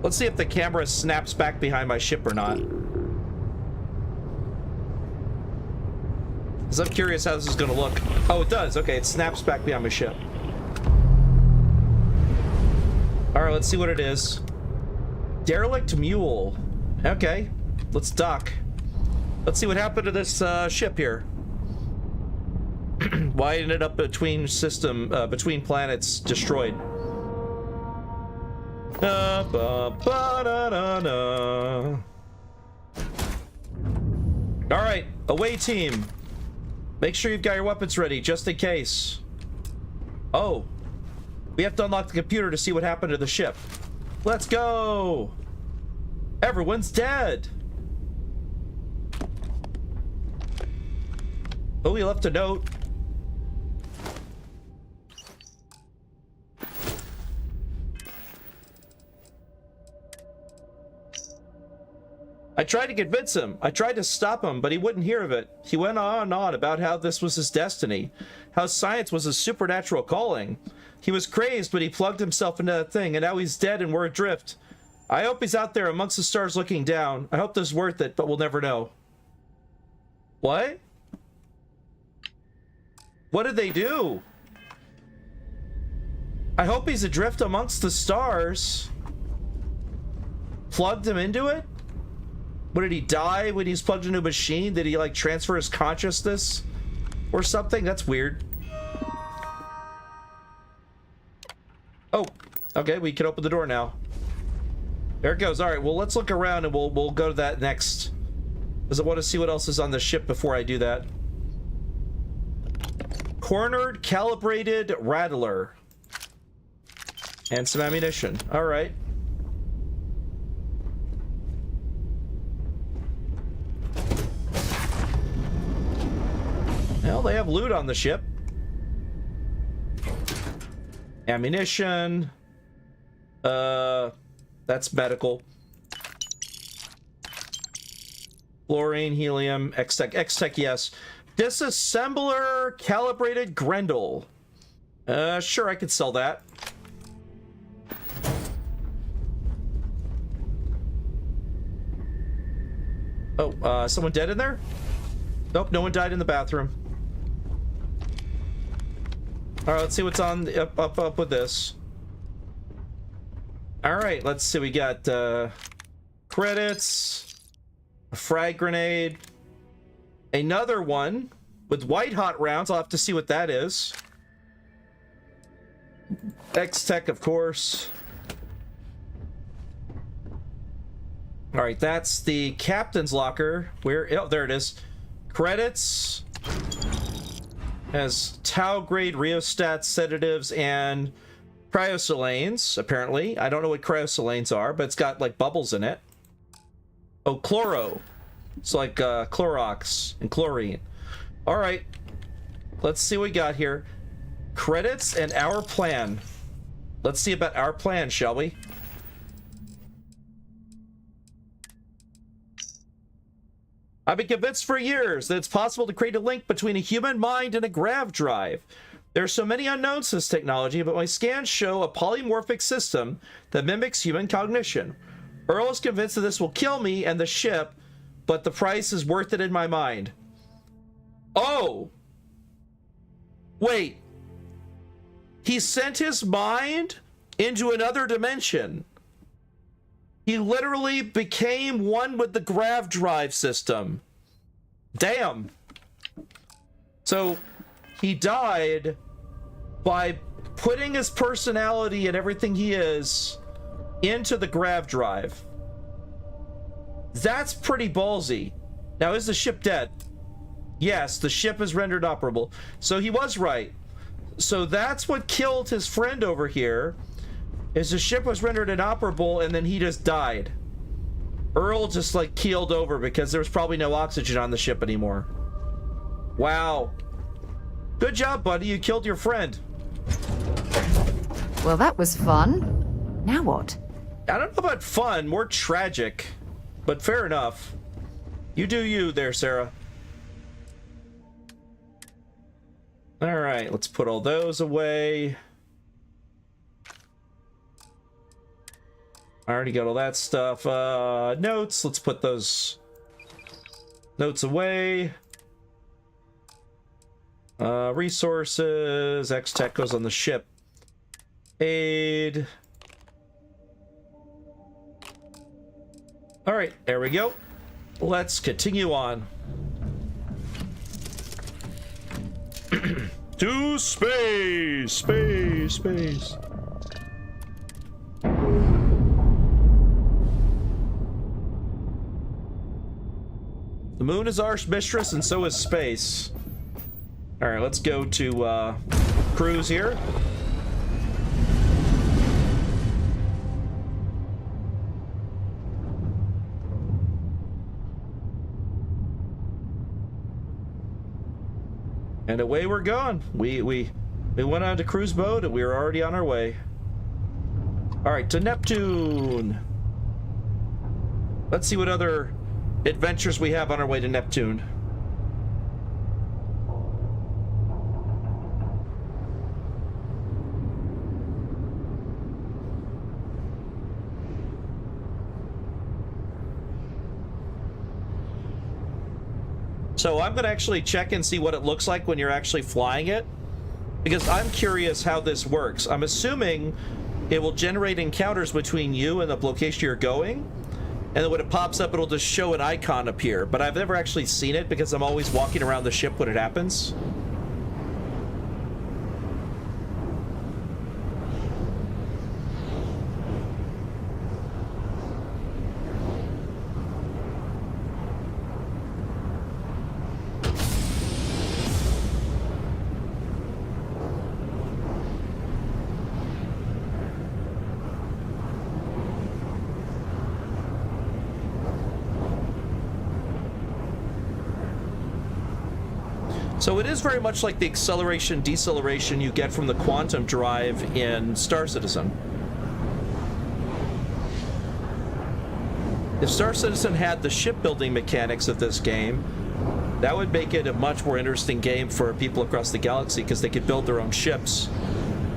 Let's see if the camera snaps back behind my ship or not. Because I'm curious how this is going to look. Oh, it does. Okay, it snaps back behind my ship. Alright, let's see what it is. Derelict Mule. Okay, let's dock. Let's see what happened to this ship here. Why ended up between planets destroyed. Alright, away team. Make sure you've got your weapons ready, just in case. Oh. We have to unlock the computer to see what happened to the ship. Let's go! Everyone's dead! Oh, we left a note. I tried to convince him. I tried to stop him, but he wouldn't hear of it. He went on and on about how this was his destiny, how science was his supernatural calling. He was crazed, but he plugged himself into that thing, and now he's dead and we're adrift. I hope he's out there amongst the stars looking down. I hope this is worth it, but we'll never know. What? What did they do? I hope he's adrift amongst the stars. Plugged him into it? What, did he die when he's plugged into a machine? Did he, like, transfer his consciousness or something? That's weird. Oh, okay, we can open the door now. There it goes. All right, well, let's look around and we'll go to that next. Because I want to see what else is on the ship before I do that. Cornered, calibrated rattler. And some ammunition. All right. Well, they have loot on the ship. Ammunition. That's medical. Fluorine, helium, X-Tech. X-Tech, yes. Disassembler, calibrated Grendel. Sure, I could sell that. Oh, someone dead in there? Nope, no one died in the bathroom. All right, let's see what's on up with this. All right, let's see. We got credits, a frag grenade, another one with white hot rounds. I'll have to see what that is. X-Tech, of course. All right, that's the captain's locker. Where? Oh, there it is. Credits. Has Tau grade rheostats, sedatives, and cryosolanes, apparently. I don't know what cryosolanes are, but it's got like bubbles in it. Oh, chloro. It's like Clorox and chlorine. All right. Let's see what we got here. Credits and our plan. Let's see about our plan, shall we? I've been convinced for years that it's possible to create a link between a human mind and a grav drive. There are so many unknowns to this technology, but my scans show a polymorphic system that mimics human cognition. Earl is convinced that this will kill me and the ship, but the price is worth it in my mind. Oh! Wait. He sent his mind into another dimension. He literally became one with the grav drive system. Damn. So he died by putting his personality and everything he is into the grav drive. That's pretty ballsy. Now, is the ship dead? Yes, the ship is rendered operable. So he was right. So that's what killed his friend over here. Is the ship was rendered inoperable and then he just died. Earl just like keeled over because there was probably no oxygen on the ship anymore. Wow. Good job, buddy. You killed your friend. Well, that was fun. Now what? I don't know about fun, more tragic. But fair enough. You do you there, Sarah. All right, let's put all those away. I already got all that stuff. Notes. Let's put those notes away. Resources. X-Tech goes on the ship. Aid. All right, there we go. Let's continue on. To space, space, space. The moon is our mistress, and so is space. All right, let's go to cruise here. And away we're going. We went on to cruise mode, and we were already on our way. All right, to Neptune. Let's see what other adventures we have on our way to Neptune. So I'm going to actually check and see what it looks like when you're actually flying it, because I'm curious how this works. I'm assuming it will generate encounters between you and the location you're going, and then when it pops up, it'll just show an icon appear. But I've never actually seen it because I'm always walking around the ship when it happens. So it is very much like the acceleration deceleration you get from the quantum drive in Star Citizen. If Star Citizen had the shipbuilding mechanics of this game, that would make it a much more interesting game for people across the galaxy, because they could build their own ships.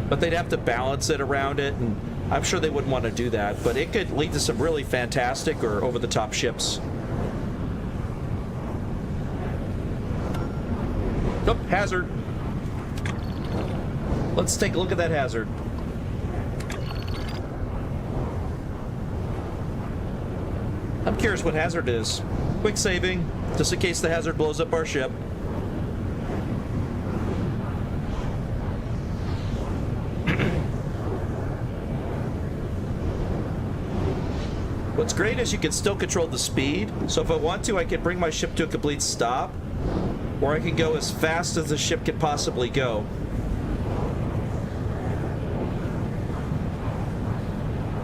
But they'd have to balance it around it, and I'm sure they wouldn't want to do that, but it could lead to some really fantastic or over-the-top ships. Oh, hazard. Let's take a look at that hazard. I'm curious what hazard is. Quick saving, just in case the hazard blows up our ship. What's great is you can still control the speed, so if I want to, I can bring my ship to a complete stop, or I can go as fast as the ship could possibly go.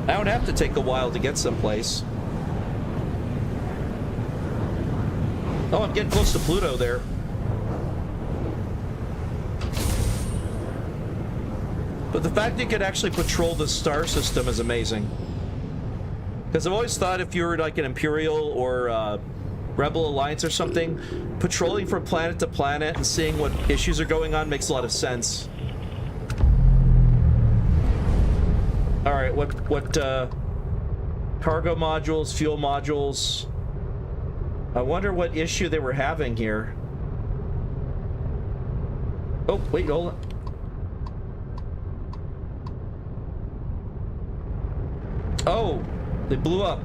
I don't have to take a while to get someplace. Oh, I'm getting close to Pluto there. But the fact that you could actually patrol the star system is amazing. Because I've always thought if you were like an Imperial or Rebel Alliance or something, patrolling from planet to planet and seeing what issues are going on makes a lot of sense. All right, what cargo modules, fuel modules? I wonder what issue they were having here. Oh, wait, hold on. Oh, they blew up.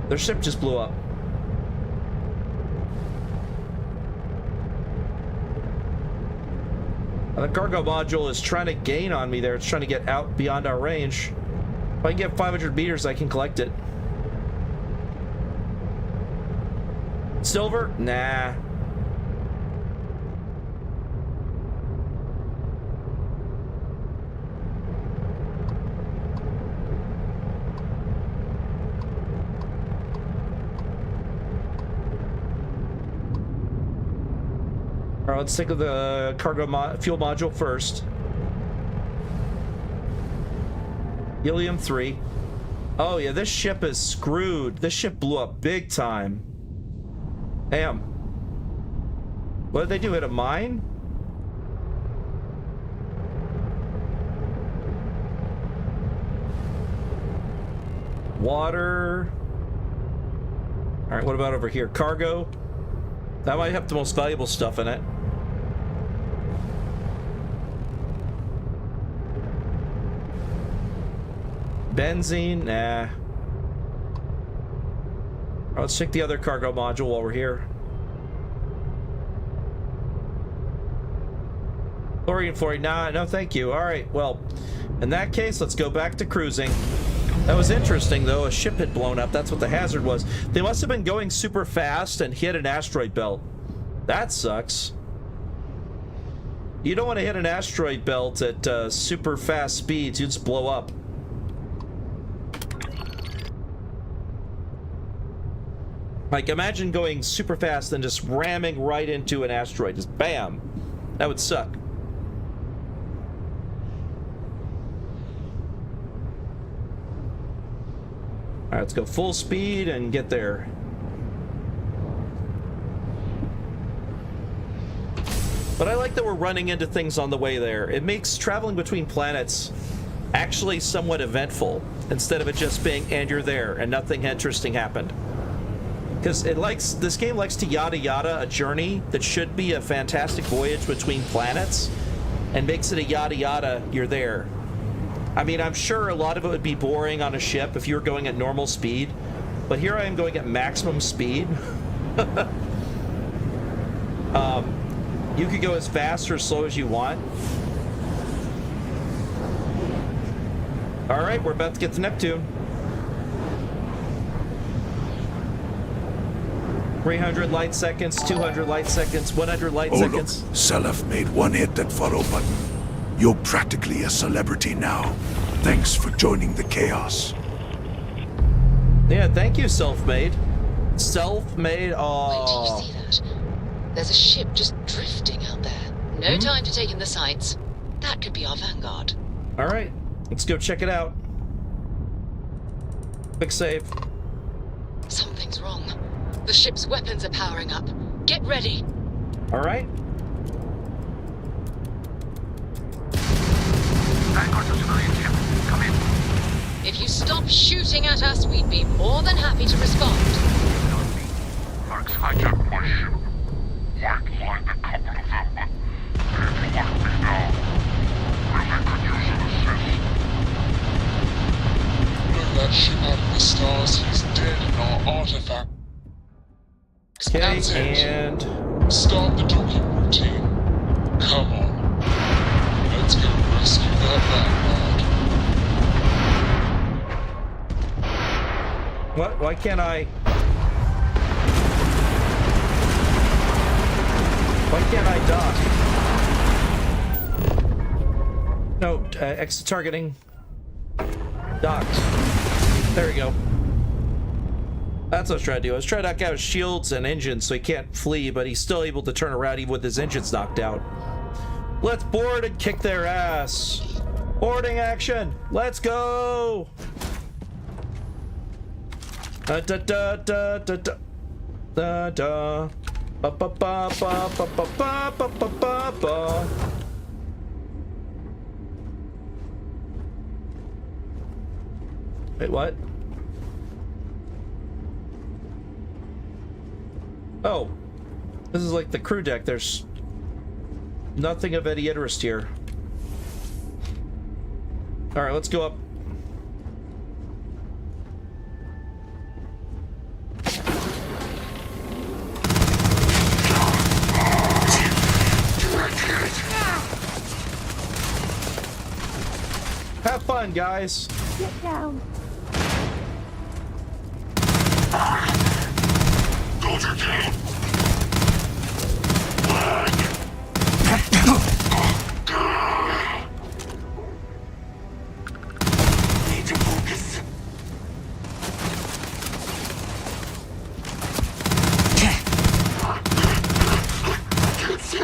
Their ship just blew up. The cargo module is trying to gain on me there. It's trying to get out beyond our range. If I can get 500 meters, I can collect it. Silver? Nah. All right, let's think of the cargo fuel module first. Helium-3. Oh yeah, this ship is screwed. This ship blew up big time. Damn. What did they do? Hit a mine? Water. All right, what about over here? Cargo. That might have the most valuable stuff in it. Benzene? Nah. All right, let's check the other cargo module while we're here. Thorium, fluorine. Nah, no thank you. All right, well, in that case, let's go back to cruising. That was interesting, though. A ship had blown up. That's what the hazard was. They must have been going super fast and hit an asteroid belt. That sucks. You don't want to hit an asteroid belt at super fast speeds. You'd just blow up. Like, imagine going super fast and just ramming right into an asteroid. Just bam. That would suck. All right, let's go full speed and get there. But I like that we're running into things on the way there. It makes traveling between planets actually somewhat eventful, instead of it just being, and you're there, and nothing interesting happened. Because this game likes to yada yada a journey that should be a fantastic voyage between planets, and makes it a yada yada, you're there. I mean, I'm sure a lot of it would be boring on a ship if you were going at normal speed, but here I am going at maximum speed. You could go as fast or slow as you want. Alright, we're about to get to Neptune. 300 light seconds, 200 light seconds, 100 light seconds. Look, Selef made one hit that follow button. You're practically a celebrity now. Thanks for joining the chaos. Yeah, thank you, Self-Made. Self-Made, oh. Wait till you see that. There's a ship just drifting out there. No time to take in the sights. That could be our vanguard. Alright, let's go check it out. Quick save. Something's wrong. The ship's weapons are powering up. Get ready. Alright. Vanguard to civilian ship. Come in. If you stop shooting at us, we'd be more than happy to respond. Mark's hijacked my ship. White lined a couple of them, but they blocked me now. Really could use an assist. Blow that ship out of the stars. He's dead in our artifact. Okay, and start the docking routine. Come on. Let's go rescue that vanguard. What? Why can't I? Why can't I dock? No, exit targeting. Docked. There we go. That's what I was trying to do. I was trying to knock out his shields and engines so he can't flee, but he's still able to turn around even with his engines knocked out. Let's board and kick their ass. Boarding action. Let's go. Da da da da da da da da. Ba ba ba ba ba ba ba ba ba ba ba. Wait, what? Oh, this is like the crew deck. There's nothing of any interest here. All right, let's go up. Have fun, guys. Get down. Soldier down. Need to focus. Can't see.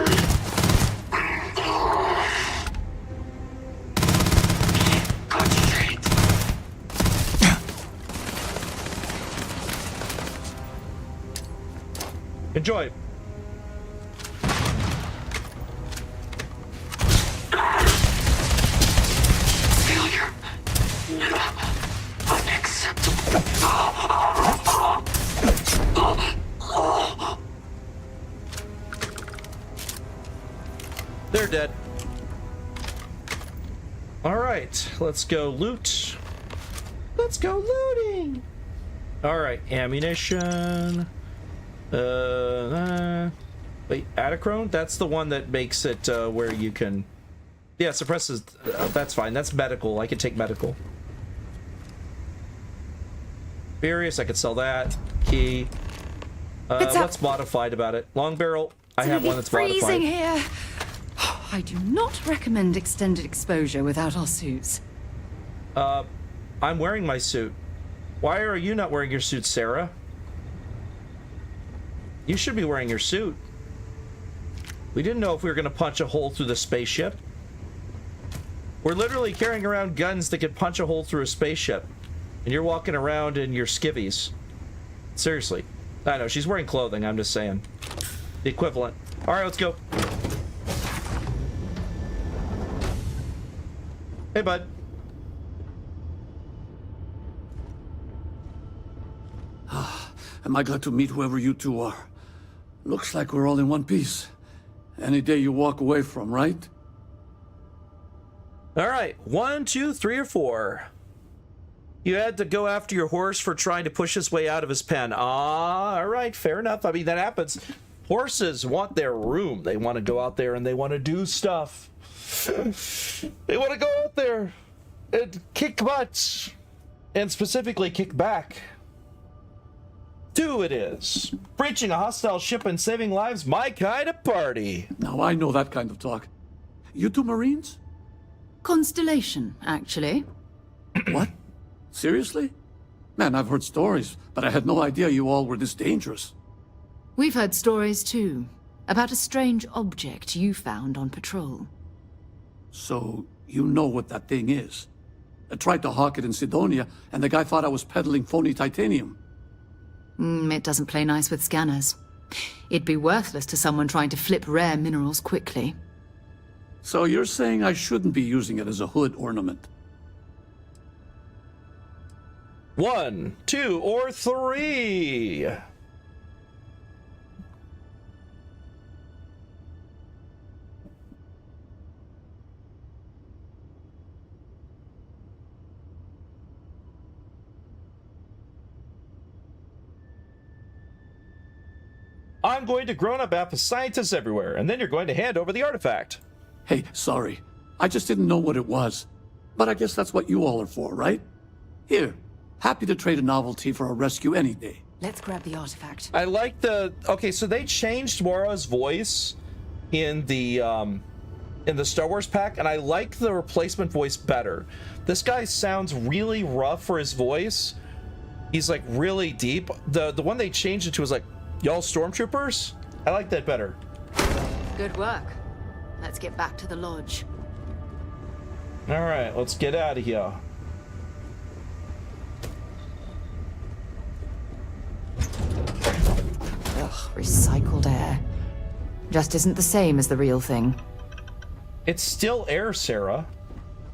Concentrate. Enjoy. Failure. Unacceptable. They're dead. All right, let's go loot. Let's go looting. All right, ammunition. Wait, Adachrone? That's the one that makes it where you can... Yeah, suppresses... that's fine. That's medical. I can take medical. Furious, I could sell that. Key. What's modified about it? Long barrel. I have one that's freezing modified. Here. I do not recommend extended exposure without our suits. I'm wearing my suit. Why are you not wearing your suit, Sarah? You should be wearing your suit. We didn't know if we were going to punch a hole through the spaceship. We're literally carrying around guns that could punch a hole through a spaceship. And you're walking around in your skivvies. Seriously. I know, she's wearing clothing, I'm just saying. The equivalent. Alright, let's go. Hey, bud. Am I glad to meet whoever you two are. Looks like we're all in one piece. Any day you walk away from, right? All right, 1, 2, 3, or 4. You had to go after your horse for trying to push his way out of his pen. All right, fair enough. I mean, that happens. Horses want their room. They want to go out there and they want to do stuff. They want to go out there and kick butts. And specifically kick back. 2 it is. Breaching a hostile ship and saving lives, my kind of party. Now I know that kind of talk. You two Marines? Constellation, actually. What? Seriously? Man, I've heard stories, but I had no idea you all were this dangerous. We've heard stories too, about a strange object you found on patrol. So, you know what that thing is? I tried to hawk it in Sidonia, and the guy thought I was peddling phony titanium. It doesn't play nice with scanners. It'd be worthless to someone trying to flip rare minerals quickly. So you're saying I shouldn't be using it as a hood ornament? 1, 2, or 3. I'm going to grown-up app scientists everywhere, and then you're going to hand over the artifact. Hey, sorry. I just didn't know what it was. But I guess that's what you all are for, right? Here, happy to trade a novelty for a rescue any day. Let's grab the artifact. I like the... Okay, so they changed Moira's voice in the Star Wars pack, and I like the replacement voice better. This guy sounds really rough for his voice. He's like really deep. The one they changed it to was like, y'all stormtroopers? I like that better. Good work. Let's get back to the lodge. All right, let's get out of here. Ugh, recycled air. Just isn't the same as the real thing. It's still air, Sarah.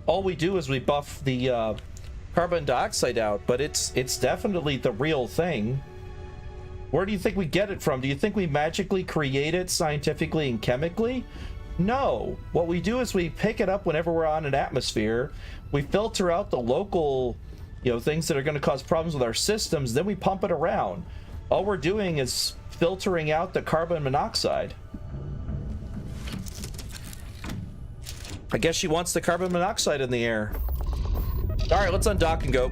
All we do is we buff the carbon dioxide out, but it's definitely the real thing. Where do you think we get it from? Do you think we magically create it scientifically and chemically? No. What we do is we pick it up whenever we're on an atmosphere. We filter out the local, things that are going to cause problems with our systems. Then we pump it around. All we're doing is filtering out the carbon monoxide. I guess she wants the carbon monoxide in the air. All right, let's undock and go.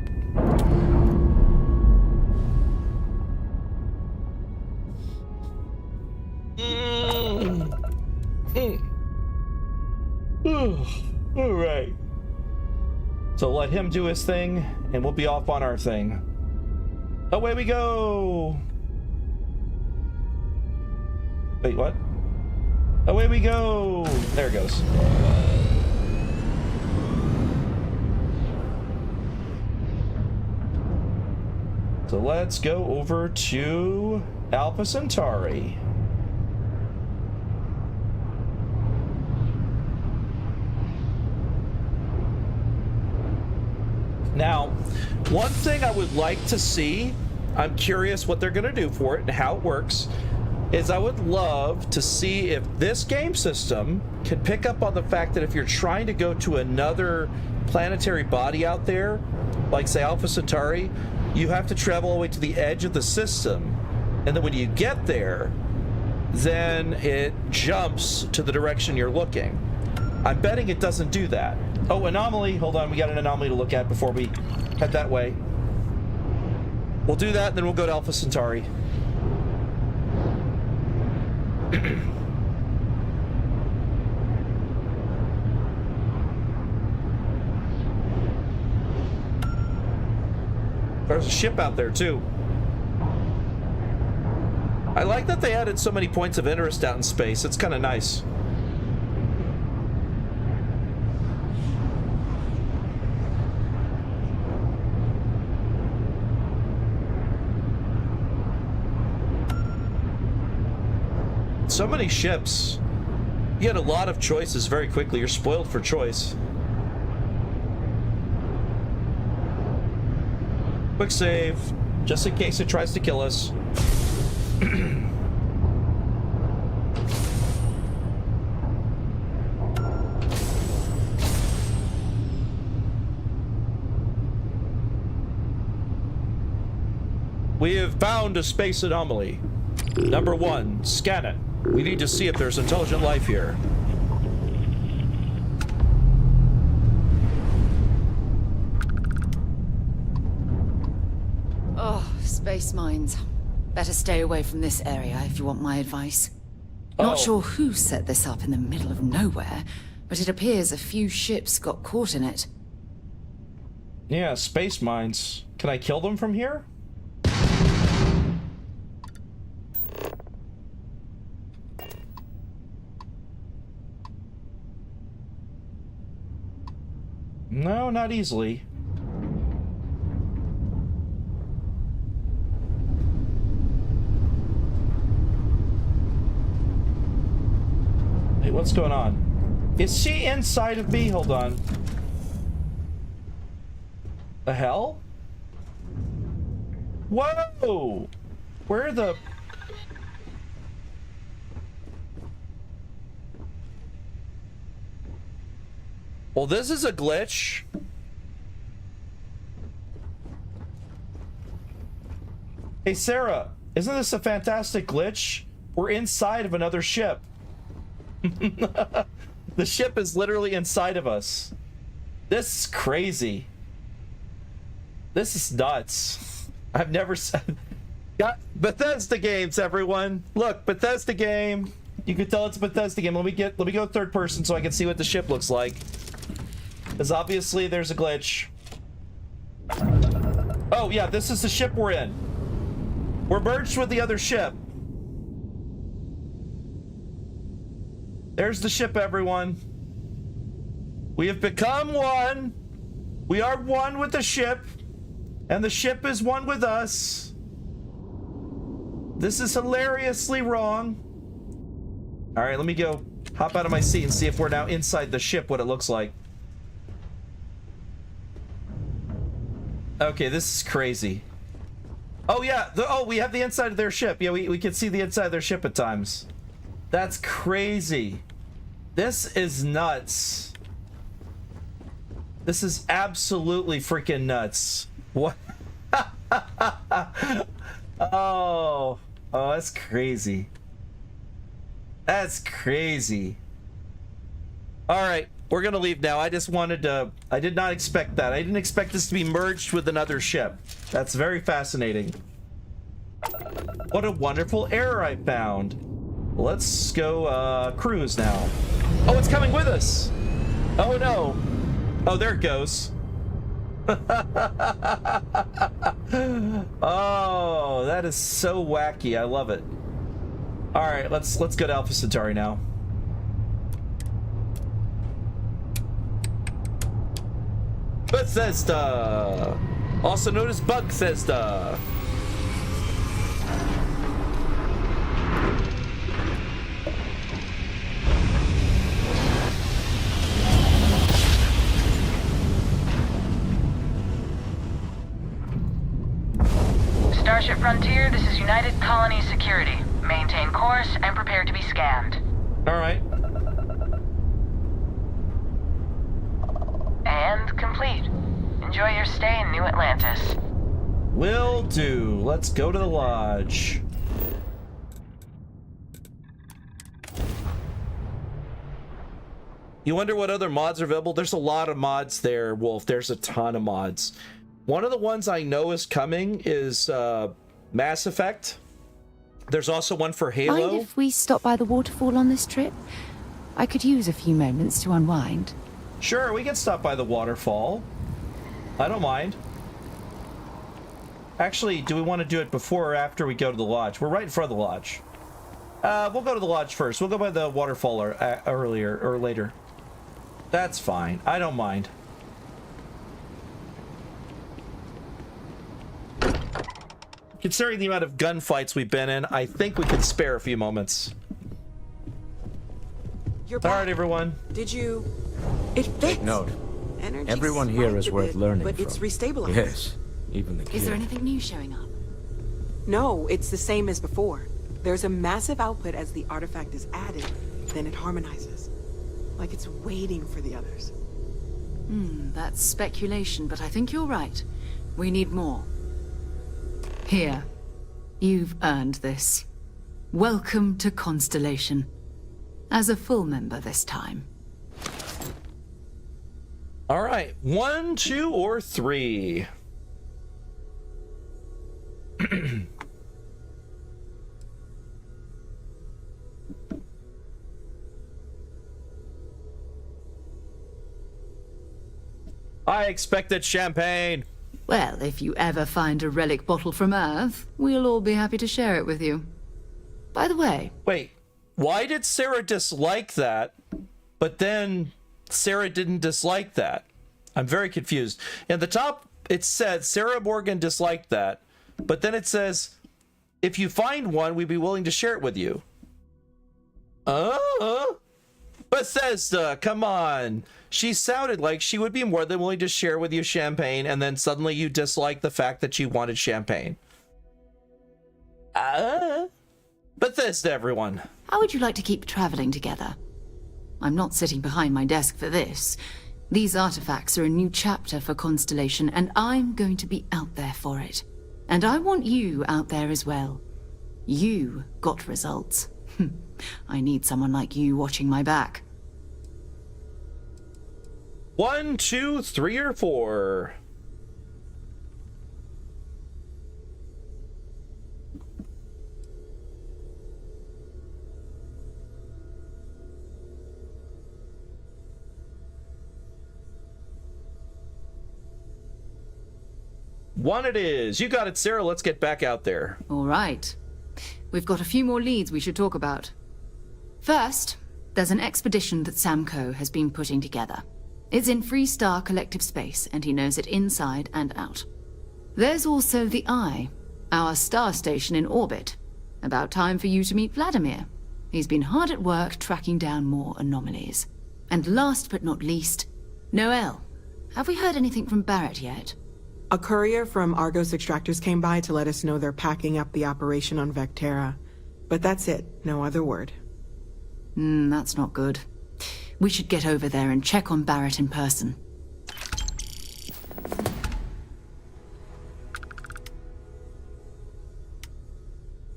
All right. So let him do his thing, and we'll be off on our thing. Away we go! Wait, what? Away we go! There it goes. So let's go over to Alpha Centauri. Now, one thing I would like to see, I'm curious what they're going to do for it and how it works, is I would love to see if this game system can pick up on the fact that if you're trying to go to another planetary body out there, like say Alpha Centauri, you have to travel all the way to the edge of the system. And then when you get there, then it jumps to the direction you're looking. I'm betting it doesn't do that. Oh, anomaly. Hold on, we got an anomaly to look at before we head that way. We'll do that, and then we'll go to Alpha Centauri. There's a ship out there, too. I like that they added so many points of interest out in space. It's kind of nice. So many ships. You get a lot of choices very quickly. You're spoiled for choice. Quick save, just in case it tries to kill us. We have found a space anomaly. Number 1, scan it. We need to see if there's intelligent life here. Oh, space mines. Better stay away from this area if you want my advice. Not sure who set this up in the middle of nowhere, but it appears a few ships got caught in it. Yeah, space mines. Can I kill them from here? No, not easily. Hey, what's going on? Is she inside of me? Hold on. The hell? Whoa! Where the... Well, this is a glitch. Hey, Sarah, isn't this a fantastic glitch? We're inside of another ship. The ship is literally inside of us. This is crazy. This is nuts. I've never said... Got Bethesda games, everyone. Look, Bethesda game. You can tell it's a Bethesda game. Let me go third person so I can see what the ship looks like. Because obviously there's a glitch. Oh yeah, this is the ship we're in. We're merged with the other ship. There's the ship, everyone. We have become one. We are one with the ship. And the ship is one with us. This is hilariously wrong. Alright, let me go hop out of my seat and see if we're now inside the ship, what it looks like. Okay, this is crazy. Oh yeah, we have the inside of their ship. Yeah, we can see the inside of their ship at times. That's crazy. This is nuts. This is absolutely freaking nuts. What? Oh, that's crazy. That's crazy. All right, we're gonna leave now. I just wanted to... I did not expect that. I didn't expect this to be merged with another ship. That's very fascinating. What a wonderful error I found. Let's go cruise now. Oh, it's coming with us. Oh no. Oh, there it goes. Oh, that is so wacky. I love it. All right, let's go to Alpha Centauri now. Bethesda, also known as Bugthesda. Starship Frontier, this is United Colony Security. Maintain course and prepare to be scanned. All right. And complete. Enjoy your stay in New Atlantis. Will do. Let's go to the lodge. You wonder what other mods are available? There's a lot of mods there, Wolf. There's a ton of mods. One of the ones I know is coming is Mass Effect. There's also one for Halo. Mind if we stop by the waterfall on this trip? I could use a few moments to unwind. Sure, we can stop by the waterfall. I don't mind. Actually, do we want to do it before or after we go to the lodge? We're right in front of the lodge. We'll go to the lodge first. We'll go by the waterfall earlier or later. That's fine. I don't mind. Considering the amount of gunfights we've been in, I think we could spare a few moments. You're all right, everyone. Did you... It fits. Note. Energy Everyone here is worth learning but from. it's restabilized. Yes. Even the kid. Is there anything new showing up? No, it's the same as before. There's a massive output as the artifact is added, then it harmonizes. Like it's waiting for the others. That's speculation, but I think you're right. We need more. Here. You've earned this. Welcome to Constellation. As a full member this time. All right, 1, 2, or 3. I expected champagne. Well, if you ever find a relic bottle from Earth, we'll all be happy to share it with you. By the way... Wait, why did Sarah dislike that, but then Sarah didn't dislike that? I'm very confused. In the top, it said Sarah Morgan disliked that, but then it says, if you find one, we'd be willing to share it with you. Bethesda, come on. She sounded like she would be more than willing to share with you champagne, and then suddenly you dislike the fact that she wanted champagne. Bethesda, everyone. How would you like to keep traveling together? I'm not sitting behind my desk for this. These artifacts are a new chapter for Constellation, and I'm going to be out there for it. And I want you out there as well. You got results. I need someone like you watching my back. 1, 2, 3, or 4. One it is. You got it, Sarah. Let's get back out there. All right. We've got a few more leads we should talk about. First, there's an expedition that Samco has been putting together. It's in Freestar Collective Space, and he knows it inside and out. There's also the Eye, our star station in orbit. About time for you to meet Vladimir. He's been hard at work tracking down more anomalies. And last but not least, Noel. Have we heard anything from Barrett yet? A courier from Argos Extractors came by to let us know they're packing up the operation on Vectera. But that's it, no other word. That's not good. We should get over there and check on Barrett in person.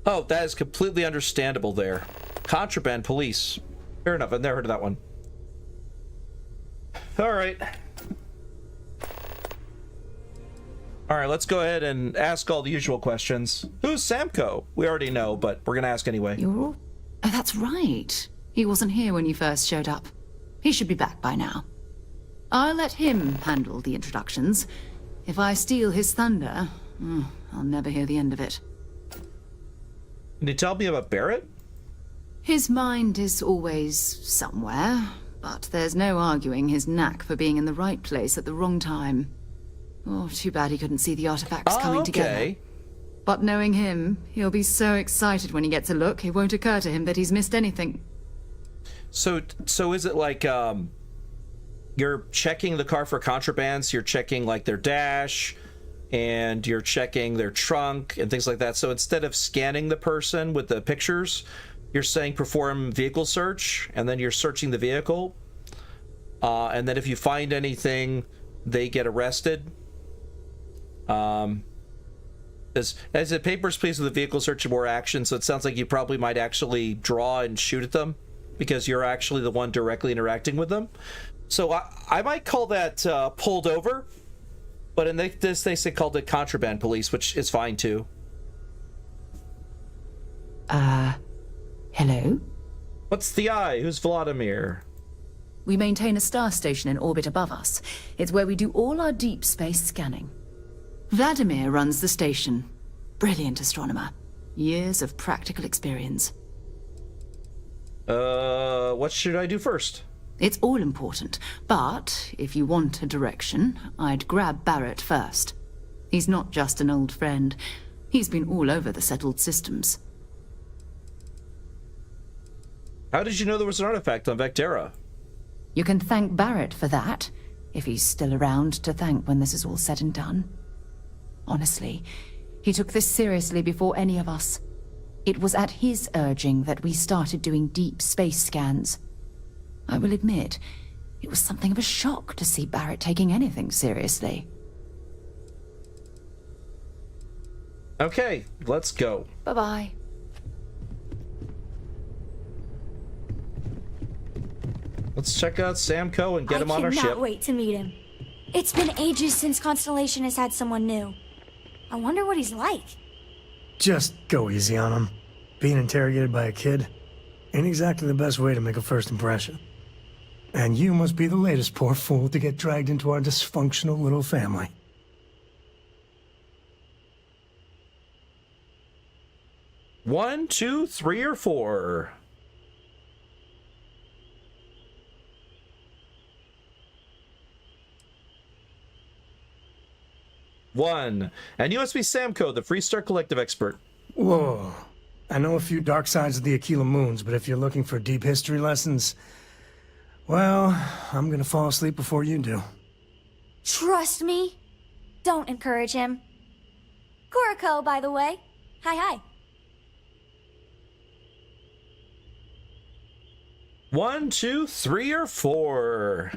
Oh, that is completely understandable there. Contraband police. Fair enough, I've never heard of that one. Alright. Alright, let's go ahead and ask all the usual questions. Who's Samco? We already know, but we're gonna ask anyway. Oh, that's right. He wasn't here when you first showed up. He should be back by now. I'll let him handle the introductions. If I steal his thunder, I'll never hear the end of it. Can you tell me about Barrett? His mind is always somewhere, but there's no arguing his knack for being in the right place at the wrong time. Oh, too bad he couldn't see the artifacts coming together. But knowing him, he'll be so excited when he gets a look, it won't occur to him that he's missed anything. So is it like, you're checking the car for contraband, so you're checking, like, their dash, and you're checking their trunk, and things like that. So instead of scanning the person with the pictures, you're saying perform vehicle search, and then you're searching the vehicle. And then if you find anything, they get arrested. As the papers, please, with the vehicle search and more action, so it sounds like you probably might actually draw and shoot at them, because you're actually the one directly interacting with them. So I might call that pulled over, but in this they say called it contraband police, which is fine too. Hello? What's the Eye? Who's Vladimir? We maintain a star station in orbit above us. It's where we do all our deep space scanning. Vladimir runs the station. Brilliant astronomer. Years of practical experience. What should I do first? It's all important, but if you want a direction, I'd grab Barrett first. He's not just an old friend. He's been all over the settled systems. How did you know there was an artifact on Vectera? You can thank Barrett for that, if he's still around to thank when this is all said and done. Honestly, he took this seriously before any of us. It was at his urging that we started doing deep space scans. I will admit, it was something of a shock to see Barrett taking anything seriously. Okay, let's go. Bye-bye. Let's check out Samco and get him on our ship. I cannot wait to meet him. It's been ages since Constellation has had someone new. I wonder what he's like. Just go easy on him. Being interrogated by a kid ain't exactly the best way to make a first impression. And you must be the latest poor fool to get dragged into our dysfunctional little family. One, two, three, or four. One. And you must be Samco, the Freestar Collective expert. Whoa. I know a few dark sides of the Aquila Moons, but if you're looking for deep history lessons, well, I'm gonna fall asleep before you do. Trust me. Don't encourage him. Kuriko, by the way. Hi. One, two, three, or four.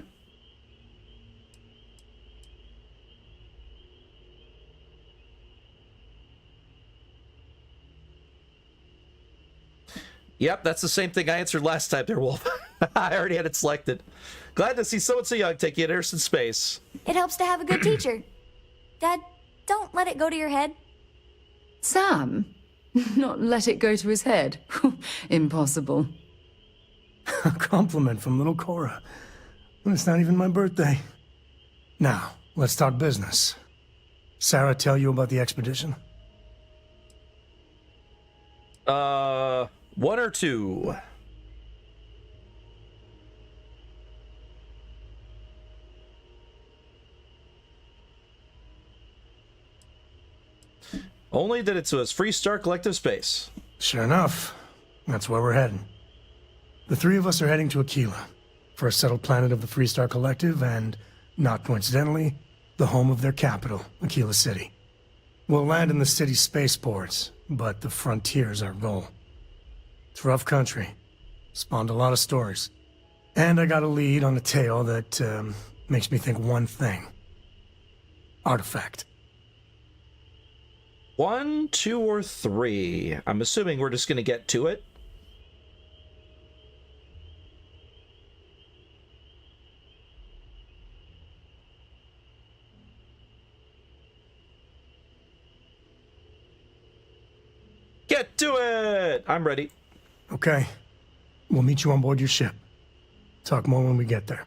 Yep, that's the same thing I answered last time there, Wolf. I already had it selected. Glad to see someone so young take you interest in space. It helps to have a good teacher. Dad, don't let it go to your head. Sam? Not let it go to his head? Impossible. A compliment from little Cora. And it's not even my birthday. Now, let's talk business. Sarah tell you about the expedition? One or two? Only that it was Freestar Collective Space. Sure enough. That's where we're heading. The three of us are heading to Aquila, for a settled planet of the Freestar Collective and, not coincidentally, the home of their capital, Aquila City. We'll land in the city's spaceports, but the frontier's our goal. It's rough country. Spawned a lot of stories. And I got a lead on a tale that makes me think one thing. Artifact. One, two, or three? I'm assuming we're just gonna get to it. Get to it! I'm ready. Okay. We'll meet you on board your ship. Talk more when we get there.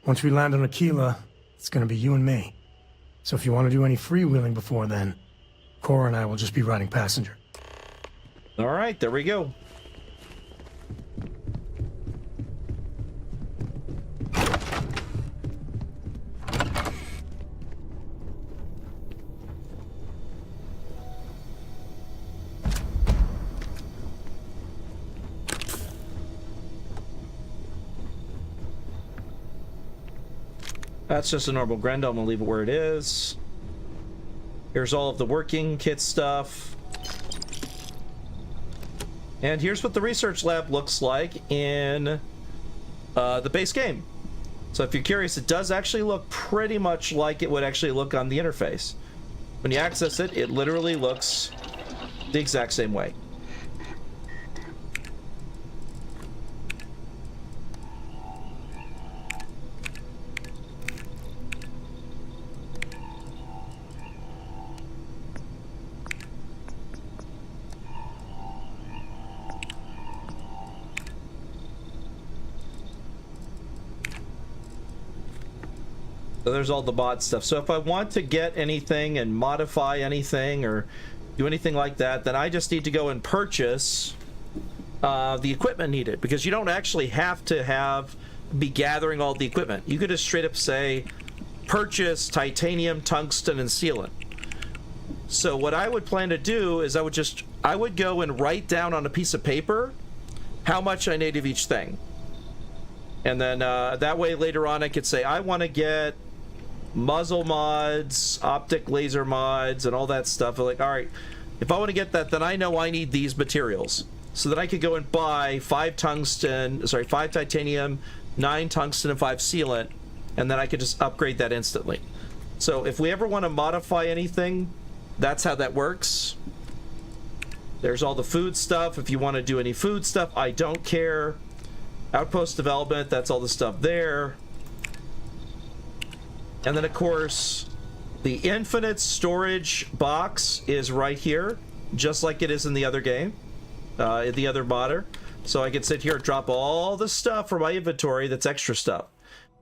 Once we land on Aquila, it's gonna be you and me. So if you want to do any freewheeling before then, Cora and I will just be riding passenger. All right, there we go. That's just a normal Grendel. I'm gonna leave it where it is. Here's all of the working kit stuff. And here's what the research lab looks like in the base game. So if you're curious, it does actually look pretty much like it would actually look on the interface. When you access it, it literally looks the exact same way. So there's all the bot stuff. So if I want to get anything and modify anything or do anything like that, then I just need to go and purchase the equipment needed, because you don't actually have to be gathering all the equipment. You could just straight up say purchase titanium, tungsten, and sealant. So what I would plan to do is I would go and write down on a piece of paper how much I need of each thing. And then that way later on I could say I want to get muzzle mods, optic laser mods, and all that stuff. I'm like, all right, if I want to get that, then I know I need these materials. So that I could go and buy 5 titanium, 9 tungsten, and 5 sealant, and then I could just upgrade that instantly. So if we ever want to modify anything, that's how that works. There's all the food stuff. If you want to do any food stuff, I don't care. Outpost development, that's all the stuff there. And then, of course, the infinite storage box is right here, just like it is in the other game, in the other modder. So I can sit here and drop all the stuff from my inventory that's extra stuff.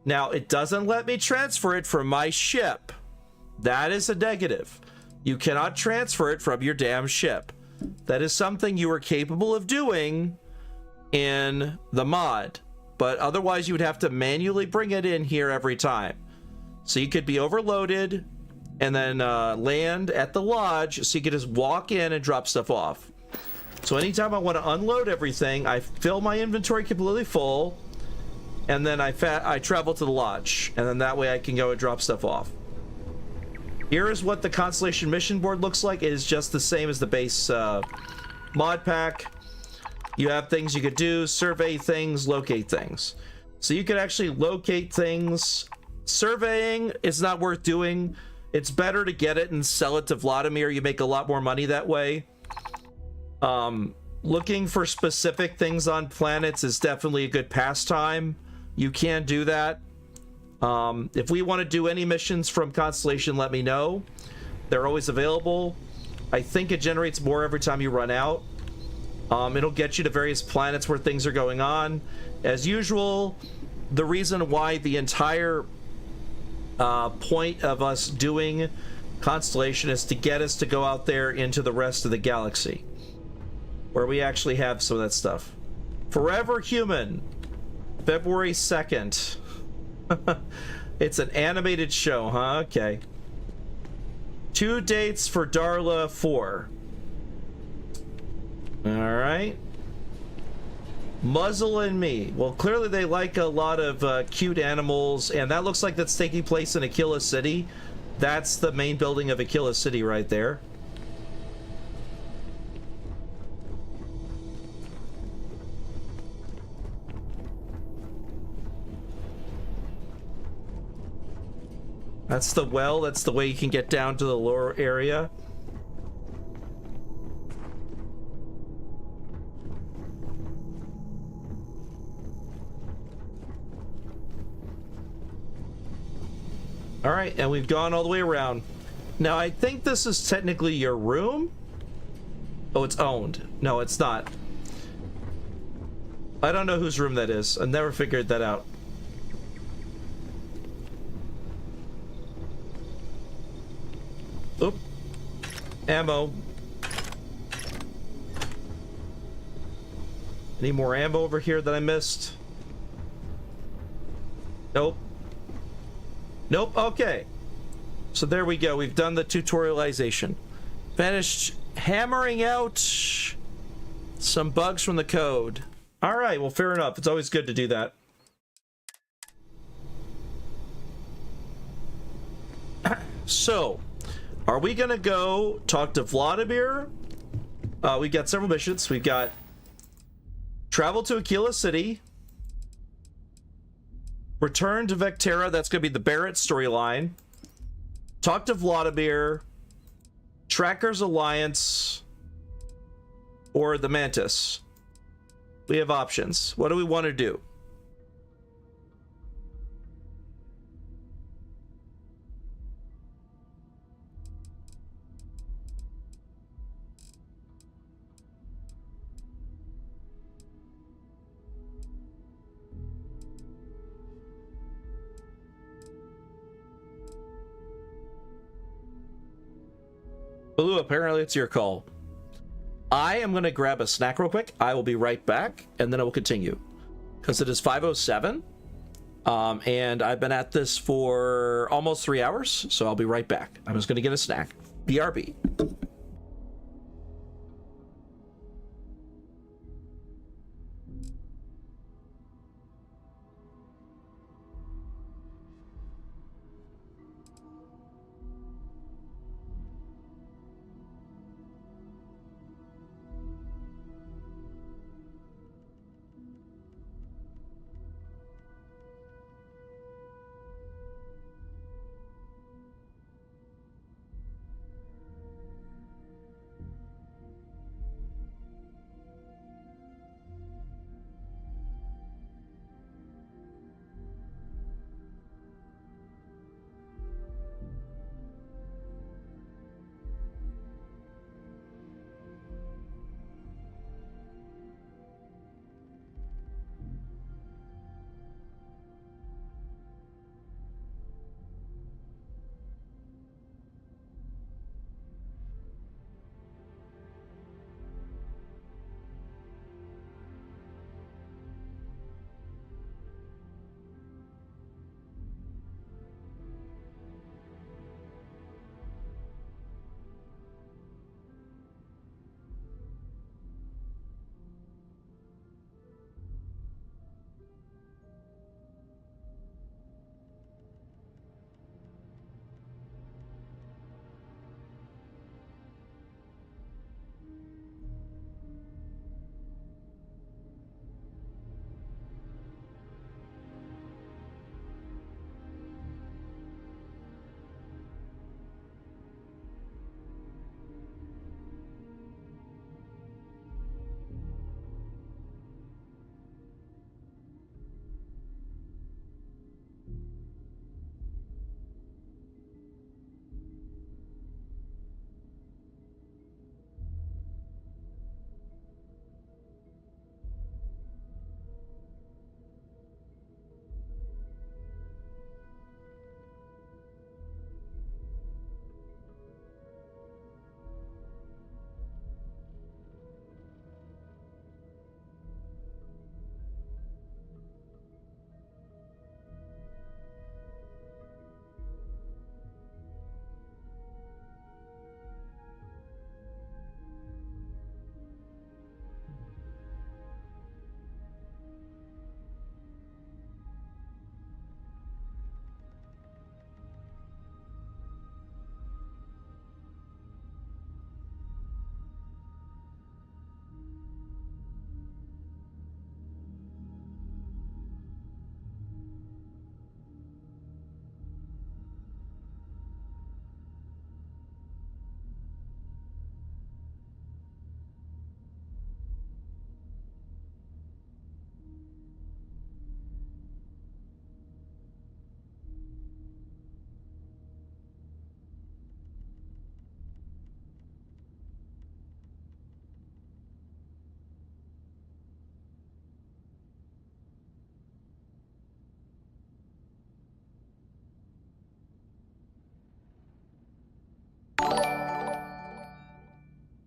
Now, it doesn't let me transfer it from my ship. That is a negative. You cannot transfer it from your damn ship. That is something you are capable of doing in the mod, but otherwise you would have to manually bring it in here every time. So you could be overloaded and then land at the lodge, so you could just walk in and drop stuff off. So anytime I want to unload everything, I fill my inventory completely full, and then I travel to the lodge, and then that way I can go and drop stuff off. Here is what the Constellation mission board looks like. It is just the same as the base mod pack. You have things you could do, survey things, locate things. So you could actually locate things. Surveying is not worth doing. It's better to get it and sell it to Vladimir. You make a lot more money that way. Looking for specific things on planets is definitely a good pastime. You can do that. If we want to do any missions from Constellation, let me know. They're always available. I think it generates more every time you run out. It'll get you to various planets where things are going on. As usual, the reason why the entire point of us doing Constellation is to get us to go out there into the rest of the galaxy, where we actually have some of that stuff. Forever Human, February 2nd. It's an animated show, huh? Okay. 2 dates for Darla 4. Alright. Muzzle and Me. Well, clearly they like a lot of cute animals, and that looks like that's taking place in Aquila City. That's the main building of Aquila City right there. That's the well. That's the way you can get down to the lower area. All right, and we've gone all the way around. Now, I think this is technically your room. Oh, it's owned. No, it's not. I don't know whose room that is. I've never figured that out. Oop. Ammo. Any more ammo over here that I missed? Nope. Nope. Okay. So there we go. We've done the tutorialization. Finished hammering out some bugs from the code. All right. Well, fair enough. It's always good to do that. So, are we going to go talk to Vladimir? We've got several missions. We've got travel to Aquila City. Return to Vectera, that's going to be the Barrett storyline. Talk to Vladimir. Trackers Alliance. Or the Mantis. We have options. What do we want to do? Blue, apparently it's your call. I am going to grab a snack real quick. I will be right back, and then I will continue. Because it is 5:07, and I've been at this for almost 3 hours, so I'll be right back. I'm just going to get a snack. BRB.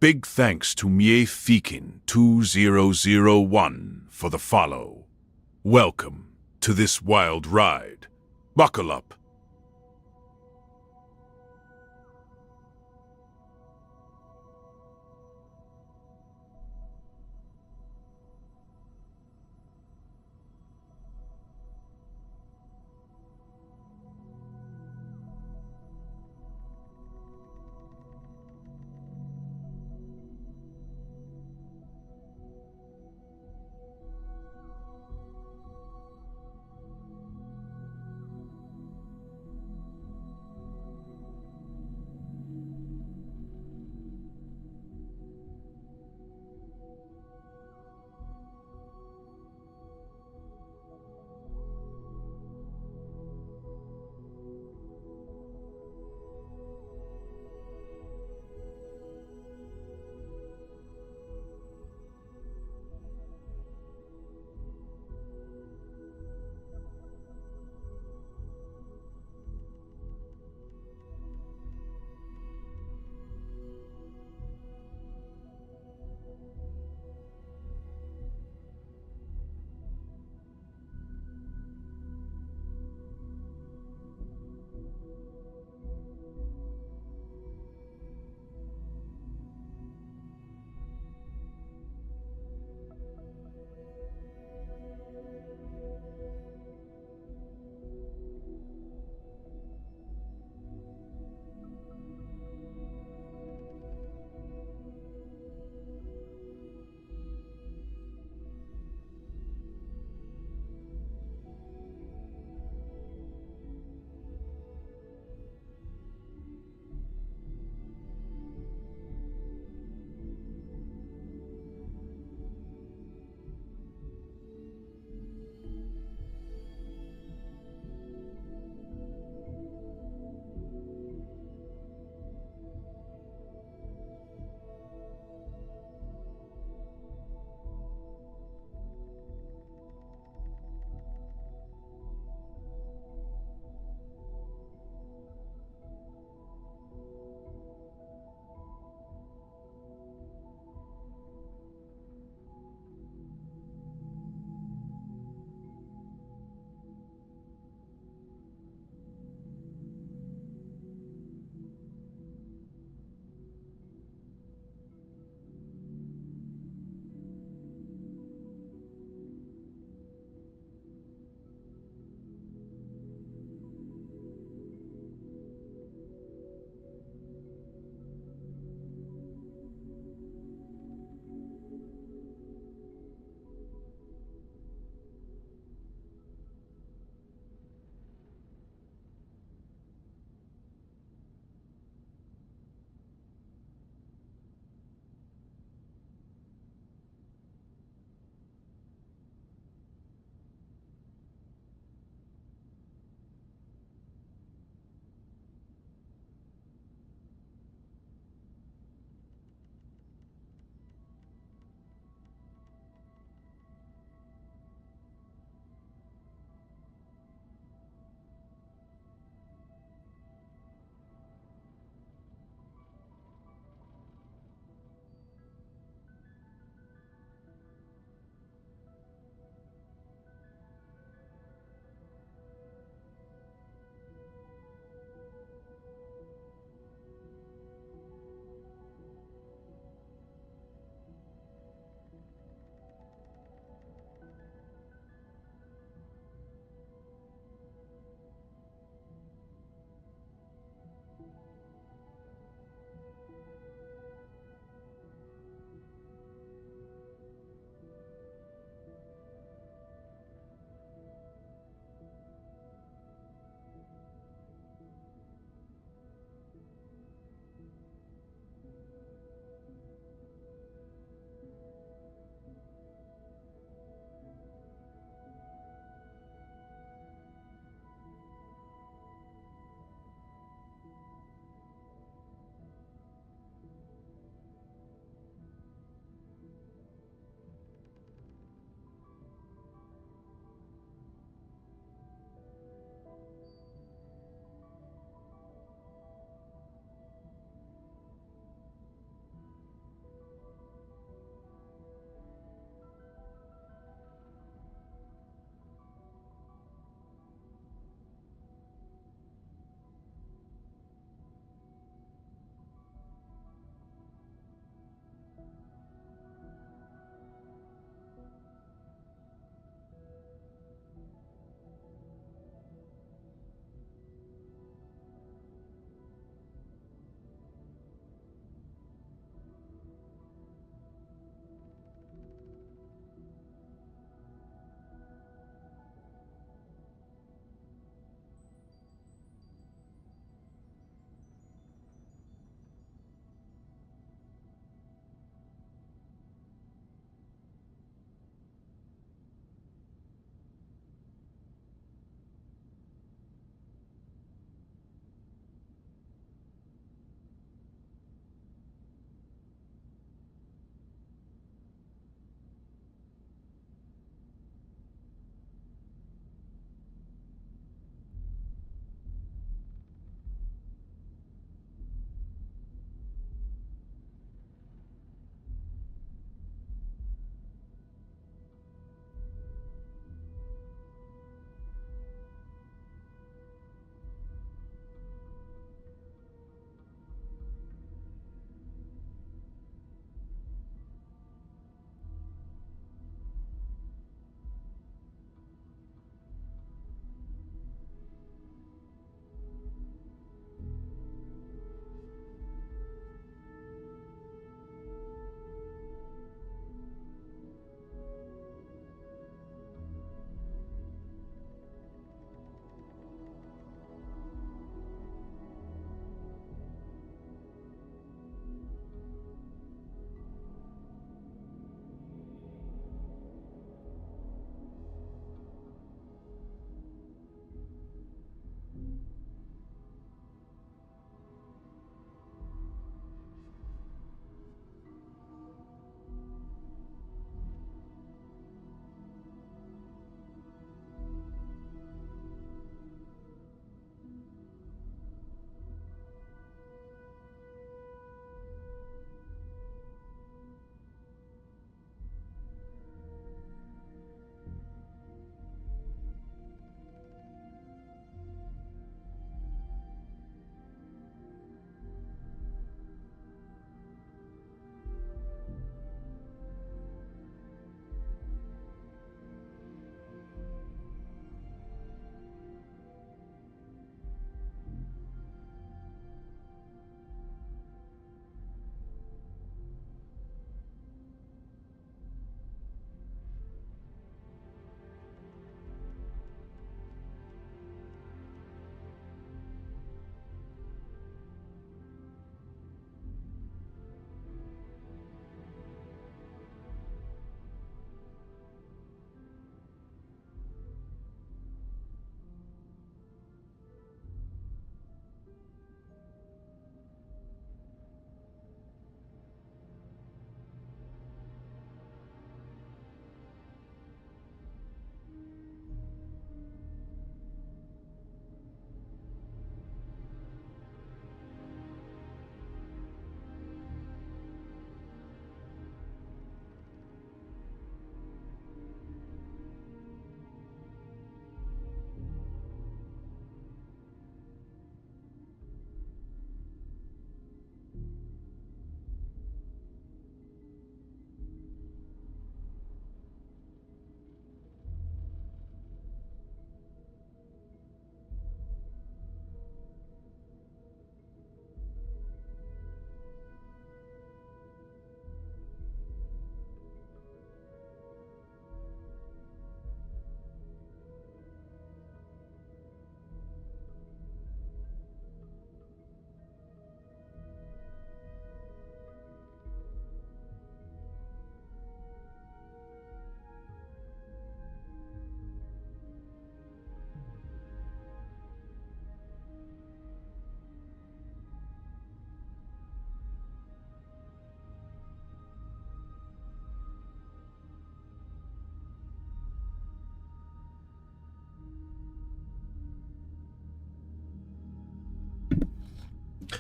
big thanks to Mie Fekin 2001 for the follow. Welcome to this wild ride. Buckle up.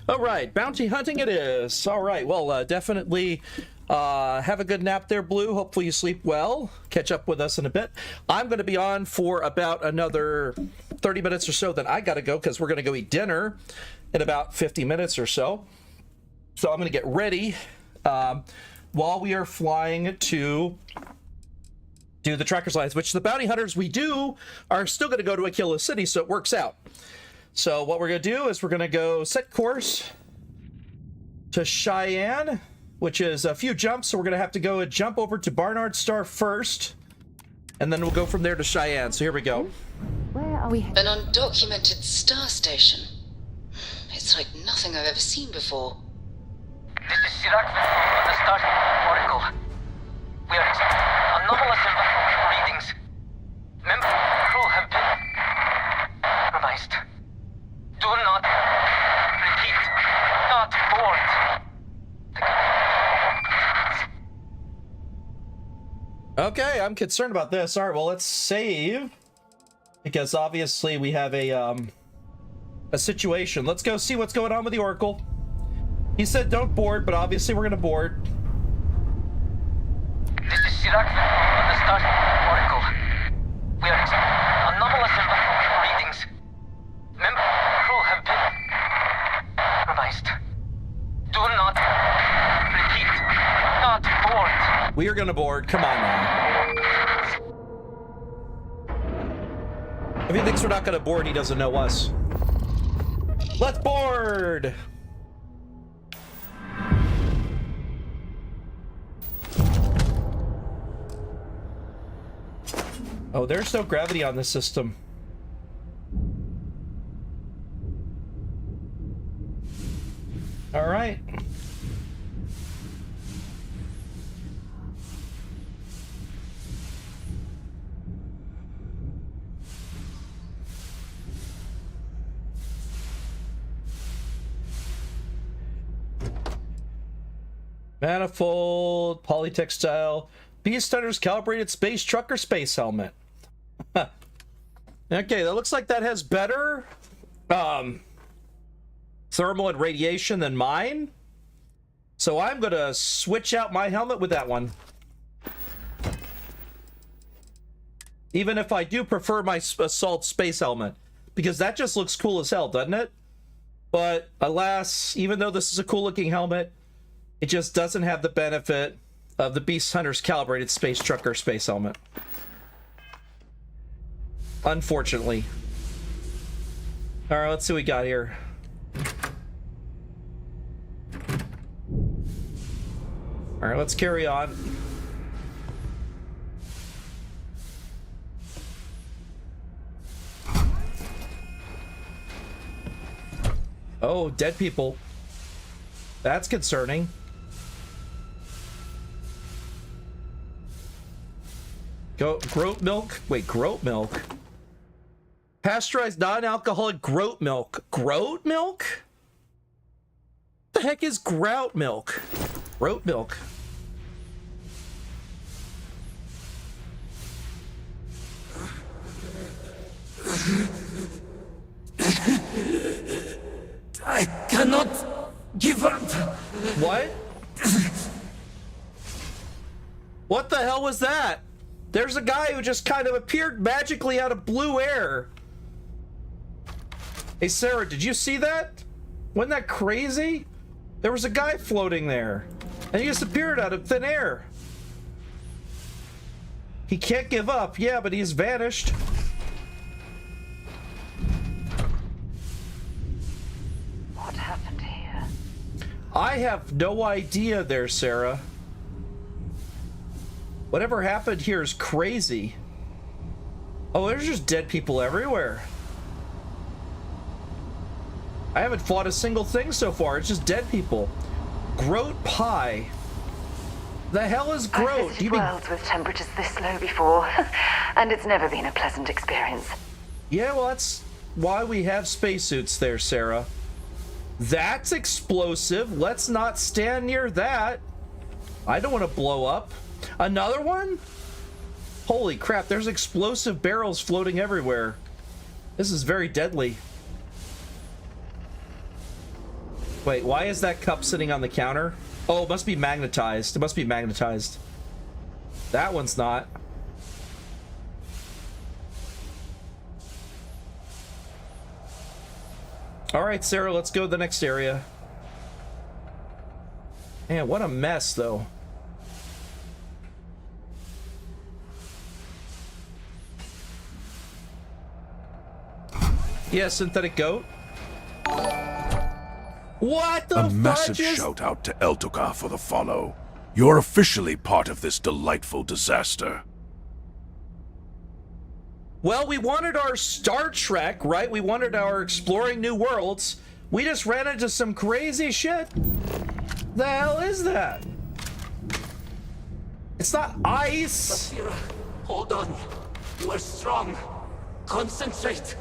All right, bounty hunting it is. All right, well, definitely have a good nap there, Blue. Hopefully you sleep well. Catch up with us in a bit. I'm going to be on for about another 30 minutes or so. Then I got to go because we're going to go eat dinner in about 50 minutes or so. So I'm going to get ready while we are flying to do the Trackers Lines, which the bounty hunters we do are still going to go to Aquila City, so it works out. So what we're going to do is we're going to go set course to Cheyenne, which is a few jumps, so we're going to have to go and jump over to Barnard Star first, and then we'll go from there to Cheyenne. So here we go. Where are we headed? An undocumented star station. It's like nothing I've ever seen before. This is Sirac on the Starfield Oracle. We are anomalous readings. Member crew have been compromised. Do not repeat. Not board. Okay, I'm concerned about this. All right, well, let's save, because obviously we have a situation. Let's go see what's going on with the Oracle. He said don't board, but obviously we're gonna board. This is Sirac on the Starfield Oracle. We are anomalous readings. Member crew have been compromised. Do not repeat. Not board. We are gonna board. Come on now. If he thinks we're not gonna board, he doesn't know us. Let's board! Oh, there's no gravity on this system. All right. Manifold, polytextile, Beast Hunter's calibrated space trucker space helmet. Okay, that looks like that has better thermal and radiation than mine. So I'm gonna switch out my helmet with that one. Even if I do prefer my assault space helmet, because that just looks cool as hell, doesn't it? But alas, even though this is a cool looking helmet, it just doesn't have the benefit of the Beast Hunter's calibrated space trucker space helmet. Unfortunately. All right, let's see what we got here. All right, let's carry on. Oh, dead people. That's concerning. Groat milk? Wait, groat milk? Pasteurized non-alcoholic groat milk. Groat milk? What the heck is grout milk? Groat milk. I cannot give up. What? What the hell was that? There's a guy who just kind of appeared magically out of blue air. Hey, Sarah, did you see that? Wasn't that crazy? There was a guy floating there, and he just appeared out of thin air. He can't give up. Yeah, but he's vanished. What happened here? I have no idea there, Sarah. Whatever happened here is crazy. Oh, there's just dead people everywhere. I haven't fought a single thing so far. It's just dead people. Groat pie. The hell is groat? I've visited worlds with temperatures this low before, and it's never been a pleasant experience. Yeah, well, that's why we have spacesuits there, Sarah. That's explosive. Let's not stand near that. I don't want to blow up. Another one? Holy crap, there's explosive barrels floating everywhere. This is very deadly. Wait, why is that cup sitting on the counter? Oh, it must be magnetized. It must be magnetized. That one's not. Alright, Sarah, let's go to the next area. Man, what a mess, though. Yeah, synthetic goat. What the fuck? A massive shout out to Eltoka for the follow. You're officially part of this delightful disaster. Well, we wanted our Star Trek, right? We wanted our exploring new worlds. We just ran into some crazy shit. The hell is that? It's not ice. Basira, hold on. You are strong. Concentrate.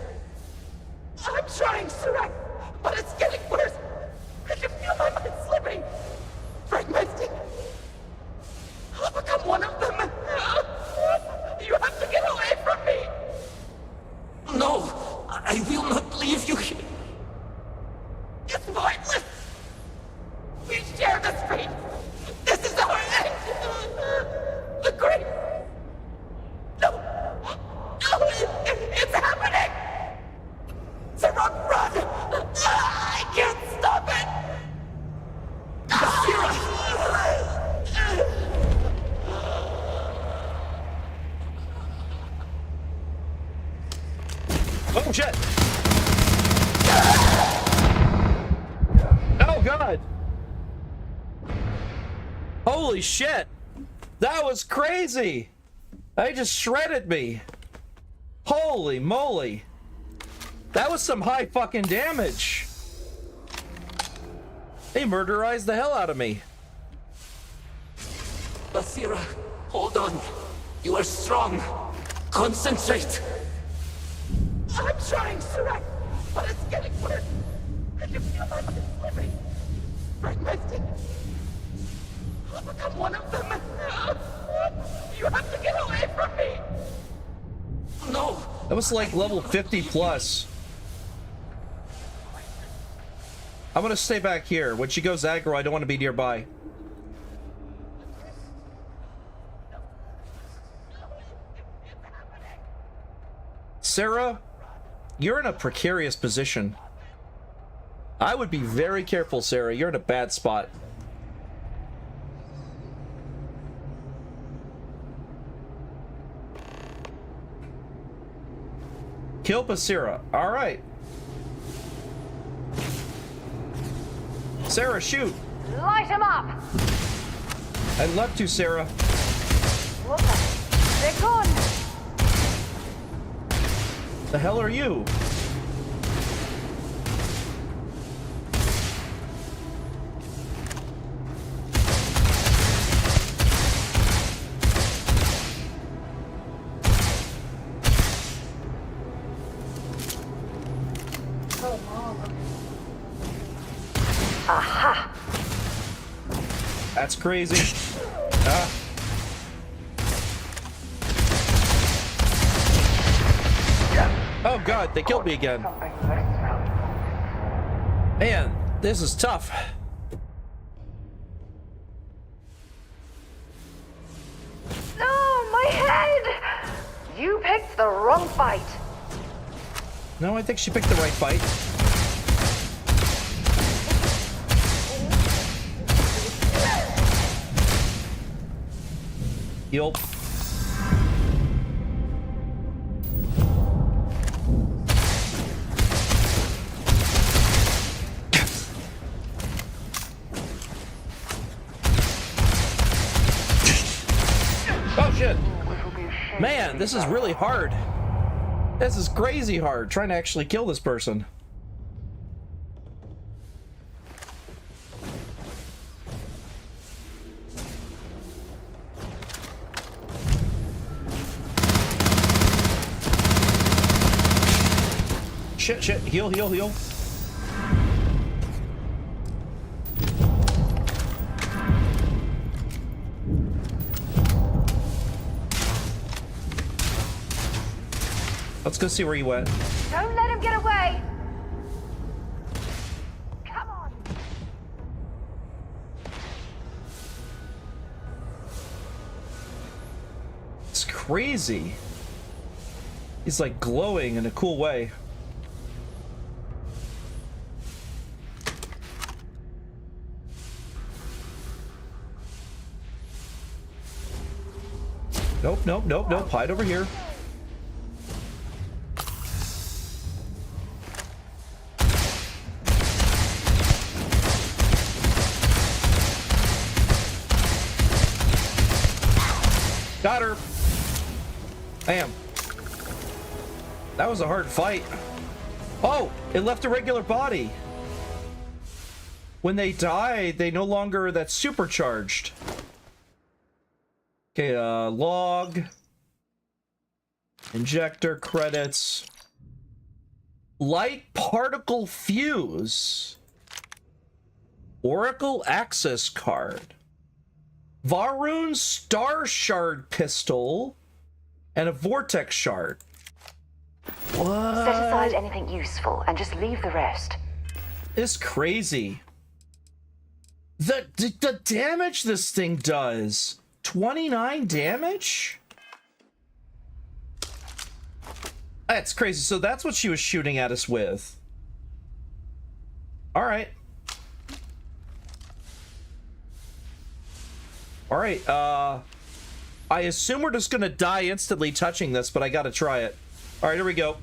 I'm trying, Surak, but it's getting worse. I can feel my mind slipping. Fragmenting. I'll become one of them. You have to get away from me. No, I will not leave you here. It's pointless. We share this fate. This is our end. The great. No. No, it's happening. Sarah, run. I can't stop it. Oh shit! Oh god! Holy shit! That was crazy! They just shredded me! Holy moly! That was some high fucking damage! They murderized the hell out of me! Basira, hold on. You are strong. Concentrate. I'm trying, Surak, but it's getting worse. I can feel my mind slipping. Fragmenting. I'll become one of them. You have to get away from me. No. That was like level 50 plus. I'm gonna stay back here. When she goes aggro, I don't want to be nearby. Sarah, you're in a precarious position. I would be very careful, Sarah. You're in a bad spot. Kill Basira. All right. Sarah, shoot. Light him up. I'd love to, Sarah. They're gone. The hell are you? Aha! That's crazy. Ah. Oh god, they killed me again. Man, this is tough. No, my head! You picked the wrong fight. No, I think she picked the right fight. Yup. Oh shit! Man, this is really hard. This is crazy hard, trying to actually kill this person. Shit, shit, heal, heal, heal. Let's go see where you went. Don't let him get away. Come on. crazy. He's like glowing in a cool way. Nope, nope, nope, nope. Hide over here. Got her. Bam. That was a hard fight. Oh, it left a regular body. When they die, they no longer that's supercharged. Okay, log. Injector credits. Light particle fuse. Oracle access card. Varun star shard pistol. And a vortex shard. What? Set aside anything useful and just leave the rest. It's crazy. The damage this thing does. 29 damage? That's crazy. So that's what she was shooting at us with. All right. All right. I assume we're just gonna die instantly touching this, but I gotta try it. All right, here we go.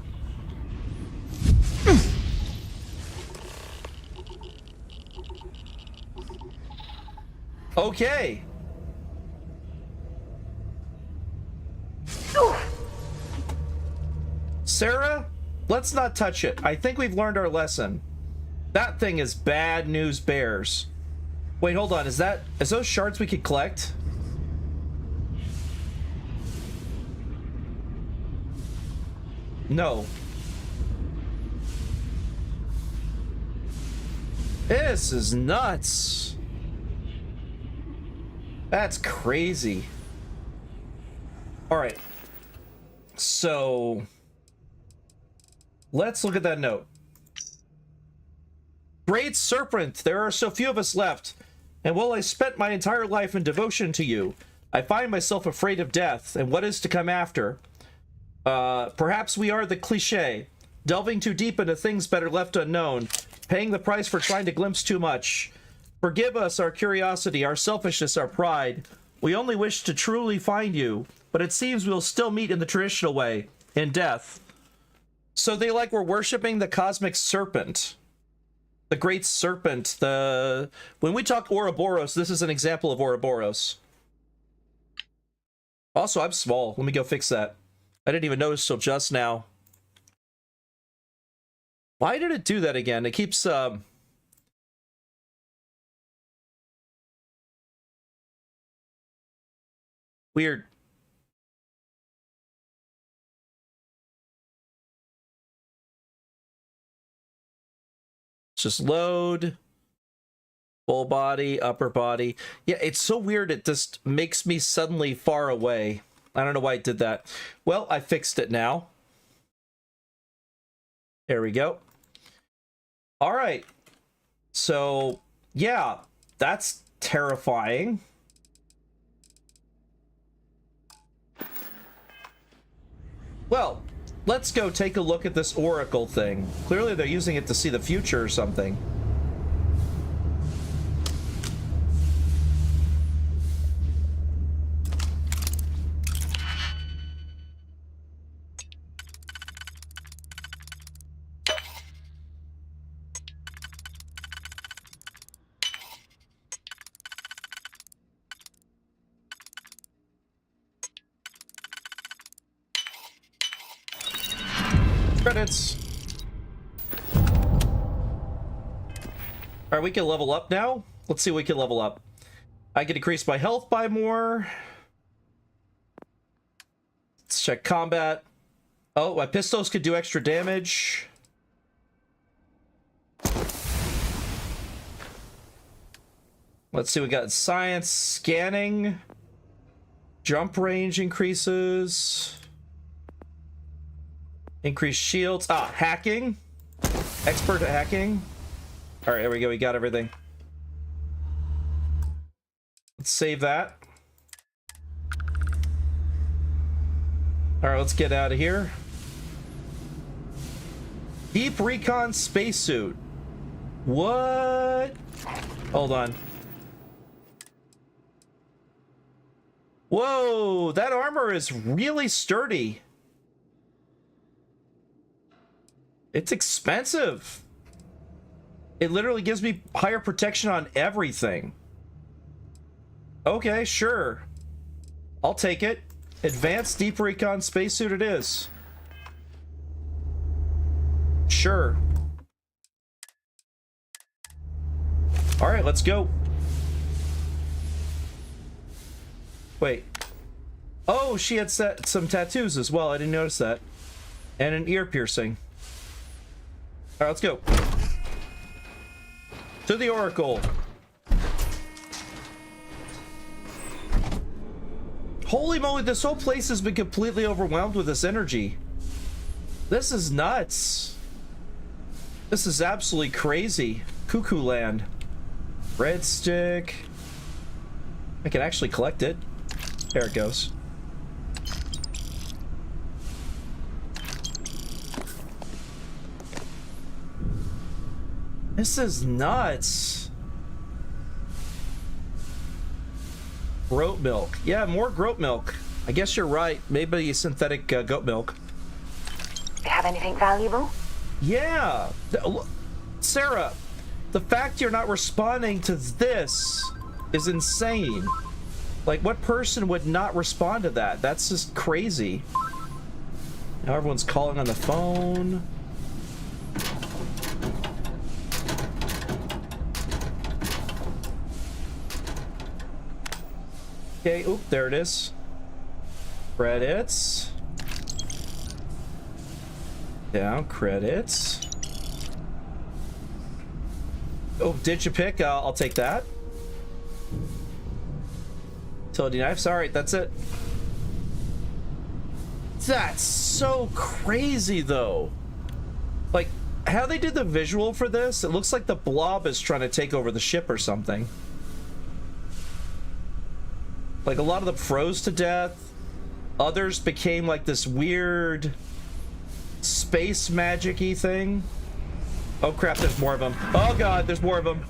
Okay. Sarah, let's not touch it. I think we've learned our lesson. That thing is bad news bears. Wait, hold on. Is those shards we could collect? No. This is nuts. That's crazy. All right. So let's look at that note. Great Serpent, there are so few of us left, and while I spent my entire life in devotion to you, I find myself afraid of death and what is to come after. Perhaps we are the cliché, delving too deep into things better left unknown, paying the price for trying to glimpse too much. Forgive us our curiosity, our selfishness, our pride. We only wish to truly find you, but it seems we'll still meet in the traditional way, in death. So they like we're worshiping the cosmic serpent. The great serpent. When we talk Ouroboros, this is an example of Ouroboros. Also, I'm small. Let me go fix that. I didn't even notice till just now. Why did it do that again? It keeps weird. Just load. Full body, upper body. Yeah, it's so weird. It just makes me suddenly far away. I don't know why it did that. Well, I fixed it now. There we go. All right. So, yeah, that's terrifying. Well, let's go take a look at this oracle thing. Clearly they're using it to see the future or something. Credits. Alright, we can level up now. Let's see what we can level up. I can increase my health by more. Let's check combat. Oh, my pistols could do extra damage. Let's see, we got science, scanning. Jump range increases. Increased shields. Ah, hacking. Expert at hacking. All right, there we go. We got everything. Let's save that. All right, let's get out of here. Deep recon spacesuit. What? Hold on. Whoa, that armor is really sturdy. It's expensive. It literally gives me higher protection on everything. Okay, sure. I'll take it. Advanced deep recon spacesuit it is. Sure. All right, let's go. Wait. Oh, she had some tattoos as well. I didn't notice that. And an ear piercing. All right, let's go. To the Oracle. Holy moly, this whole place has been completely overwhelmed with this energy. This is nuts. This is absolutely crazy. Cuckoo land. Red stick. I can actually collect it. There it goes. This is nuts. Goat milk. Yeah, more goat milk. I guess you're right. Maybe synthetic goat milk. You have anything valuable? Yeah. Sarah, the fact you're not responding to this is insane. Like, what person would not respond to that? That's just crazy. Now everyone's calling on the phone. Okay, oop, there it is. Credits. Down, credits. Oh, Digipick, I'll take that. Utility knives, alright, that's it. That's so crazy, though. Like, how they did the visual for this, it looks like the blob is trying to take over the ship or something. Like, a lot of them froze to death. Others became like this weird space magic-y thing. Oh crap, there's more of them. Oh god, there's more of them.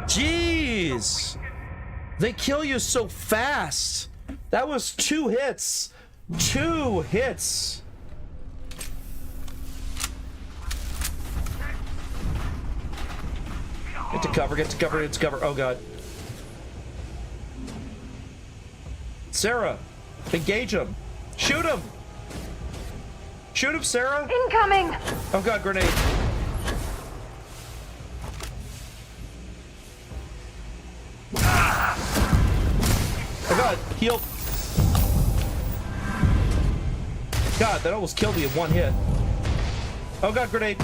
Jeez! They kill you so fast! That was 2 hits! 2 hits! Get to cover, get to cover, get to cover. Oh god. Sarah! Engage him! Shoot him! Shoot him, Sarah! Incoming! Oh god, grenade. Oh god, heal. God, that almost killed me in 1 hit. Oh god, grenade.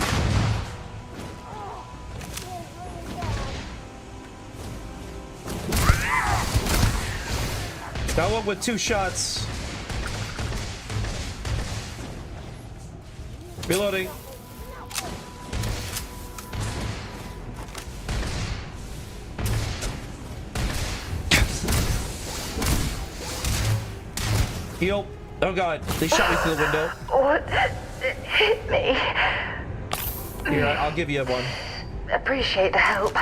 Got one with 2 shots. Reloading. Heal. Oh god, they shot me through the window. What hit me? Here, I'll give you one. Appreciate the help.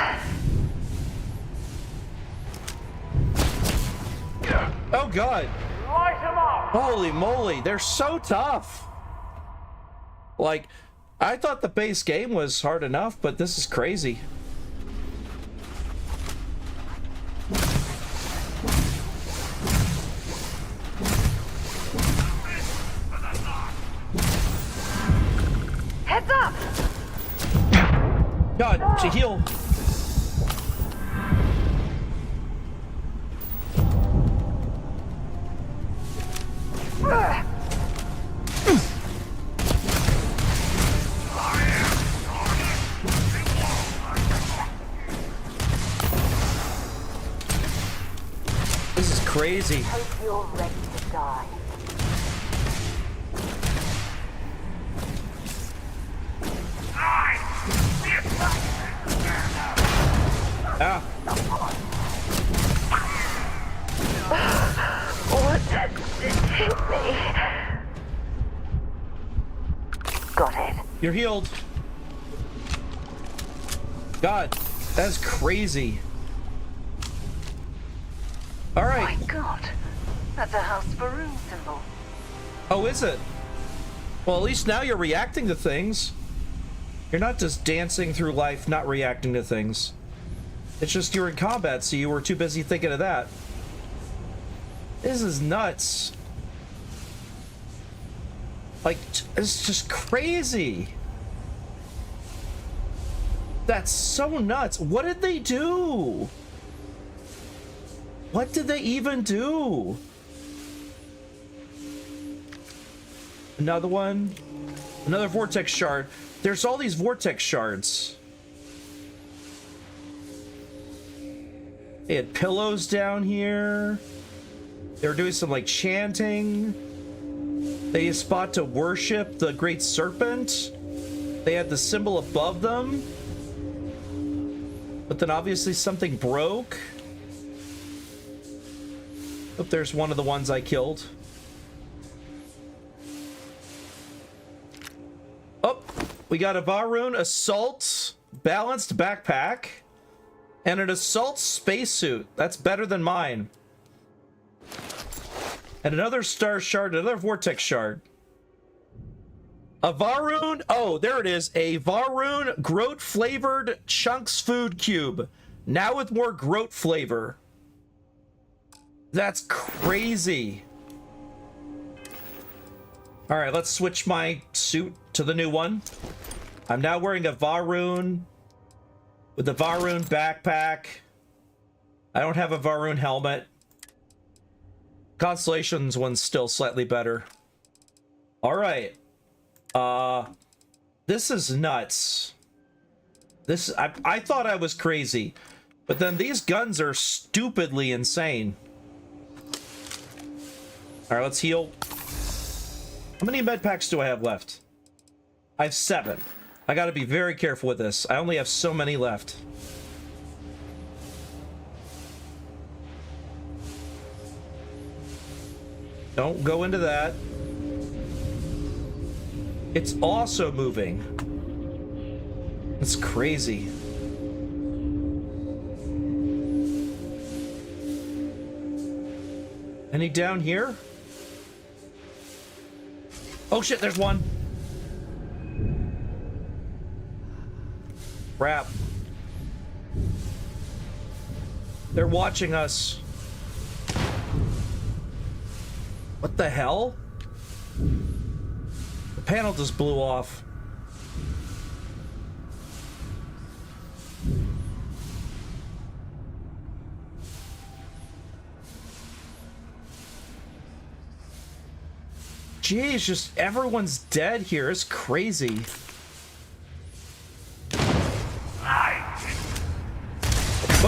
Oh god. Holy moly, they're so tough. Like, I thought the base game was hard enough, but this is crazy. Heads up! God, to heal. This is crazy. Hope you're ready to die. Ah. What did it hit me? Got it. You're healed. God, that's crazy. All right. My God, that's a House Faroon symbol. Oh, is it? Well, at least now you're reacting to things. You're not just dancing through life, not reacting to things. It's just you're in combat, so you were too busy thinking of that. This is nuts. Like, it's just crazy. That's so nuts. What did they do? What did they even do? Another one. Another vortex shard. There's all these vortex shards. They had pillows down here. They were doing some like chanting. They spot to worship the great serpent. They had the symbol above them. But then obviously something broke. Oh, there's one of the ones I killed. Oh, we got a Varun assault balanced backpack and an assault spacesuit. That's better than mine. And another star shard, another vortex shard. A Varun, oh, there it is. A Varun Groat flavored chunks food cube. Now with more Groat flavor. That's crazy. All right, let's switch my suit to the new one. I'm now wearing a Varun with the Varun backpack. I don't have a Varun helmet. Constellation's one's still slightly better. All right. This is nuts. This, I thought I was crazy, but then these guns are stupidly insane. All right, let's heal. How many med packs do I have left? I have 7. I gotta be very careful with this. I only have so many left. Don't go into that. It's also moving. It's crazy. Any down here? Oh shit, there's one. Crap. They're watching us. What the hell? The panel just blew off. Jeez, just everyone's dead here. It's crazy.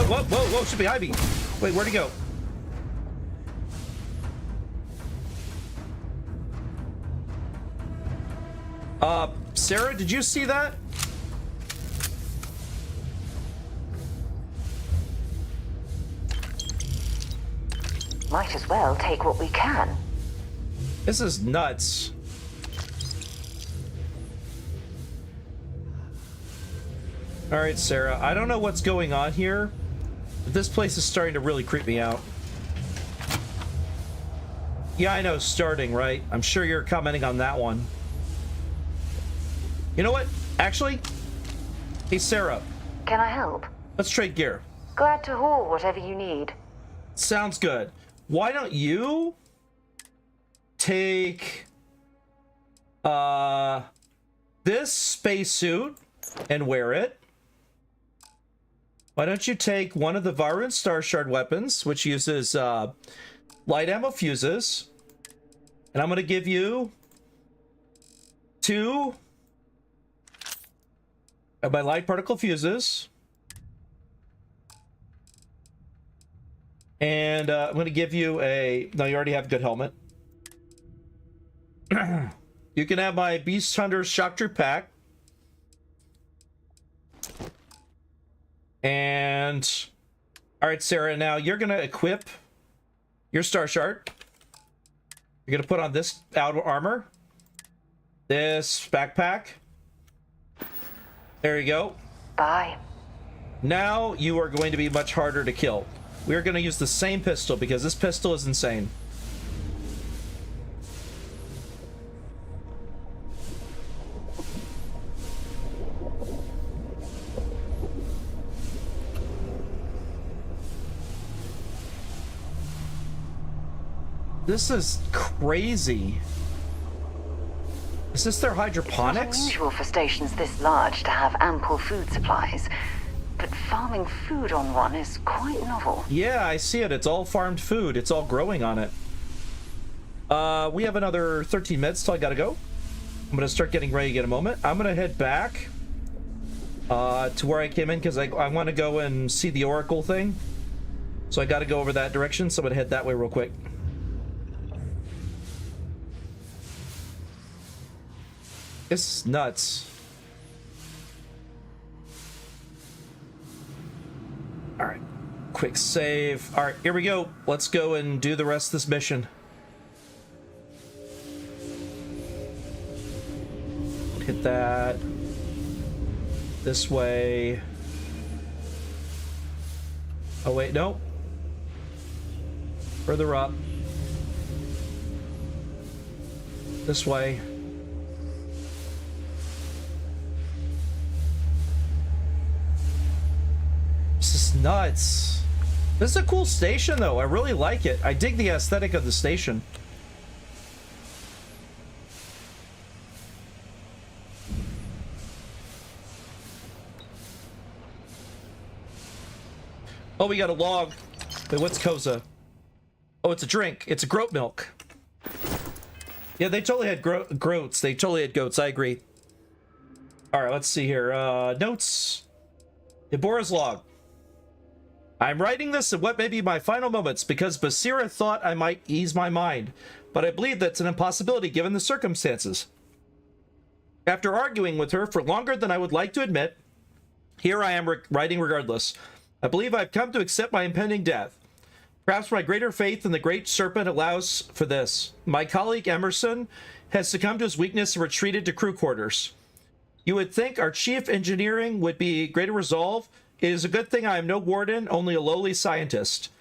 Whoa, should be behind me. Wait, where'd he go? Sarah, did you see that? Might as well take what we can. This is nuts. All right, Sarah, I don't know what's going on here, but this place is starting to really creep me out. Yeah, I know, starting, right? I'm sure you're commenting on that one. You know what? Actually, hey, Sarah. Can I help? Let's trade gear. Glad to haul whatever you need. Sounds good. Why don't you take this spacesuit and wear it? Why don't you take one of the Varun Star Shard weapons, which uses light ammo fuses, and I'm going to give you 2 of my light particle fuses. And I'm going to give you a... No, you already have a good helmet. You can have my Beast Hunter's Shock Troop pack. And... Alright, Sarah, now you're going to equip your Star Shard. You're going to put on this outer armor. This backpack. There you go. Bye. Now you are going to be much harder to kill. We are going to use the same pistol because this pistol is insane. This is crazy. Is this their hydroponics? It's not unusual for stations this large to have ample food supplies, but farming food on one is quite novel. Yeah, I see it. It's all farmed food. It's all growing on it. We have another 13 minutes till I gotta go. I'm gonna start getting ready in a moment. I'm gonna head back to where I came in because I want to go and see the Oracle thing. So I gotta go over that direction, so I'm gonna head that way real quick. This is nuts. Alright. Quick save. Alright, here we go. Let's go and do the rest of this mission. Hit that. This way. Oh, wait, no. Further up. This way. This is nuts. This is a cool station, though. I really like it. I dig the aesthetic of the station. Oh, we got a log. Wait, what's Koza? Oh, it's a drink. It's a goat milk. Yeah, they totally had goats. They totally had goats. I agree. All right, let's see here. Notes. Deborah's log. I'm writing this in what may be my final moments because Basira thought I might ease my mind, but I believe that's an impossibility given the circumstances. After arguing with her for longer than I would like to admit, here I am writing regardless. I believe I've come to accept my impending death. Perhaps my greater faith in the great serpent allows for this. My colleague Emerson has succumbed to his weakness and retreated to crew quarters. You would think our chief engineering would be greater resolve. It is a good thing I am no warden, only a lowly scientist.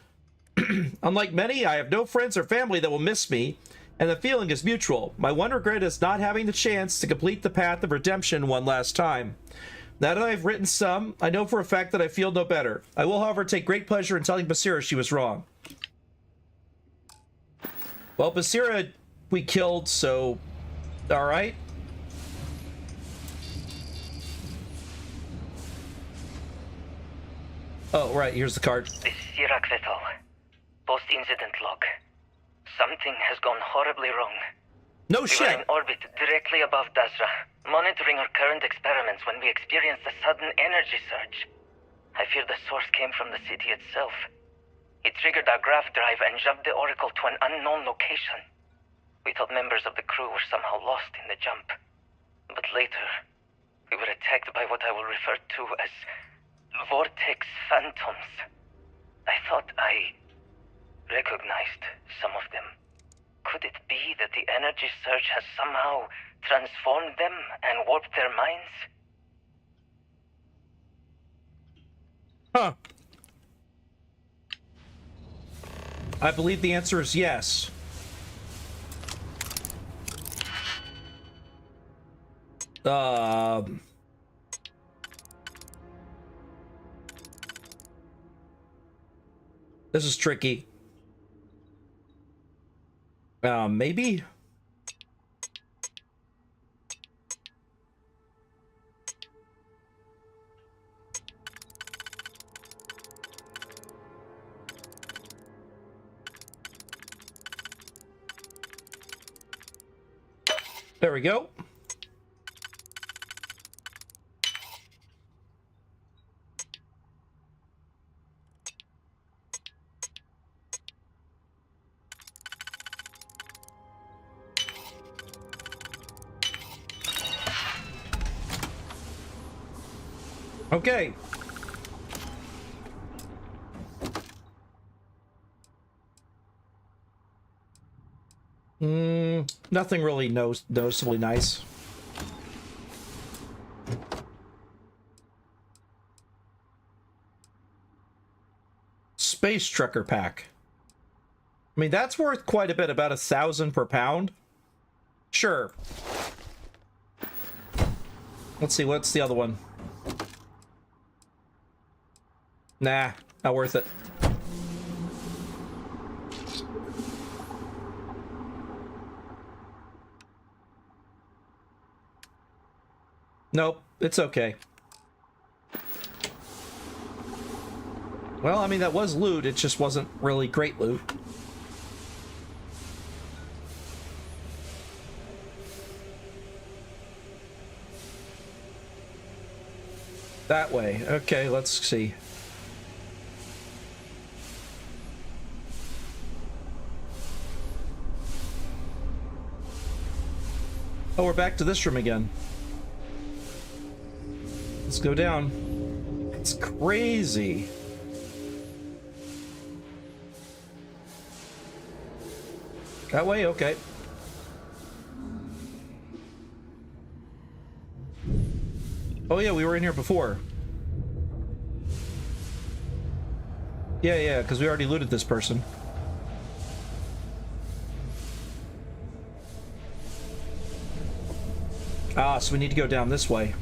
Unlike many, I have no friends or family that will miss me, and the feeling is mutual. My one regret is not having the chance to complete the path of redemption one last time. Now that I've written some, I know for a fact that I feel no better. I will, however, take great pleasure in telling Basira she was wrong. Well, Basira we killed, so... Alright. Oh, right, here's the card. This is Irak Vetal. Post-incident log. Something has gone horribly wrong. No we shit! were in orbit directly above Dazra, monitoring our current experiments when we experienced a sudden energy surge. I fear the source came from the city itself. It triggered our grav drive and jumped the Oracle to an unknown location. We thought members of the crew were somehow lost in the jump. But later, we were attacked by what I will refer to as vortex phantoms. I thought I recognized some of them. Could it be that the energy surge has somehow transformed them and warped their minds? Huh. I believe the answer is yes. This is tricky. Maybe? There we go. Okay. Nothing really noticeably nice. Space Trucker Pack. I mean, that's worth quite a bit, about 1,000 per pound. Sure. Let's see, what's the other one? Nah, not worth it. Nope, it's okay. Well, I mean, that was loot, it just wasn't really great loot. That way. Okay, let's see. Oh, we're back to this room again. Let's go down. It's crazy. That way? Okay. Oh yeah, we were in here before. Yeah, because we already looted this person. Ah, so we need to go down this way.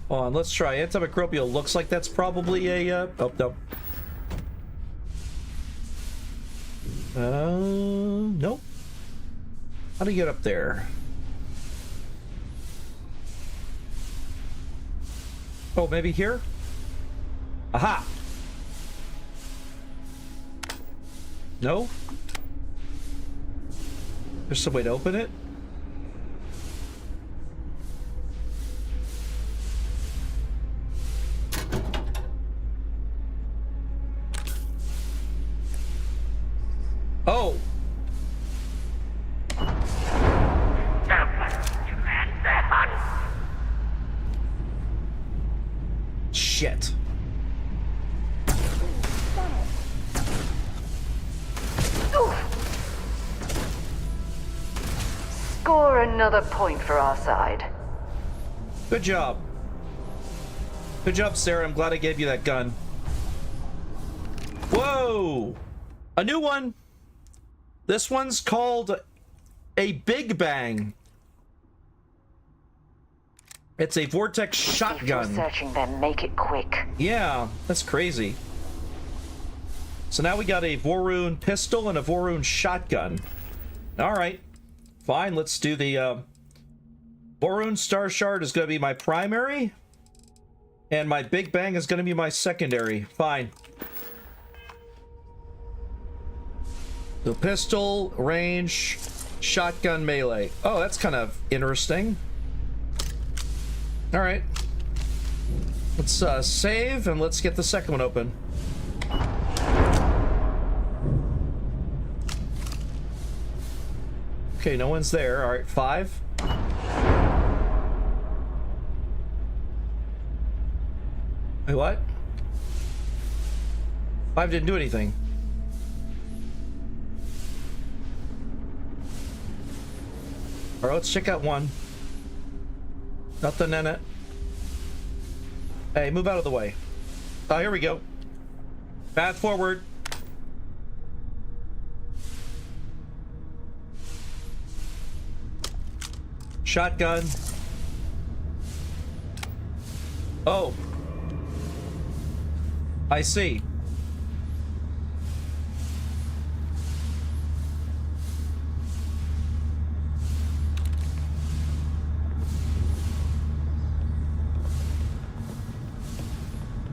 Hold on, let's try. Antimicrobial looks like that's probably a, oh, no. Nope. How do you get up there? Oh, maybe here? Aha! No? There's some way to open it? Oh! Shit. Score another point for our side. Good job. Good job, Sarah. I'm glad I gave you that gun. Whoa! A new one! This one's called a Big Bang. It's a vortex shotgun. If you're searching, then make it quick. Yeah, that's crazy. So now we got a Vorun pistol and a Vorun shotgun. Alright. Fine, let's do the Vorun Star Shard is going to be my primary. And my Big Bang is going to be my secondary. Fine. The pistol, range, shotgun, melee. Oh, that's kind of interesting. All right. Let's save and let's get the second one open. Okay, no one's there. All right, 5. Wait, what? 5 didn't do anything. All right, let's check out 1. Nothing in it. Hey, move out of the way. Oh, here we go. Path forward. Shotgun. Oh. I see.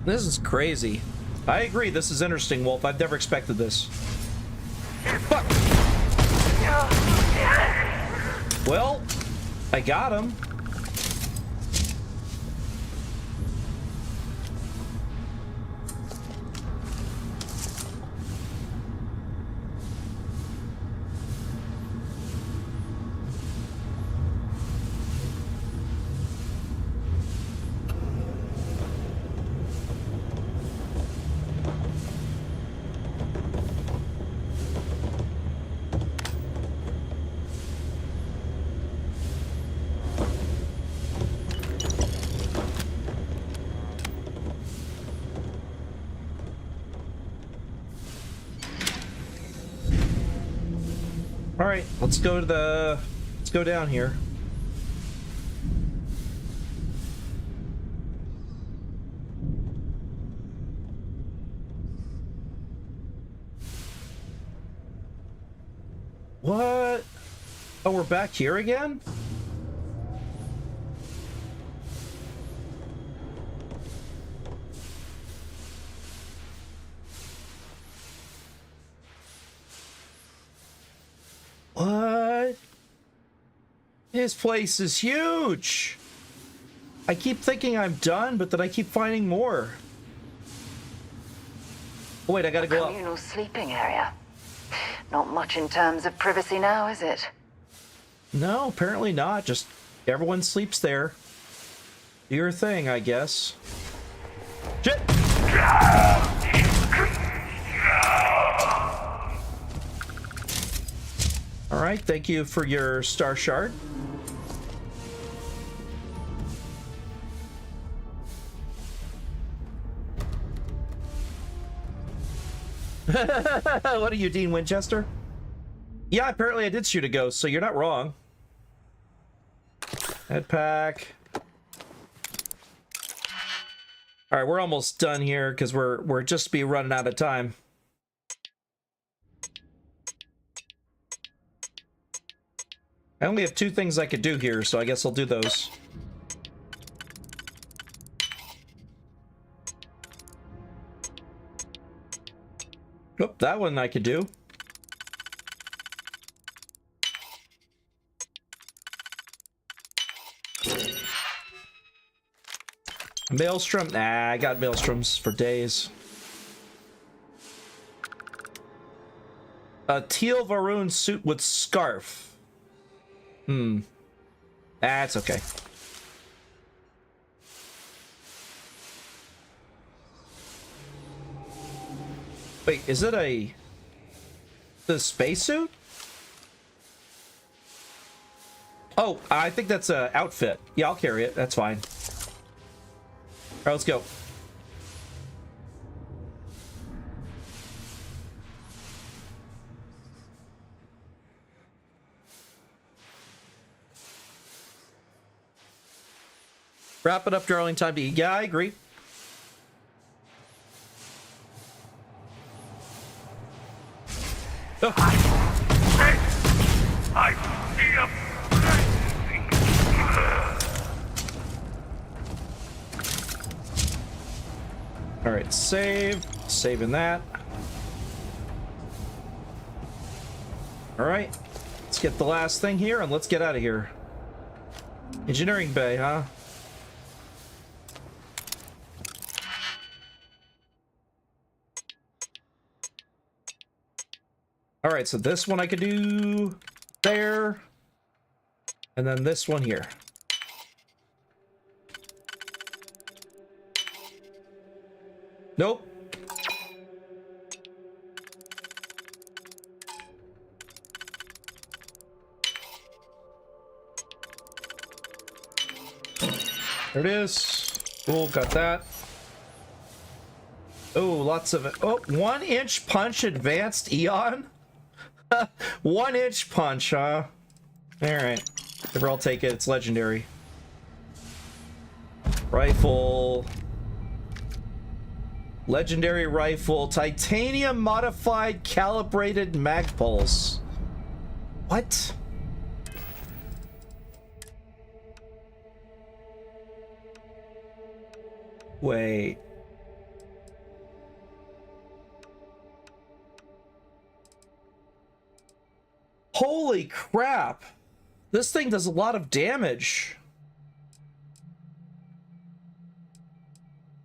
This is crazy. I agree, this is interesting, Wolf. I've never expected this. Fuck! Well, I got him. Alright, let's go down here. What? Oh, we're back here again? What? This place is huge! I keep thinking I'm done, but then I keep finding more. Oh, wait, I gotta go up. Communal sleeping area. Not much in terms of privacy now, is it? No, apparently not. Just everyone sleeps there. Do your thing, I guess. Shit! Alright, thank you for your star shard. What are you, Dean Winchester? Yeah, apparently I did shoot a ghost, so you're not wrong. Head pack. All right, we're almost done here because we're just be running out of time. I only have 2 things I could do here, so I guess I'll do those. Oh, that one I could do. Maelstrom? Nah, I got Maelstroms for days. A teal Varoon suit with scarf. That's okay. Wait, is it the spacesuit? Oh, I think that's a outfit. Yeah, I'll carry it. That's fine. All right, let's go. Wrap it up, darling. Time to eat. Yeah, I agree. Oh. All right, saving that. All right, let's get the last thing here and let's get out of here. Engineering bay, huh? All right, so this one I could do there, and then this one here. Nope. There it is. Cool, got that. Oh, lots of it. Oh, 1-inch punch advanced Eon? 1-inch punch, huh? Alright. I'll take it. It's legendary. Rifle. Legendary rifle. Titanium modified calibrated mag pulse. What? Wait. Holy crap! This thing does a lot of damage.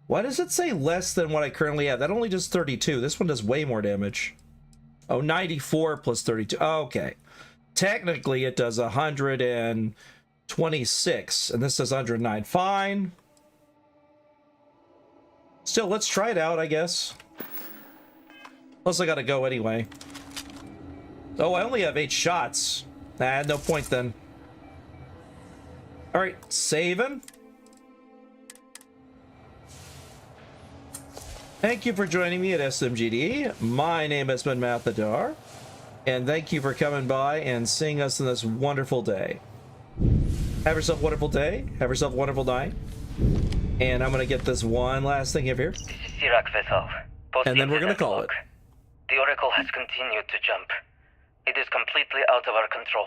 Why does it say less than what I currently have? That only does 32. This one does way more damage. Oh, 94 plus 32. Oh, okay. Technically, it does 126, and this does 109. Fine. Still, let's try it out, I guess. Plus, I gotta go anyway. Oh, I only have 8 shots. Nah, no point then. Alright, saving. Thank you for joining me at SNMGD. My name has been Mathadar. And thank you for coming by and seeing us in this wonderful day. Have yourself a wonderful day. Have yourself a wonderful night. And I'm going to get this one last thing up here. This is Sirach Vethal. And then we're going to call it. The Oracle has continued to jump. It is completely out of our control.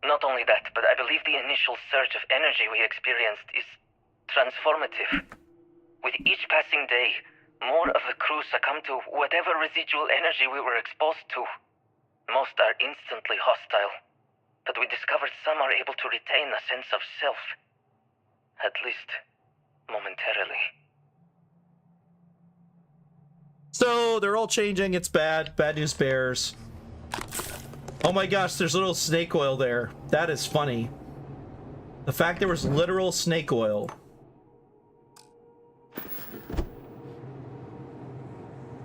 Not only that, but I believe the initial surge of energy we experienced is transformative. With each passing day, more of the crew succumb to whatever residual energy we were exposed to. Most are instantly hostile, but we discovered some are able to retain a sense of self. At least, momentarily. So, they're all changing. It's bad. Bad news bears. Oh my gosh, there's little snake oil there. That is funny. The fact there was literal snake oil.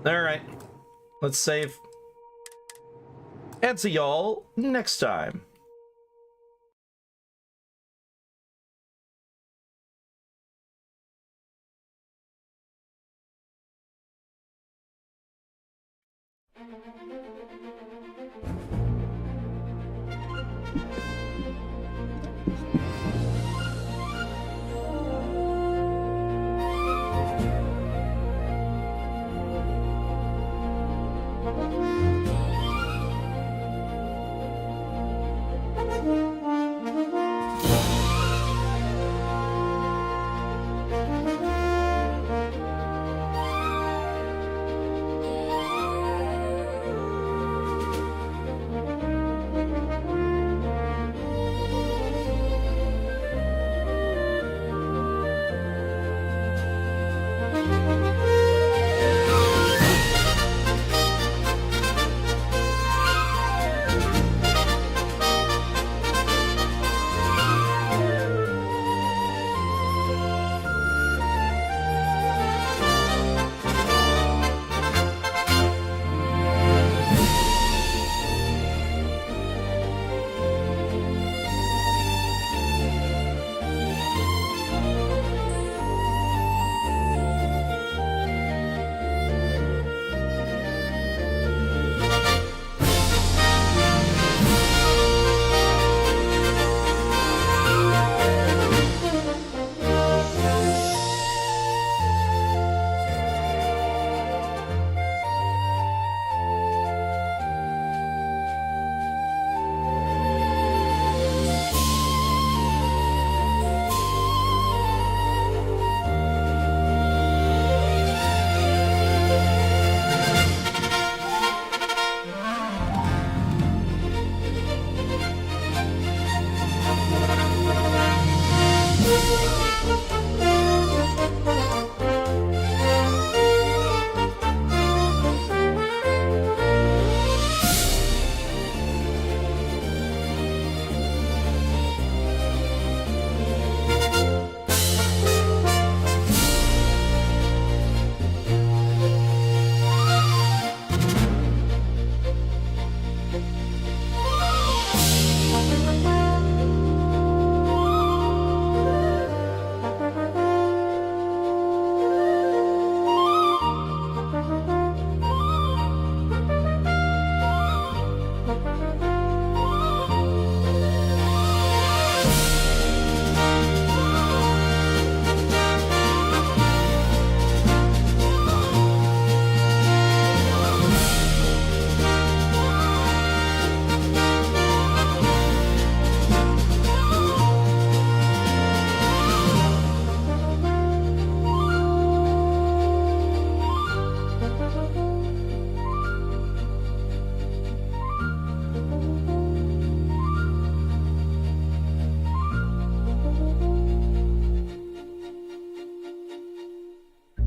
Alright. Let's save. And see y'all next time. Thank you.